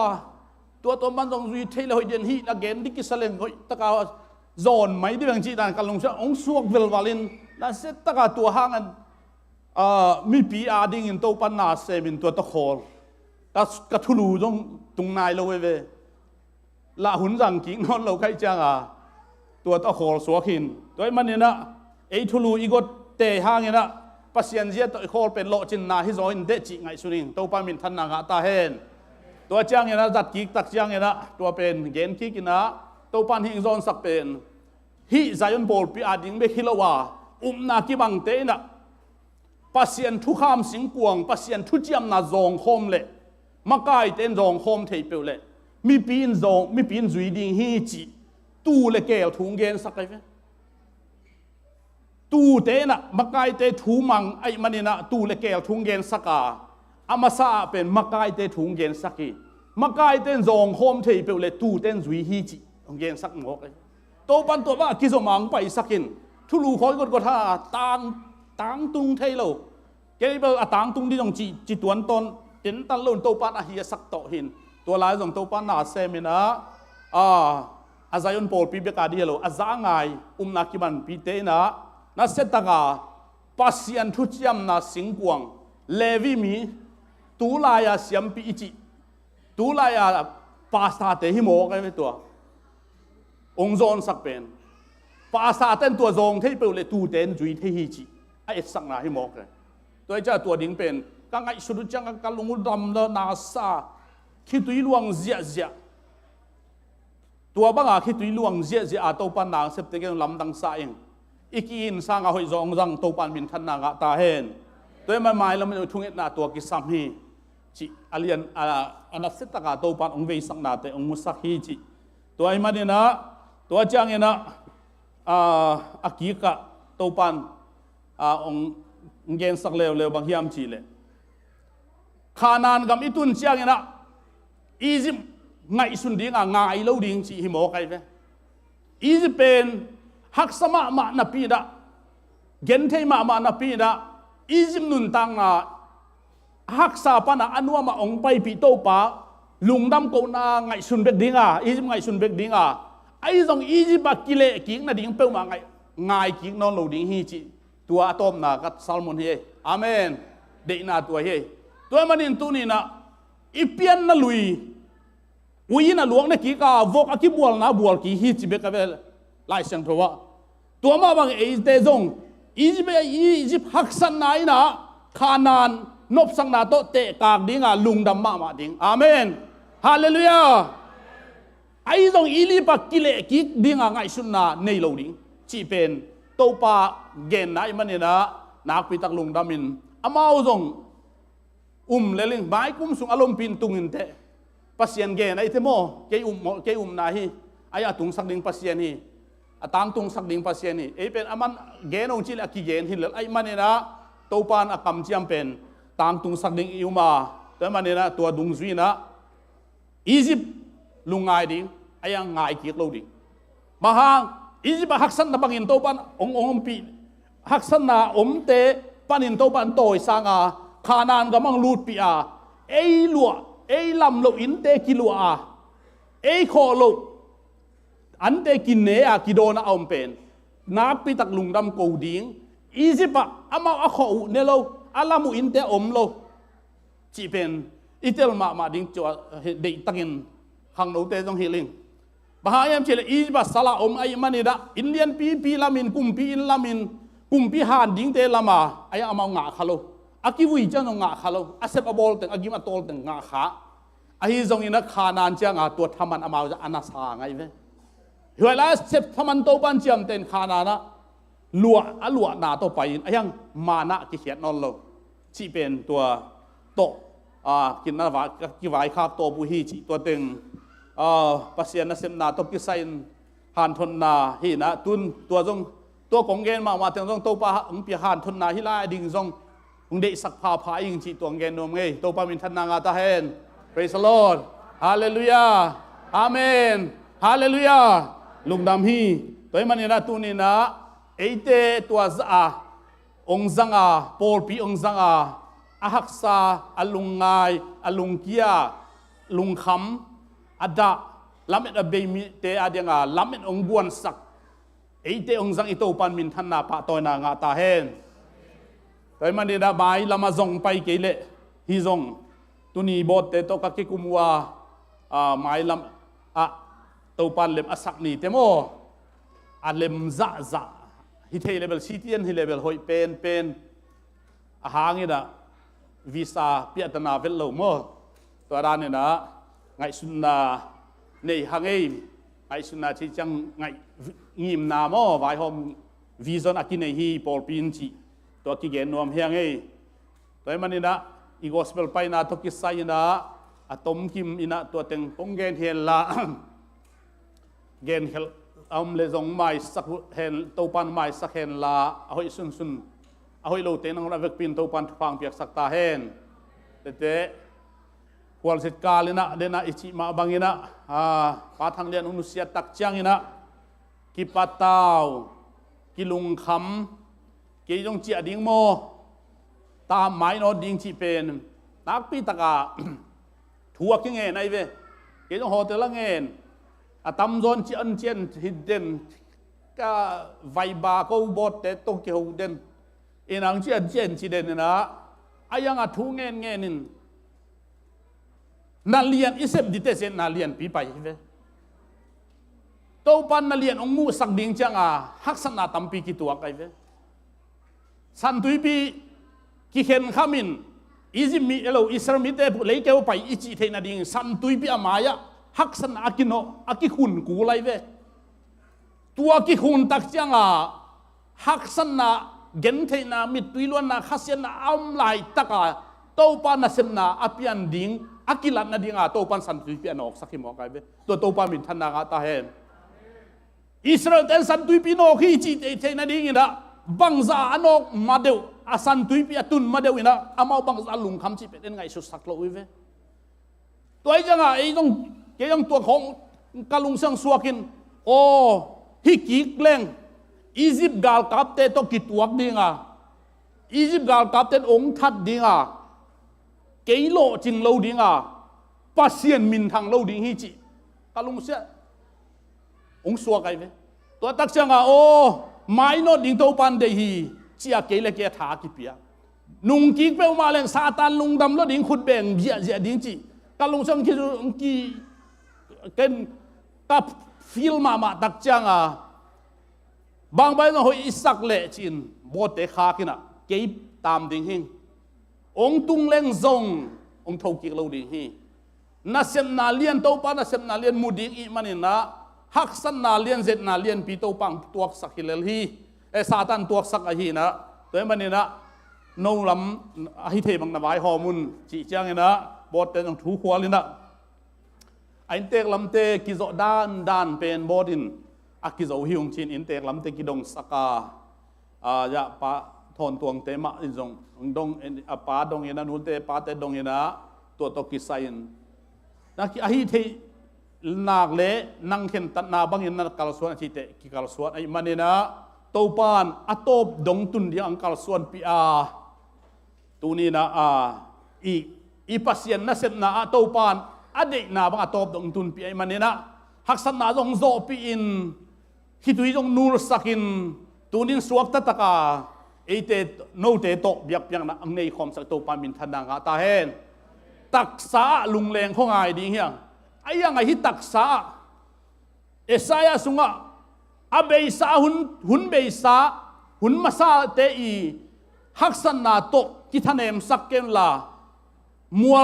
ตัวมันต้องรีเทลหอยเดนฮีละเกนดิกิสเลงหอยตะกาโซนไม่ได้บังจีดันกันลงเสียองสวกเวลวาลินแล้วเสร็จตะกาตัวห่างมีปีอาดิ้งอินโตปันนาเซมินตัวตะโคลกระทุลูตรงนายเราเวละหุ่นจังกิ่งนอนเราใครจังตัวตะโคลสวกินตัวมันเนี่ยนะไอทุลูอีกเตะห่างเนี่ยนะปัสยันเจียตะโคลเป็นโลจินนาฮิโซอินเดจิไงสุนิงโตปามินทันนางตาเฮนตัวจังเนี่ยนะจัดกิกตักจังเนี่ยนะตัวเป็นเกนกิกนะโตปันหิงโซนสักเป็นฮิไซยอนโบลปีอาดิ้งเบคิลวานากิบังเตนะปัสยันทุกคำสิงกวงปัสยันทุจยมนาจงโฮมเล่มาไกเต้นจงโฮมเทเปลเล่มีปีนจงมีปีนจุยดิ่งฮีจีตู้เล่เกลทุงเกนสักไงตู้เต้น่ะมาไกเตทุมังไอมันนี่นะตู้เล่เกลทุงเกนสักอามาซาเป็นมาไกเตทุงเกนสักกีมาไกเต้นจงโฮมเทเปลเล่ตู้เต้นจุยฮีจีทุงเกนสักหมกเลยโตปันตัวว่ากิจมังไปสักกินทุลูคอยก็ท่าต่างตุงเทโลเกี่ยวกับต่างตุงที่ต้องจีตวนตนเห็นตันลุ่นโตปันอาฮีสักโตหินตัวลายของโตปันนาเซมินะอาใจยนโปลปีเบกาดีโลอาจางไงนักกิบันปีเตนะนัเซตกาปัสยันทุจยมนาสิงกวงเลวิมีตูลายาเสียมปีจิตูลายาปาสตาเตหิโมกันไปตัวองค์โซนสักเป็นปาสตาเต้นตัวโซงที่เปลเลยตูเต้นจุยที่ฮีจิไอ้สังนาหิโมกันตัวเจ้าตัวดิ้งเป็นกังไอสุดจังกัลุงดำเลนาซาคิดตุยลวงเสียตัวบางคิดตุยลวงเสียตัวปันนางเสพติดลำดังสายอีกอินสร้างเอาให้จงจังตัวปันมินทันนางตาเห็นตัวมันไม่แล้วมันทุ่งเอ็ดนาตัวกิสามฮีจิอเลียนอันนั้นเสตกาตัวปันองเวสังนาแต่องมุสักฮีจิตัวไอ้มันเนี่ยนะตัวจังเนี่ยนะอากิกะตัวปันองเกนสักเลวบางยามจีเลยขานานกับอิตุนเชียงนะอียิปต์ไงสุนดิ้งไงเล่าดิ้งจีหิโมกันไปอียิปต์เป็นฮักสมามานาปีดะเกนเทมานาปีดะอียิปต์นุนตังฮักษาปนาอนุมาองไปปีโตปาลุงดำโกนาไงสุนเบกดิ้งอียิปต์ไงสุนเบกดิ้งไอ้ตรงอียิปต์กิเลกิ่งนาดิ้งเป้ามาไงกิ่งนอนเล่าดิ้งฮีจีตัวอาตอมนากัดซาลมอนเฮอาเมนเดนาตัวเฮตัวมันอินตุนีนะอีเปียนน่ะลุยอุยน่ะหลวงเนี่ยกี่กาวกอากิบัวนะบัวกี่ฮิจิเบกเวลไล่เสียงตัวตัวมาบางเอเตจงอียิปต์ฮักสันนายนะขานานนบสังนาโตเตะกากดิ้งลุงดำมาดิ้งอาเมนฮาเลลูยาไอ้ตรงอีลิปักกิเลกิดิ้งไงสุนนาในโลดิ้งจีเป็นตัวปาเกนนะมันเนี่ยนะนักพิทักษ์ลุงดำมินอามาอุจงเลลิงไม้กุ้มสุงอารมณ์ปินตุงอินเตปัสยันเกนไอเทโมเกยุมนาฮีไอ้ตุงสักดิ่งปัสยันฮีต่างตุงสักดิ่งปัสยันฮีไอเป็นอามันเกนองจิลอากิเกนหินเลยไอ้มันเนี่ยนะตัวปานอากำเจียมเป็นต่างตุงสักดิ่งอิวมาแต่มันเนี่ยนะตัวดุงซุยนะอียิปต์ลุงไงดิ่งไอ้ยังไงเกียกเราดิ่งมาหางอียิปต์ฮักสันนะบางอินตัวปานองปีฮักสันนะเตปันอินตัวปานโตยสาง ขานานก็มังลูดปีอาเอ้ลัวเอ้ลำโลอินเตกิลัวอาเอ้โคโลอันเตกินเนอากิโดนาอมเป็นนักปีตักลุงดำกูดิ้งอียิปต์อามาอโคอุเนโลอาลามูอินเตอมโลจีเป็นอิตาลมาดิ้งจัวเด็กตักินขังโนเตจงฮิลิงbahayam cile izba sala ay manida indian pi lamin kumpi in lamin kumpi han ding te lama ay amaw nga khalo aki wi chan nga khalo asep abol teng agim atol teng nga kha ahi zong ina khanan cha nga to thaman amaw ja anasa ngai ve huala sep thaman to ban chiam ten khana na lua na to pain ayang mana ki hiat non lo chi pen tua to kin na wa ki wai khap to bu hi chi to teng pasien na sem na to kisain han thon na hi na tun tua jong to kong gen ma teng jong to pa ung pi han thon na hi la ding jong ung de sak pha ing chi tuang gen nom ngei to pa min than na nga ta hen praise the lord hallelujah amen hallelujah lung dam hi toy man ina tu ni na eite tua za ong zanga pol pi ong zanga ahaksa alungai alungkia lungkham ada lamet abemi te adinga lamet ongbuan sak eite ongjang ito pan min than na pa toy na nga ta hen toy mani da bai lama zong pai kele hi zong tuni bot te to ka ki kumwa mai lam to pan lem asak ni te mo alem za hi the level citizen hi level hoi pen hangi da visa piatana vel lo mo to ra ni na ngai sunna nei hangai ngai sunna chi chang ngai ngim na mo vai hom vision akine hi pol pin chi to ki gen nom hiangai toy manina i gospel pai na to ki sai na atom kim ina to teng pong gen hel la gen hel le zong mai sak hen to pan mai sak hen la hoi sun hoi lo te nang ra vek pin to pan phang piak sak ta hen te kual sit kalina dena ichi ma bangina pathang lian unusia tak changina ki patau ki lung kham ki jong chi ading mo ta mai no ding chi pen nak pi taka thua ki nge nai ve ki jong hotel la ngen atam zon chi an chen hidden ka vaiba ko bot te to ki ho den inang chi an chen chi den na ayang a thu ngen nalian isep ditesen nalian pi pai ve to pan nalian ong mu sak ding changa haksan na tampi ki tuak ai ve san tui pi ki khen khamin izim mi elo isar mi te lei keu pai ichi theina ding san tui pi amaya haksan akino akihun ku lai ve tua ki hun tak changa haksan na gen theina mi tuilon na khasian na am lai taka to pan na sem na apian ding akilat na dinga to pan san tui pi anok sakimo kai be to pan min than na nga ta hen Israel ten san tui pi no khi chi te na ding ina bangza anok madeu asan tui pi atun madeu ina amau bangza lung kham chi pen ngai su sak lo ve toy janga ei jong ke jong tua khong kalung sang suakin o hi ki kleng Egypt gal kap te to kituak dinga Egypt gal kap ten ong that dinga cái lộ chừng lâu đi à pasien min thằng lâu đi hi chị kalung sia ông xua cái về tôi tắc chăng à ô mai nó đi đâu pan đây hi chia cái là cái thả kịp ya nung kí bêu mà lên satan lung đâm nó đi khut bèn dịa đi chị kalung sang kia ông kí cái tập film mà tắc chăng à bang bay nó hơi sắc lệ chín bột để khá kia nè cái tam đình hình ông tung lên zong ông thâu kí lâu đi hi na xem na liên tàu pa na xem na liên mu ding i manin na hak san na liên zet na liên pi tàu pang tuak sak hilel hi satan tuak sak a hi na toy manin na no lam hi the bang na vai homun chi chang na bot ten ông thu khwal na ain tek lam te ki zo dan pen bodin aki zo hiung chin in tek lam te ki dong saka ya pa thon tuang te ma in zong dong pa dong ina nu te pa te dong ina to ki sain na ki ahi the nak le nang khen tat na bang in na kal suan chi te ki kal suan ai manina to pan atop dong tun di ang kal suan pi a ตูนี้นะอีปัสยันนะเสร็จนะโตปานอเด็กนาบังตอบดงตุนปีไอมันนี่นะหักสันนาจงโซปีอินฮิตุยจงนูรสักินตูนินสวกตะตะกาเอเตโนเตโตเบียกยังนะอังในคอมสักโตปานมินทันนางาตาเฮนตักษาลุงแรงของไอ้ดีเฮียงไอ้ยังไงฮิตักษาเอสายาสุงะอเบยสาหุนเบยสาหุนมาซาเตอีหักสันนาโตกิทันเอมสักเกมลามัว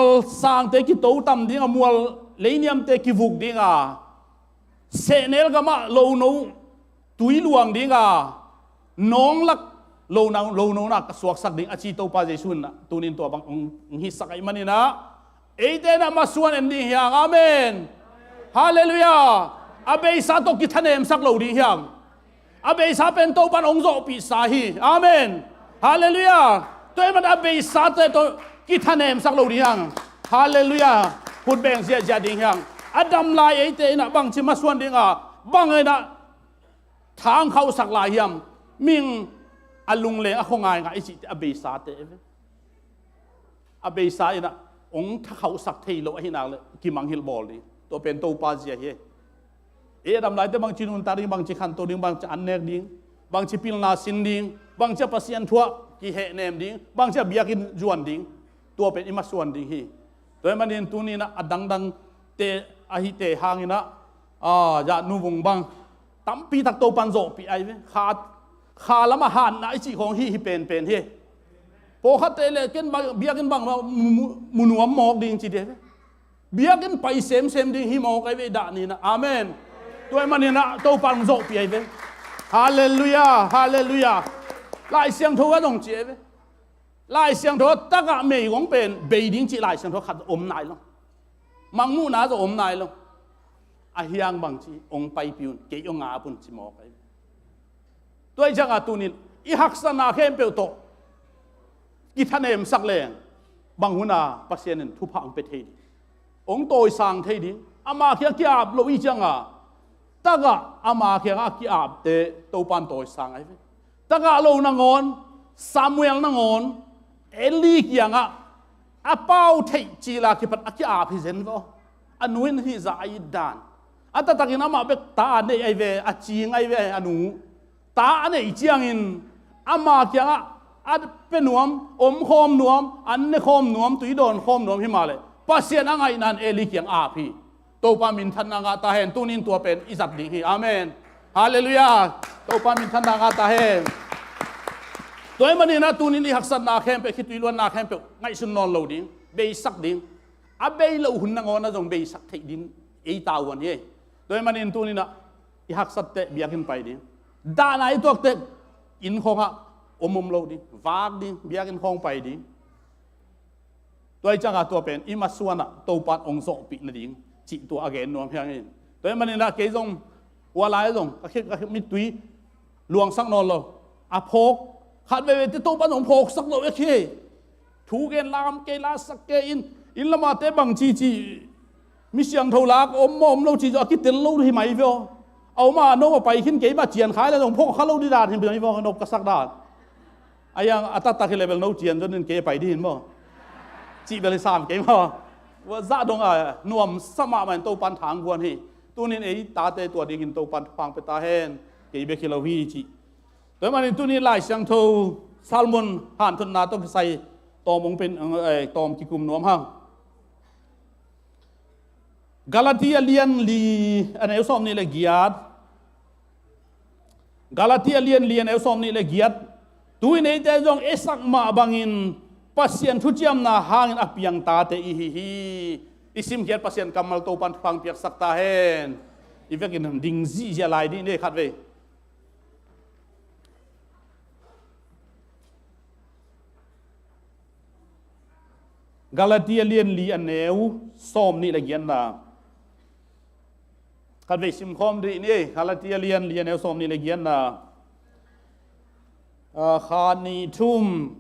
สางเตกิโตตัมดิ้งมัวเลนียมเตกิวุกดิ้งเซเนลกามาโลโนตุยลวงดิ้งน้องลักโลโนนักสวกสักดิ้งอาชีโตปาเจสุนนะตูนินตัวบังฮิสักไอมันนี่นะเอเดนะมาส่วนเอ็นดิ้งยังอาเมนฮาเลลูยาอาเบยสาโตกิทันเอมสักโลดิ้งยังอาเบยสาเป็นโตปันองโซปีสาฮีอาเมนฮาเลลูยาตัวมันอาเบยสาเตโตกิทันเอมสักโลดิ้งยังฮาเลลูยาพูดแบ่งเสียจะดิ้งยังอดัมลายไอเตนะบังชิมาส่วนดิ้งบังไอนะทางเขาสักลายยังมิงอลุงเลอะคงไงไอจิอาเบยสาเตอาเบยสาอินะองถ้าเขาสักเทโลให้นางเลยกิมังฮิลบอลนี่ตัวเป็นโตปาเจียเฮอดัมลายแต่บางชินุนตาดิ้งบางชิคันตัวดิ้งบางจะอันเนกดิ้งบางชิพิลนาสินดิ้งบางจะปัสยันทัวกิเฮเนมดิ้งบางจะเบียกินจวนดิ้งตัวเป็นอิมาส่วนดิ้งฮีตัวมันเห็นตัวนี้นะอดังเตอหิเตหางนะจะนูวงบังตั้มปีตักโตปันโซปีไอเวขาละมาหันนะไอจีของฮีเป็นเฮพอขัดเตเลกินบางเบียกินบางมุนวมหมอกดิ้งจีเดเบียกินไปเซมดิ้งฮีหมอกไอเวด่านี่นะอาเมนตัวมันเนี่ยนะโตปันโซปีไอเวฮาเลลูยาฮาเลลูยาไล่เสียงโทว่าต้องเจ็บไล่เสียงโทตะกะเมย์ของเป็นเบยดิ้งจีไล่เสียงโทขัดอมนายลงมังมูน่าจะอมนายลงอาเฮียงบางทีองไปพิวเกี่ยงอาปุ่นจิมอกไอตัวจังอาตุนินอีหักษณะเข้มเปียวโตกิทันเอมสักแรงบางหัวหน้าปัสเซียนทุพังไปเทดีองโตยสังเทดีอามาเขียกีอาบโลอีจังตะกะอามาเขียกีอาบเตโตปันโตยสังไอตะกะโลนางอนซามูเอลนางอนเอลีกยังอาเป้าเทจีลาคิปัดกีอาบฮิเซนโวอนุนฮิซาอิดานอัตตะกินามาเบตาเนไอเวอจีงไอเวอนุตาเนอีจียงอินอามาเขียอัดเป็นนวมอมโคมนวมอันเนโคมนวมตุยโดนโคมนวมฮิมาเลยปัสเซียนอะไรนั่นเอลิกยังอาพีโตปามินทันนางาตาเห็นตุนินตัวเป็นอิสัตดิฮีอาเมนฮาเลลูยาโตปามินทันนางาตาเห็นตัวมันนี่นะตุนินที่หักสันนาเข้มไปคิดวิลวนนาเข้มไปไงสุนนอนโลดิ้งเบยสักดิ้งอาเบยเราหุ่นนางอนนะจงเบยสักเทดิ้งไอตาวันนี้ตัวมันนี่ตุนินนะที่หักสัตเตะเบียกินไปดิ้งด่าไหนตัวเตะอินคงอะอมโลดิ้งวากดิ้งเบียกินคงไปดิ้งตัวจังอาตัวเป็นอิมาส่วนอะโตปัดองโซปีนดิ้งจิตัวอาเกนนวมเพียงนี้ตัวมันนี่นะเกยจงวัวลายจงก็มิตุยลวงสักนอนเราอาพกขัดไปที่โตปัดองพกสักนอนเอเคถูเกนลามเกลาสักเกอินละมาเตบังจีมิเสียงเท่าลักอมเราจีจะคิดเต็มเราที่ไหมเว้ยเอามาโน้มไปขึ้นเก๋มาเจียนขายแล้วองพกเขาเราดีดาเห็นเป็นยังไงบ้างนกกระสักดาไอ้ยังอัตตาคือเลเวลโน้เจียนจนนึงเก๋ไปดีเห็นบ่จีเบลิสามเก๋บ่ว่าซาดงนวมสมามันโตปันทางกวนให้ตัวนี้ไอ้ตาเตตัวดีกินโตปันฟังไปตาเห็นเกี่ยเบคิลาวีจีแต่มันตัวนี้ไล่เสียงโทซาลมอนหันทุนนาต้องใส่ตอมงเป็นตอมกิกุมนวมห้างกาลาเทียเลียนลีอันเอลซอมนี่เลยเกียดกาลาเทียเลียนเอลซอมนี่เลยเกียดตัวนี้จะจงเอสักมาบังอินpasien tujiam na hangin apiang tate ihihi isim kiat pasien kamal topan pang piak sakta hen ivekin dingzi jalai di ne khatwe Galatia lian li aneu som ni lagian na khatwe sim khom ri ni Galatia lian aneu som ni lagian na khani thum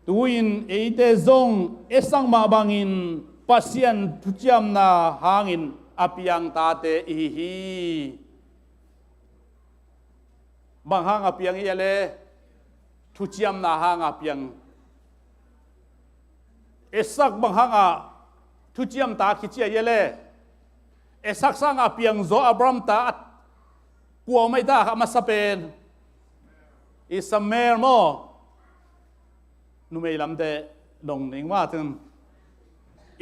tuin eite zong esang ma bangin pasien tujiam na hangin apiang tate ihi bang hang apiang yale tujiam na hang apiang เอสักบังฮังอ่ะทุจิยมตาคิดเจียเยเลเอสักสังอ่ะเปียงโซอับรามตากลัวไม่ได้มาสเปนอิสมาเอลโมนูไม่ลำเดดงนิงว่าถึง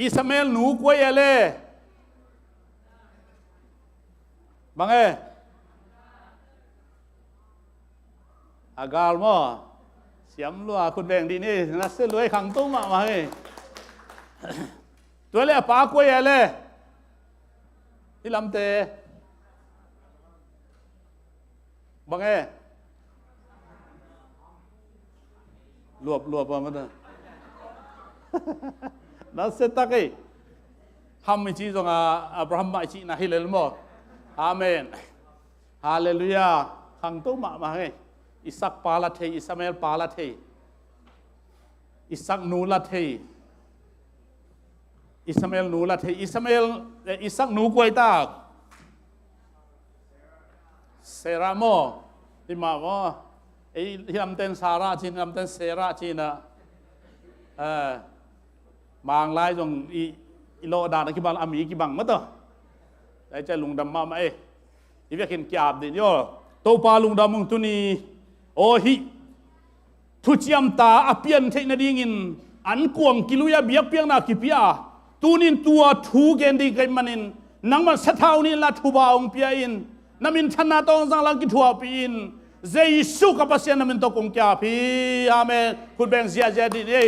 อิสมาเอลหนูกวยเล่บังอากาลโมเสียมลัวคุณแบงดีนี่นักเสือรวยขังตุ้มมาให้ตัวเล่ปากวยเล่ที่ลำเตบังรวบประมาณนั้นนั่นเสร็จตะกี้ทำไม่ชี้ตรงอับราฮัมไม่ชี้นะฮิเลลโมอาเมนฮาเลลูยาขังตุ้มมาให้อิสักปาลาเทอิสมาเอลปาลาเทอิสักนูลาเทอิสมาเอลนูลาเทอิสมาเอลอิสักนูกวยตาเซราโมที่มาว่าไอ้ที่ลำเต้นซาราจีนลำเต้นเซราจีนบางรายตรงอีโลดานะคิบังอามีคิบังมั้งตัวแต่ใจลุงดำมาไหมอีเวกินกียบดิโยตัวปลาลุงดำมึงตุนีโอฮิทุจยมตาอเปียนเทนดิ่งินอันกวงกิลุยาเบียกเปียงนาคิปิอาตูนินตัวทูเกนดีกันมันินนังมันสะเท้านี่ละทูบาองเปียอินนามินชนะตองสังลังกิทัวปีอินเจสุกับภาษานามินตกงแก่พี่อาเมนคุณแบงเสียเจดีนี่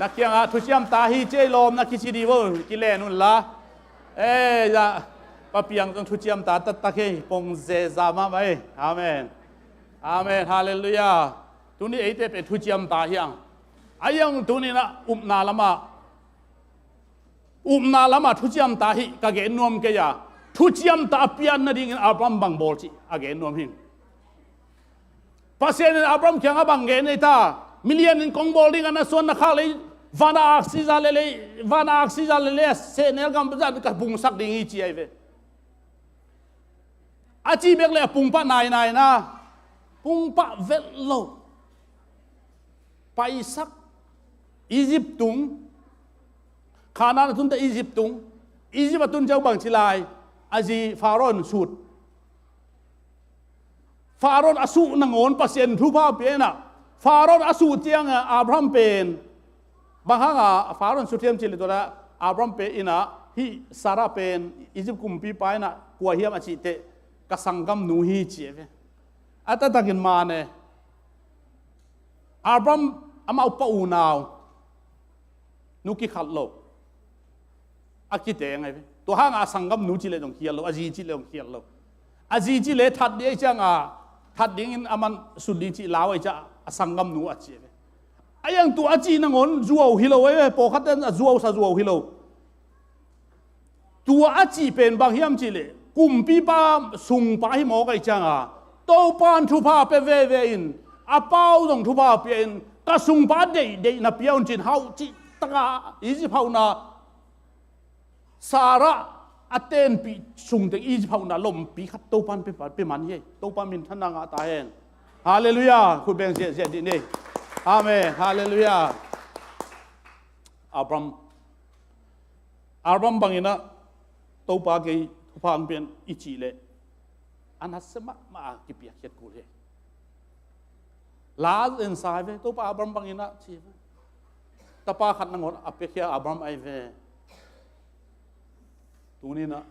นักยังทุจยมตาฮีเจลมนักกิจดีวกิเลนุนละจะปะเปียงต้องทุจยมตาตัดตะเกยปงเจซามาไหมอาเมนอาเมนฮาเลลูยาตัวนี้ไอ้เตเป็นทุจยมตาเฮียงไอ้ยังตัวนี้นะนาละมาทุจยมตาฮีกะเกนนวมเกียทุจยมตาเปียนนาดิ่งอับรามบังบอลจีอาเกนนวมหิงภาษาในอับรามเขียงบังเกนในตามิลเลียนกองบอลดิ่งนะส่วนนักข่าวเลยวานาอักซิซาเลเซเนลกัมพูชากับปุงสักดิ่งอีจีไอเวอาจีเบกเลยปุงปะนายนะปุงปะเวลโลไปสักอียิปต์ตุงขานาตุนแต่อียิปต์ตุงอียิปต์ตุนเจ้าบังชิลายอาจีฟาโรนสุดฟาโรนอสูนังโอนเปอร์เซ็นต์ทุพาเปนะฟาโรนอสูเจียงอับรามเป็นบางครั้งฟาโรนสุดเทียมจิลิตัวละอับรามเป็นอินะฮิสาราเป็นอียิปต์กุมปีไปนะกัวเฮียมอาชิเตกสังกัมนูฮีเจียเวอัตตะกินมาเนี่ยอับรามอามาอุปอูนาวนุกิขัดโลอากิเตยังไงตัวห้างอาสังกัมนูจิเลตงเขียนโลอาจีจิเลตงเขียนโลอาจีจิเลทัดเดียจังทัดดิ่งอามันสุดดีจิลาวไอจะสังกัมนูอาจีไอยังตัวอาจีนังอนจัวฮิโลไอปอคัดเดนจัวซาจัวฮิโลตัวอาจีเป็นบางเฮียมจิเลกุมปีป้าสุงป้าฮิโมกไอจังโตปานทุพาเปเวเวอินอาเป้าตงทุพาเปอินกระสุงป้าเดย์นับเปียวจินเฮาจิตกาอีจิเฮานาสาระอัตเตนปีสุงเตอีจิเฮานาลมปีขัดโตปานเปมันเย่โตปานมินทันนางตาเองฮาเลลูยาคุณเบงเสียดีนี่อาเมนฮาเลลูยาอับรามบังอินะโตปาเกยทุพางเป็นอิจิเลอันนั้นสมัครมากิเปียกเขียดกูเลยลาเอ็นสายเวตัวป้าอับรามบังอินะชีวตาป้าขัดนังหดอเปเคียอับรามไอเวตัวนี้นะ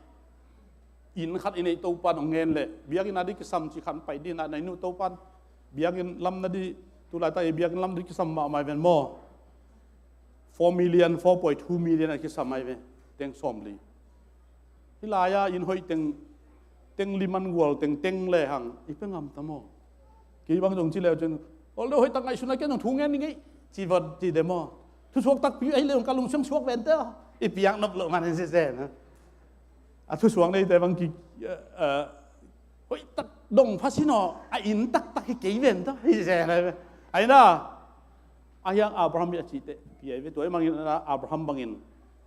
อินขัดอินไอตัวป้าหนองเงินเลยเบียกินนาดิกิสัมจีขันไปดีนะในนู้ตัวป้าเบียกินลำนาดิตัวลายตาเบียกินลำดิกิสัมมาไม่เป็นโม่4 million 4.2 million กิสัมไม่เป็นเต็งสมลีที่ลายอินหอยเต็งลิมันวัวเต็งเลยหังอีเป็นงามตะโมกี่บางตรงที่แล้วจนโอ้เราหอยตั้งไงสุนัขแกต้องทุ่งเงินนี่ไงจีวัดจีเดโมทุกช่วงตักพี่ไอ้เรื่องการลงช่วงช่วงเวนเตอร์อีเปียกนับโลมันเสียนะทุกช่วงในแต่บางทีเฮ้ยตักดงพัชโนไอ้อินตักกี่เวนเตอร์เสียอะไรไอ้น่ะไอ้ยังอับราฮัมจีเตพี่ไอ้ตัวไอ้บางทีนะอับราฮัมบางอิน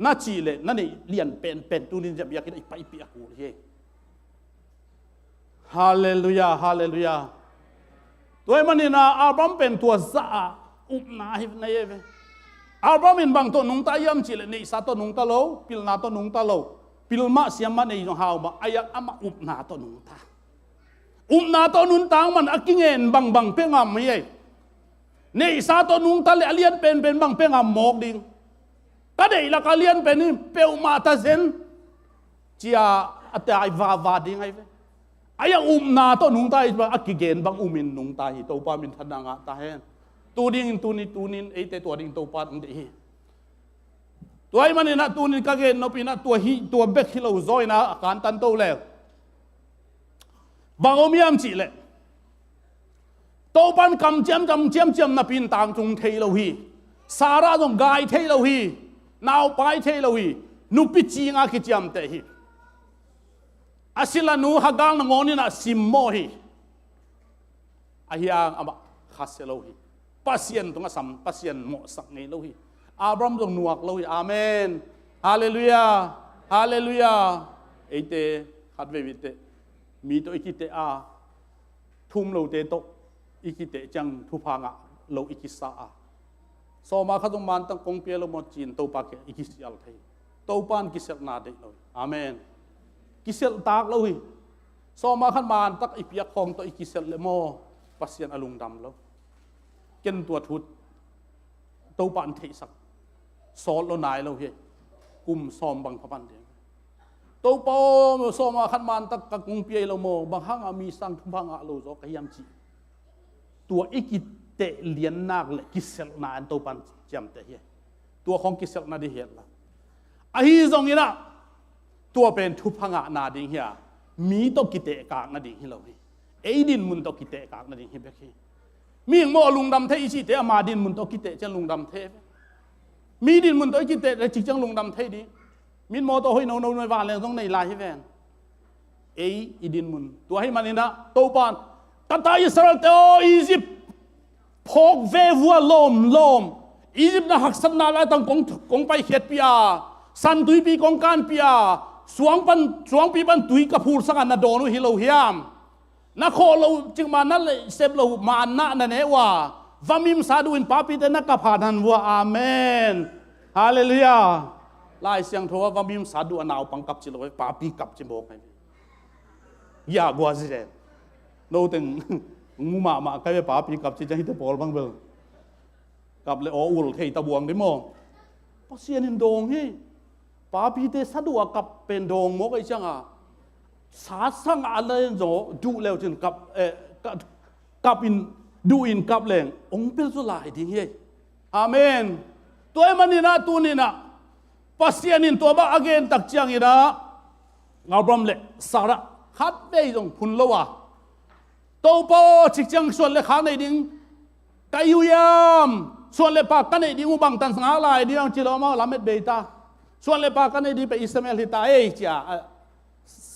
น่าจีเลยนั่นนี่เลียนเป็นตัวนี้จะเบียกินไอ้ไปเปียกกูเลยฮาเลลูยาฮาเลลูยาตัวมันนี่นะอับรามเป็นตัวซาอุบนาฮิฟนายเว อาบรามินบางตัวนุ่งตายำจิเลนี่สาตัวนุ่งตะโลปิลนาตัวนุ่งตะโลปิลมาเสียมันในจงหาวมาอายักอามาอุบนาตัวนุ่งตานาตัวนุ่งตางมันอากิเงินบางเพ่งามไม่ใช่นี่สาตัวนุ่งตะเลเลียนเป็นบางเพ่งามหมอกดิ่งก็ได้ละก็เลียนเป็นนี่เปลวมาตาเซนจีอาอัตไอวาดิ่งไงเว้อายักนาตัวนุ่งตาอีกอากิเงินบางมินนุ่งตาฮิตัวปามินทันนางตาเห็นตัวดิ่งตัวนี้ไอเตตัวดิ่งตัวปาดดิ่งตัวไอ้มันนี่นะตัวนี้ก็เกินนปีนะตัวเบกฮิโลซอยนะการตันโตแล้วบางอมียมจีเลยตัวปันกำเจียมนะปีนต่างจงเทโลฮีสาระจงกายเทโลฮีนาวไปเทโลฮีนุปิจีงาคิเจียมเตฮีอาศิลานูฮักกังนงอนี่นะซิมโมฮีอาฮิยังอาบะขัสโลฮีปัสยันตรงนั้นปัสยันโมสักไงโลฮีอับรามจงนวกเลยอาเมนฮาเลลูยาฮาเลลูยาเอเตขัดเววิเตมีตัวอิกิเตอาทุ่มโลเตโตอิกิเตจังทุพังะโลอิกิสาอาสมาขัดมันตั้งกงเปียโลมจีนโตปากอิกิสิอัลเทโตปานกิเซลนาเดโลอาเมนกิเซลตากโลหิสมาขัดมันตั้งอิปิยคองตัวอิกิเซลเลโมปัสยันอลุงดำโลเกนตัวทุดโตปานเทสักสอนเรานายเราเฮกุมซ้อมบางพบันเดียงตัวปอมซ้อมมาขันมันตะกกุงเปียเราโมบางครั้งมีสังทุบังอาโลโซกยามจีตัวอีกิเตเลียนนักเลยกิเซลนาอันตัวปันจำเตเฮตัวของกิเซลนาดีเฮละไอ้ตรงนี้นะตัวเป็นทุพังอานาดิ่งเฮียมีตัวกิเตกากนาดิ่งเฮเราเฮไอ้ดินมุนตัวกิเตกากนาดิ่งเฮเบกเฮมีงโมลุงดำเทอิชิเตอามาดินมุนตัวกิเตจะลุงดำเทมีดินมันตัวกิเตะจิจังลงดำเทดีมินโมตัวให้โนในวานเลยต้องในลายให้แฟนอีดินมันตัวให้มันนี่นะตัวปานตัดอิสราเอลเตออียิปต์พกเววัวลมอียิปต์นะหักสันนาลายตั้งกงไปเขียดปีอาสันตุยปีกงการปีอาสวงปีปันตุยกระพูสังอันนาโดนุฮิโลฮิามนักโคเราจึงมานั่นเลยเซฟเรามาอันนั้นนั่นเองว่าวามิมสาดูอินปาปิเตนักกับผ่านันวัวอาเมนฮาเลลูยาลายเสียงโทว่าวามิมสาดูอันเอาปังกับจิโลปาปีกับจิโมกไงยากกว่าสิเจนโน้ตึงงูมาใครไปปาปีกับจิจังฮิตบอลบังเบลกับเลยอูลเทตะบวงดิโมปัสเซียนินโดงเฮ้ปาปีเตสาดูกับเป็นโดงโมกไอจังอ่ะสาสังอะไรโจดูแล้วจึงกับอินดูอินกับแรงองค์เป็นสุลายดิ้งเฮอาเมนตัวมันนี่นะตัวนี่นะปัสยานินตัวบ้าอเกนตักจังอีนะงาบรมเล่สาระฮัดเบยจงพุนละวะตัวปอจิกจังส่วนเล็กข้างในดิ้งกายุยามส่วนเล็กปากกันในดิ้งอุบังตันสังอะไรดิ้งจิโลมาลาเม็ดเบต้าส่วนเล็กปากกันในดิ้งไปอิสมาเอลฮิตาจ้า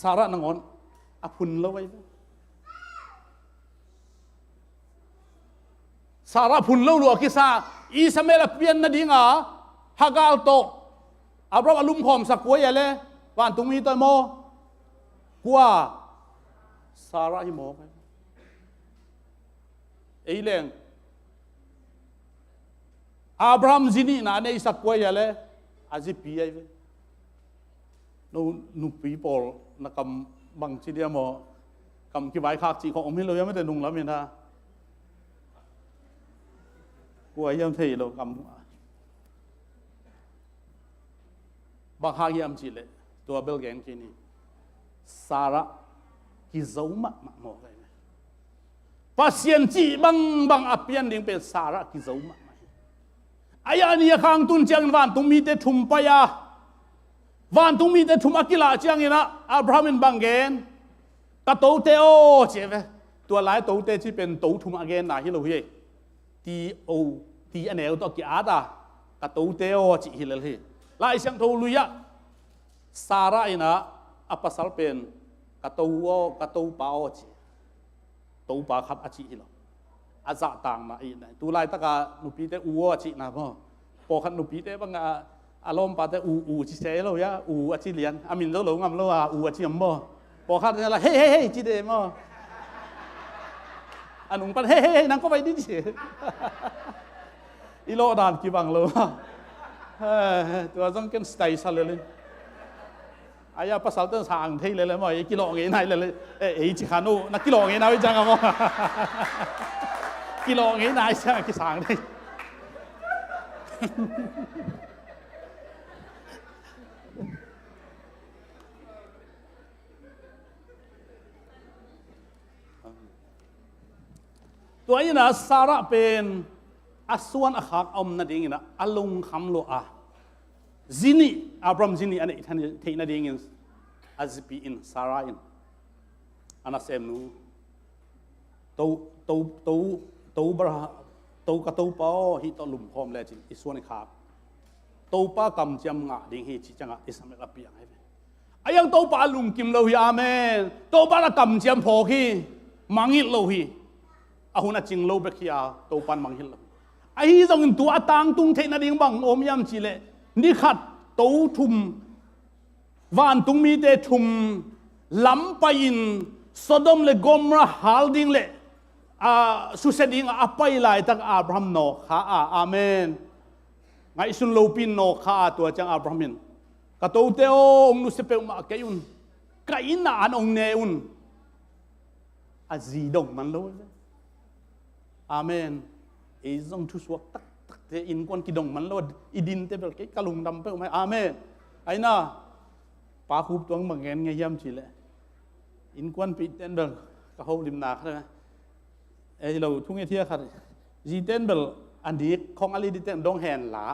สาระนังอนอพุนละไว้สาระพุนเล่าหลวกิซาอิสมาเอลเปลี่ยนนาดิงาฮักาลโตอับราฮัมลุมพอมสักวัยเลยวันตุมีตัวโมกัวสาระฮิโมไอ้เรื่องอับราฮัมจินีน่ะในสักวัยเลยอาจิปีไอ้นูปีปอลนักกำบังชิเดียโมกำกี่ใบขาดจีของอมิโลยังไม่ได้นุ่งแล้วมั้ยนะกูไอ้ยังเที่ยวกำบางหางยังจีเลยตัวเบลเกนที่นี่สาระกิจวัตรมาหมดเลยพัศยันจีบางอภิยันดิ่งเป็นสาระกิจวัตรไอ้ยันยังข้างตุนเชียงวันตุมีแต่ทุ่มไปอะวันตุมีแต่ทุ่มอักิลาเชียงนี่นะอับราฮัมบางเกนกระตูเตโอเจ้าตัวหลายตูเตที่เป็นตูทุ่มอักเกนนะฮิโลเฮตีอันเอลตัวกี่อาดากระตูเตโอจิฮิโลเฮลายเสียงทูลุยะสาระนะอัปสัลเป็นกระตูปาโอจิตูปาขัดอจิฮิโลอาจจะต่างมาอีกนะตัวลายตะกานุปีเตอูอจินะพ่อพอขัดนุปีเตบังอารมณ์ปาเตอูจิเซโลยะอูอจิเลียนอามินโลงามโลอาอูอจิมบ่พอขัดเนี่ยละเฮ้จิเดมอันนุ่งปันเฮ้นังก็ไปดิจิอีโลดานกี่บังโล ตัวต้องกันสไตล์ซะเลยอายาภาษาต้นสางที่เลยมั้ยกิโลเงี้ยไหนเลยจิคานุนักกิโลเงี้ยนะวิจังมั้งกิโลเงี้ยไหนใช่กิสางที่ตัวนี้นะสาระเป็นอาส่วนอาขากอมนั่นเองนะอารมณ์คำโลอาจินีอับรามจินีอันนี้ท่านที่นั่นเองอาซิปีอินสาระอินอันนั้นเสมนูตัวบราตัวกระตัวป้อฮิตลุมพร้อมเลยจีอิส่วนอาขากตัวป้ากำจำงะดิ่งฮิจิจังะอิสมาลาปียงให้ไอ้ยังตัวป้าลุมกิมโลฮิอาเมนตัวป้าละกำจำพอฮีมังฮิโลฮีอาหุนจิงโลเบคียาตัวปันมังฮิลไอ้ตรงตัวต่างตุงเทนดิ่งบังอมยามจิเลนี่ขัดตัวทุมวานตุงมีเตทุมลำไปอินสดมเลกอมระฮัลดิ่งเลสุเสดิ่งอภัยไล่ตั้งอับราฮัมโนข้าอาเมนไงสุนโลปินโนข้าตัวจังอับราฮัมินกระตัวเตโอองนุสเปลมาเกยุนไก่นานองเนอุนอาจีดงมันโลอาเมนไอ้จงทุสวกตักเตอินกวนกิดงมันโลดอีดินเตเปลกะลุงดำเปลไหมอาเมนไอ้น่ะปาคูบตัวมังเงินไงยำจีเลยอินกวนปีเตนเบลกะเขาลิมนาใช่ไหมไอ้เราทุ่งเที่ยขัดจีเตนเบลอันดีของอะไรดิเตนดงแหนหลา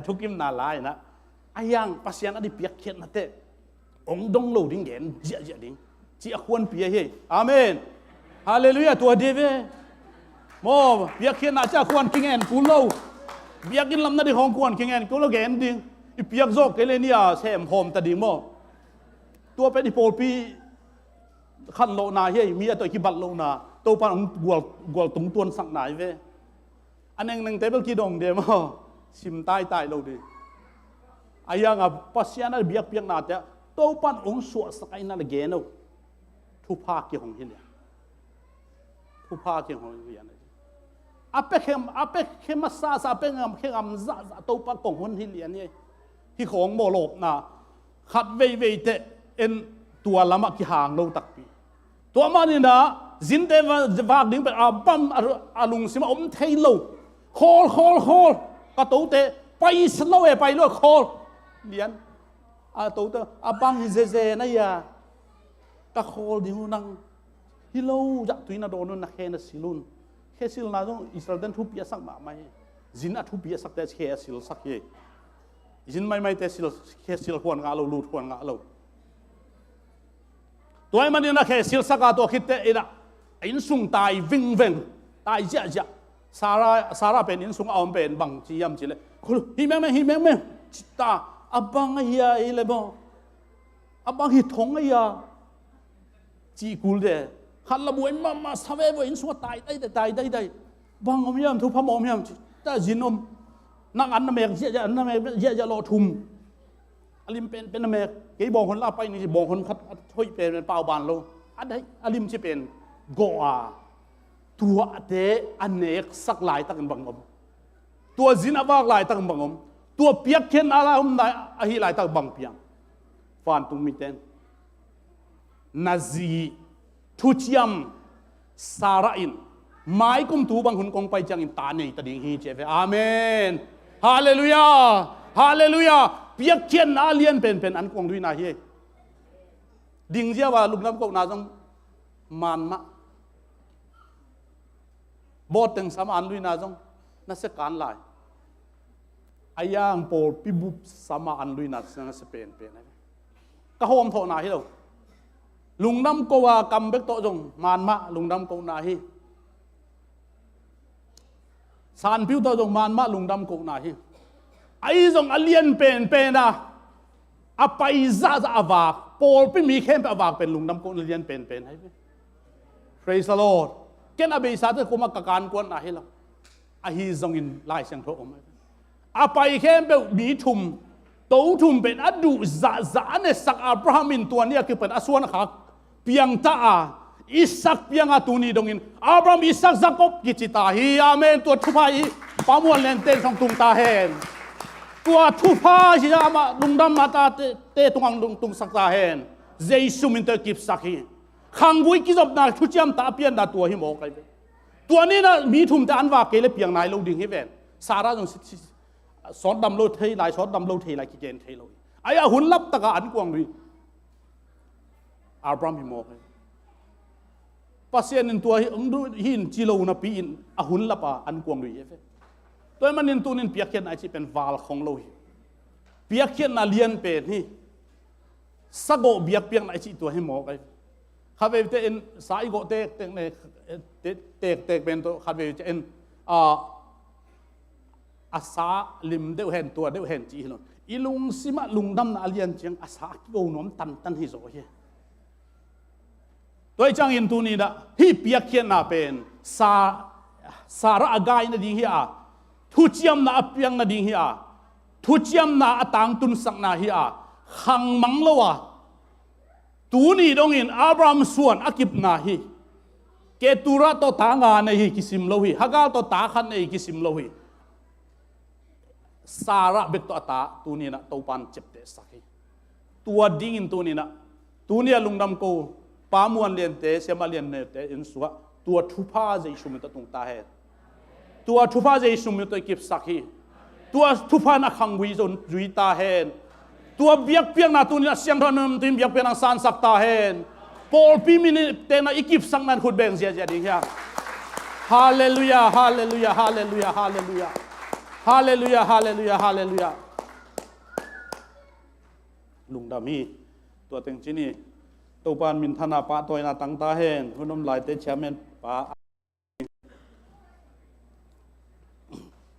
ทุกิมนาหลายนะไอ้ยังปัสยานอดีเปียกเขียนนะเตองดงโลดิ้งเงินเจียดิ้งจีอควรเปียเฮอาเมนฮาเลลูยาตัวเดวโมเบียกินอาจจะควรกินเงินกูเล่าเบียกินลำนั้นที่ของควรกินเงินกูเล่าเงินดิ้งอีเปียกโจกเกเลนี่อาเซมโฮมตะดิ้งโมตัวเป็นอีโปปีขันโลนาเฮมีตัวกิบัตโลนาตัวปันกวลตุงตัวนสักไหนเวอันนึงเตเบิลกีดงเดโมชิมใต้เราดิอายังอ่ะปัสยานาเบียกเปียกนาเตตัวปันองสวดสักไอ้นั่นเกนเอาทุพาเกี่ยของเฮียทุพาเกี่ยของเฮียนะอาเป็กเข้มมาซาอาเป็กเข้มซาตัวปันกงคนเฮียนี่ที่ของโมโลกนะขัดเวเตเอ็นตัวละมักที่ห่างเราตักปีตัวมันนี่นะจินเดวากดิ้งเป็นอาบัมอาลุงสิมาอมเทโลโคลกระตูเตไปสโลเอไปด้วยโคลเลียนอาตูเตอาบังฮิเซนะยากะโคลดิ้งนังฮิโลจักตุยนาโดนุนักเฮนสิลุนเฮสิลนาจงอิสราเอลทุบยาสักมาไม่จินอาทุบยาสักแต่เฮสิลสักเฮจินไม่แต่สิลเฮสิลควรงาเราลูดควรงาเราตัวมันนี่นะเฮสิลสักตัวคิดเตอินะอินสุงตายวิ่งตายเจ้าสาระเป็นอินสุงเอาเป็นบังจียมจีเลยคุณฮิแม่จิตาอับบังเฮียอีเลยบ่อับบังฮิทงเฮียจีกูเดขันละบุญมาสาวเวอินสุงตายได้บังอมยามทุพมอมยามแต่จินอมนักอันนั้นเมกเยอะอันนั้นเมกเยอะรอทุมอลิมเป็นเมกกี่บองคนลาไปนี่บองคนคัดช่วยเป็นเป่าบานโลอันใดอลิมจะเป็นโกอาตัวเตอันเนกสักหลายตั้งบังอมตัวจินอวากหลายตั้งบังอมตัวเปียกเขียนอะไรอมได้อหิหลายตั้งบังเปียงฟันตุงมิเตนนาซีทุจยมสาระอินหมายกุมตูบังหุนกงไปจังอินตาเนยตดิ่งฮีเจเฟอาเมนฮาเลลูยาเปียกเขียนอาเลียนเป็นอันกงด้วยนาเฮดิ่งเจ้าว่าลุงน้ำกงนาจังมันมะบอดถึงสามอันลุยนาจงนั่นเสการลายอายังโปรปิบุบสามอันลุยนาจงนั่นเสเป็นอะไรก็โฮมโทนาฮิเราลุงน้ำก็ว่ากำเบกโตจงมันมะลุงน้ำก็นาฮิสารพิวโตจงมันมะลุงน้ำก็นาฮิไอ้จงอเลียนเป็นนะอภัยซาอาวากโปรปิมีเข้มอาวากเป็นลุงน้ำก็เลียนเป็นให้ไหม Praise the Lordเกินอาเบสาจะคุมกับการกวนอะไรล่ะอาฮีจงอินไล่เสียงโทอมอาไปเข้มเป็นมีทุมโตทุมเป็นอดูซาเนสักอับราฮัมินตัวนี้คือเป็นอส่วนขักเพียงตาอิสักเพียงตัวนี้ดงอินอับราฮัมอิสักจักรบกิจิตาฮีอาเมนตัวทุพาย ป้ามวนเล่นเต้นสองตุงตาเห็นตัวทุพาสิยามาลุงดำมาตาเตตุงลุงตุงสักตาเห็นเจสุมินเตอร์กิบสักฮีขังบุยกิจบนาทุจยมตาเปียนดาตัวหิมอกไอเวตัวนี้นะมีทุ่มแต่อันว่าเกลเปียงนายเราดิ่งให้เวนสาระจงสอนดำโลเทยลายสอนดำโลเทยลายกิเกนเทยเลยไอ้หุ่นลับตะกาอันกวางดุยอับรามหิมอกปัสเซียนตัวหินจิโลนับปีนหุ่นลับอันกวางดุยเอฟตัวมันนินตัวนินเปียกเขียนไอจีเป็นวาลของเราเปียกเขียนนาเลียนเป็นที่สะโกเบียกเปียงไอจีตัวให้หมอกไอข้าเวทเอ็นสายโกเตกเตกในเตกเป็นตัวข้าเวทเอ็นอาสาลิมเดือดเห็นตัวเดือดเห็นจีนอีลุงสิมาลุงดำนาเลียนเชียงอาสากิโกนอมตันฮิโซเฮตัวจังอินตัวนี้นะที่เปียกเขียนนาเป็นสาระอากายนาดิ่งเฮียทุจยมนาเปียงนาดิ่งเฮียทุจยมนาต่างตุนสักนาเฮียขังมังละวะตัวนี้ดงอินอับรามส่วนอากิบนาฮีเกตุระตัวตางานในฮิกิสิมโลฮีฮักาตัวตาขันในฮิกิสิมโลฮีสาระเบกตัวตาตัวนี้นะตัวปันเจ็บเตะสักฮีตัวดิ่งอินตัวนี้นะตัวนี้ลุงดำโกปามวนเลียนเตะเสียมาเลียนเนเตอินสัวตัวทุพาใจชุมิตตุงตาเฮตัวทุพาใจชุมิตกิบสักฮีตัวทุพานักขังวิจนจุยตาเฮนตัวเบียกเปียงนาตัวนี้เสียงทอนมทีมเบียกเปียงนางสานสักตาเฮนพอลปีมินิเตนะอีกิบสังนั้นขุดเบงเสียจะดีเฮียฮาเลลูยาฮาเลลูยาฮาเลลูยาฮาเลลูยาฮาเลลูยาฮาเลลูยาฮาเลลูยาลุงดามีตัวเต็งจีนี่ตัวปานมินธนาปะตัวนาตังตาเฮนคุณน้ำลายเตะแชมเปี้ยนปะ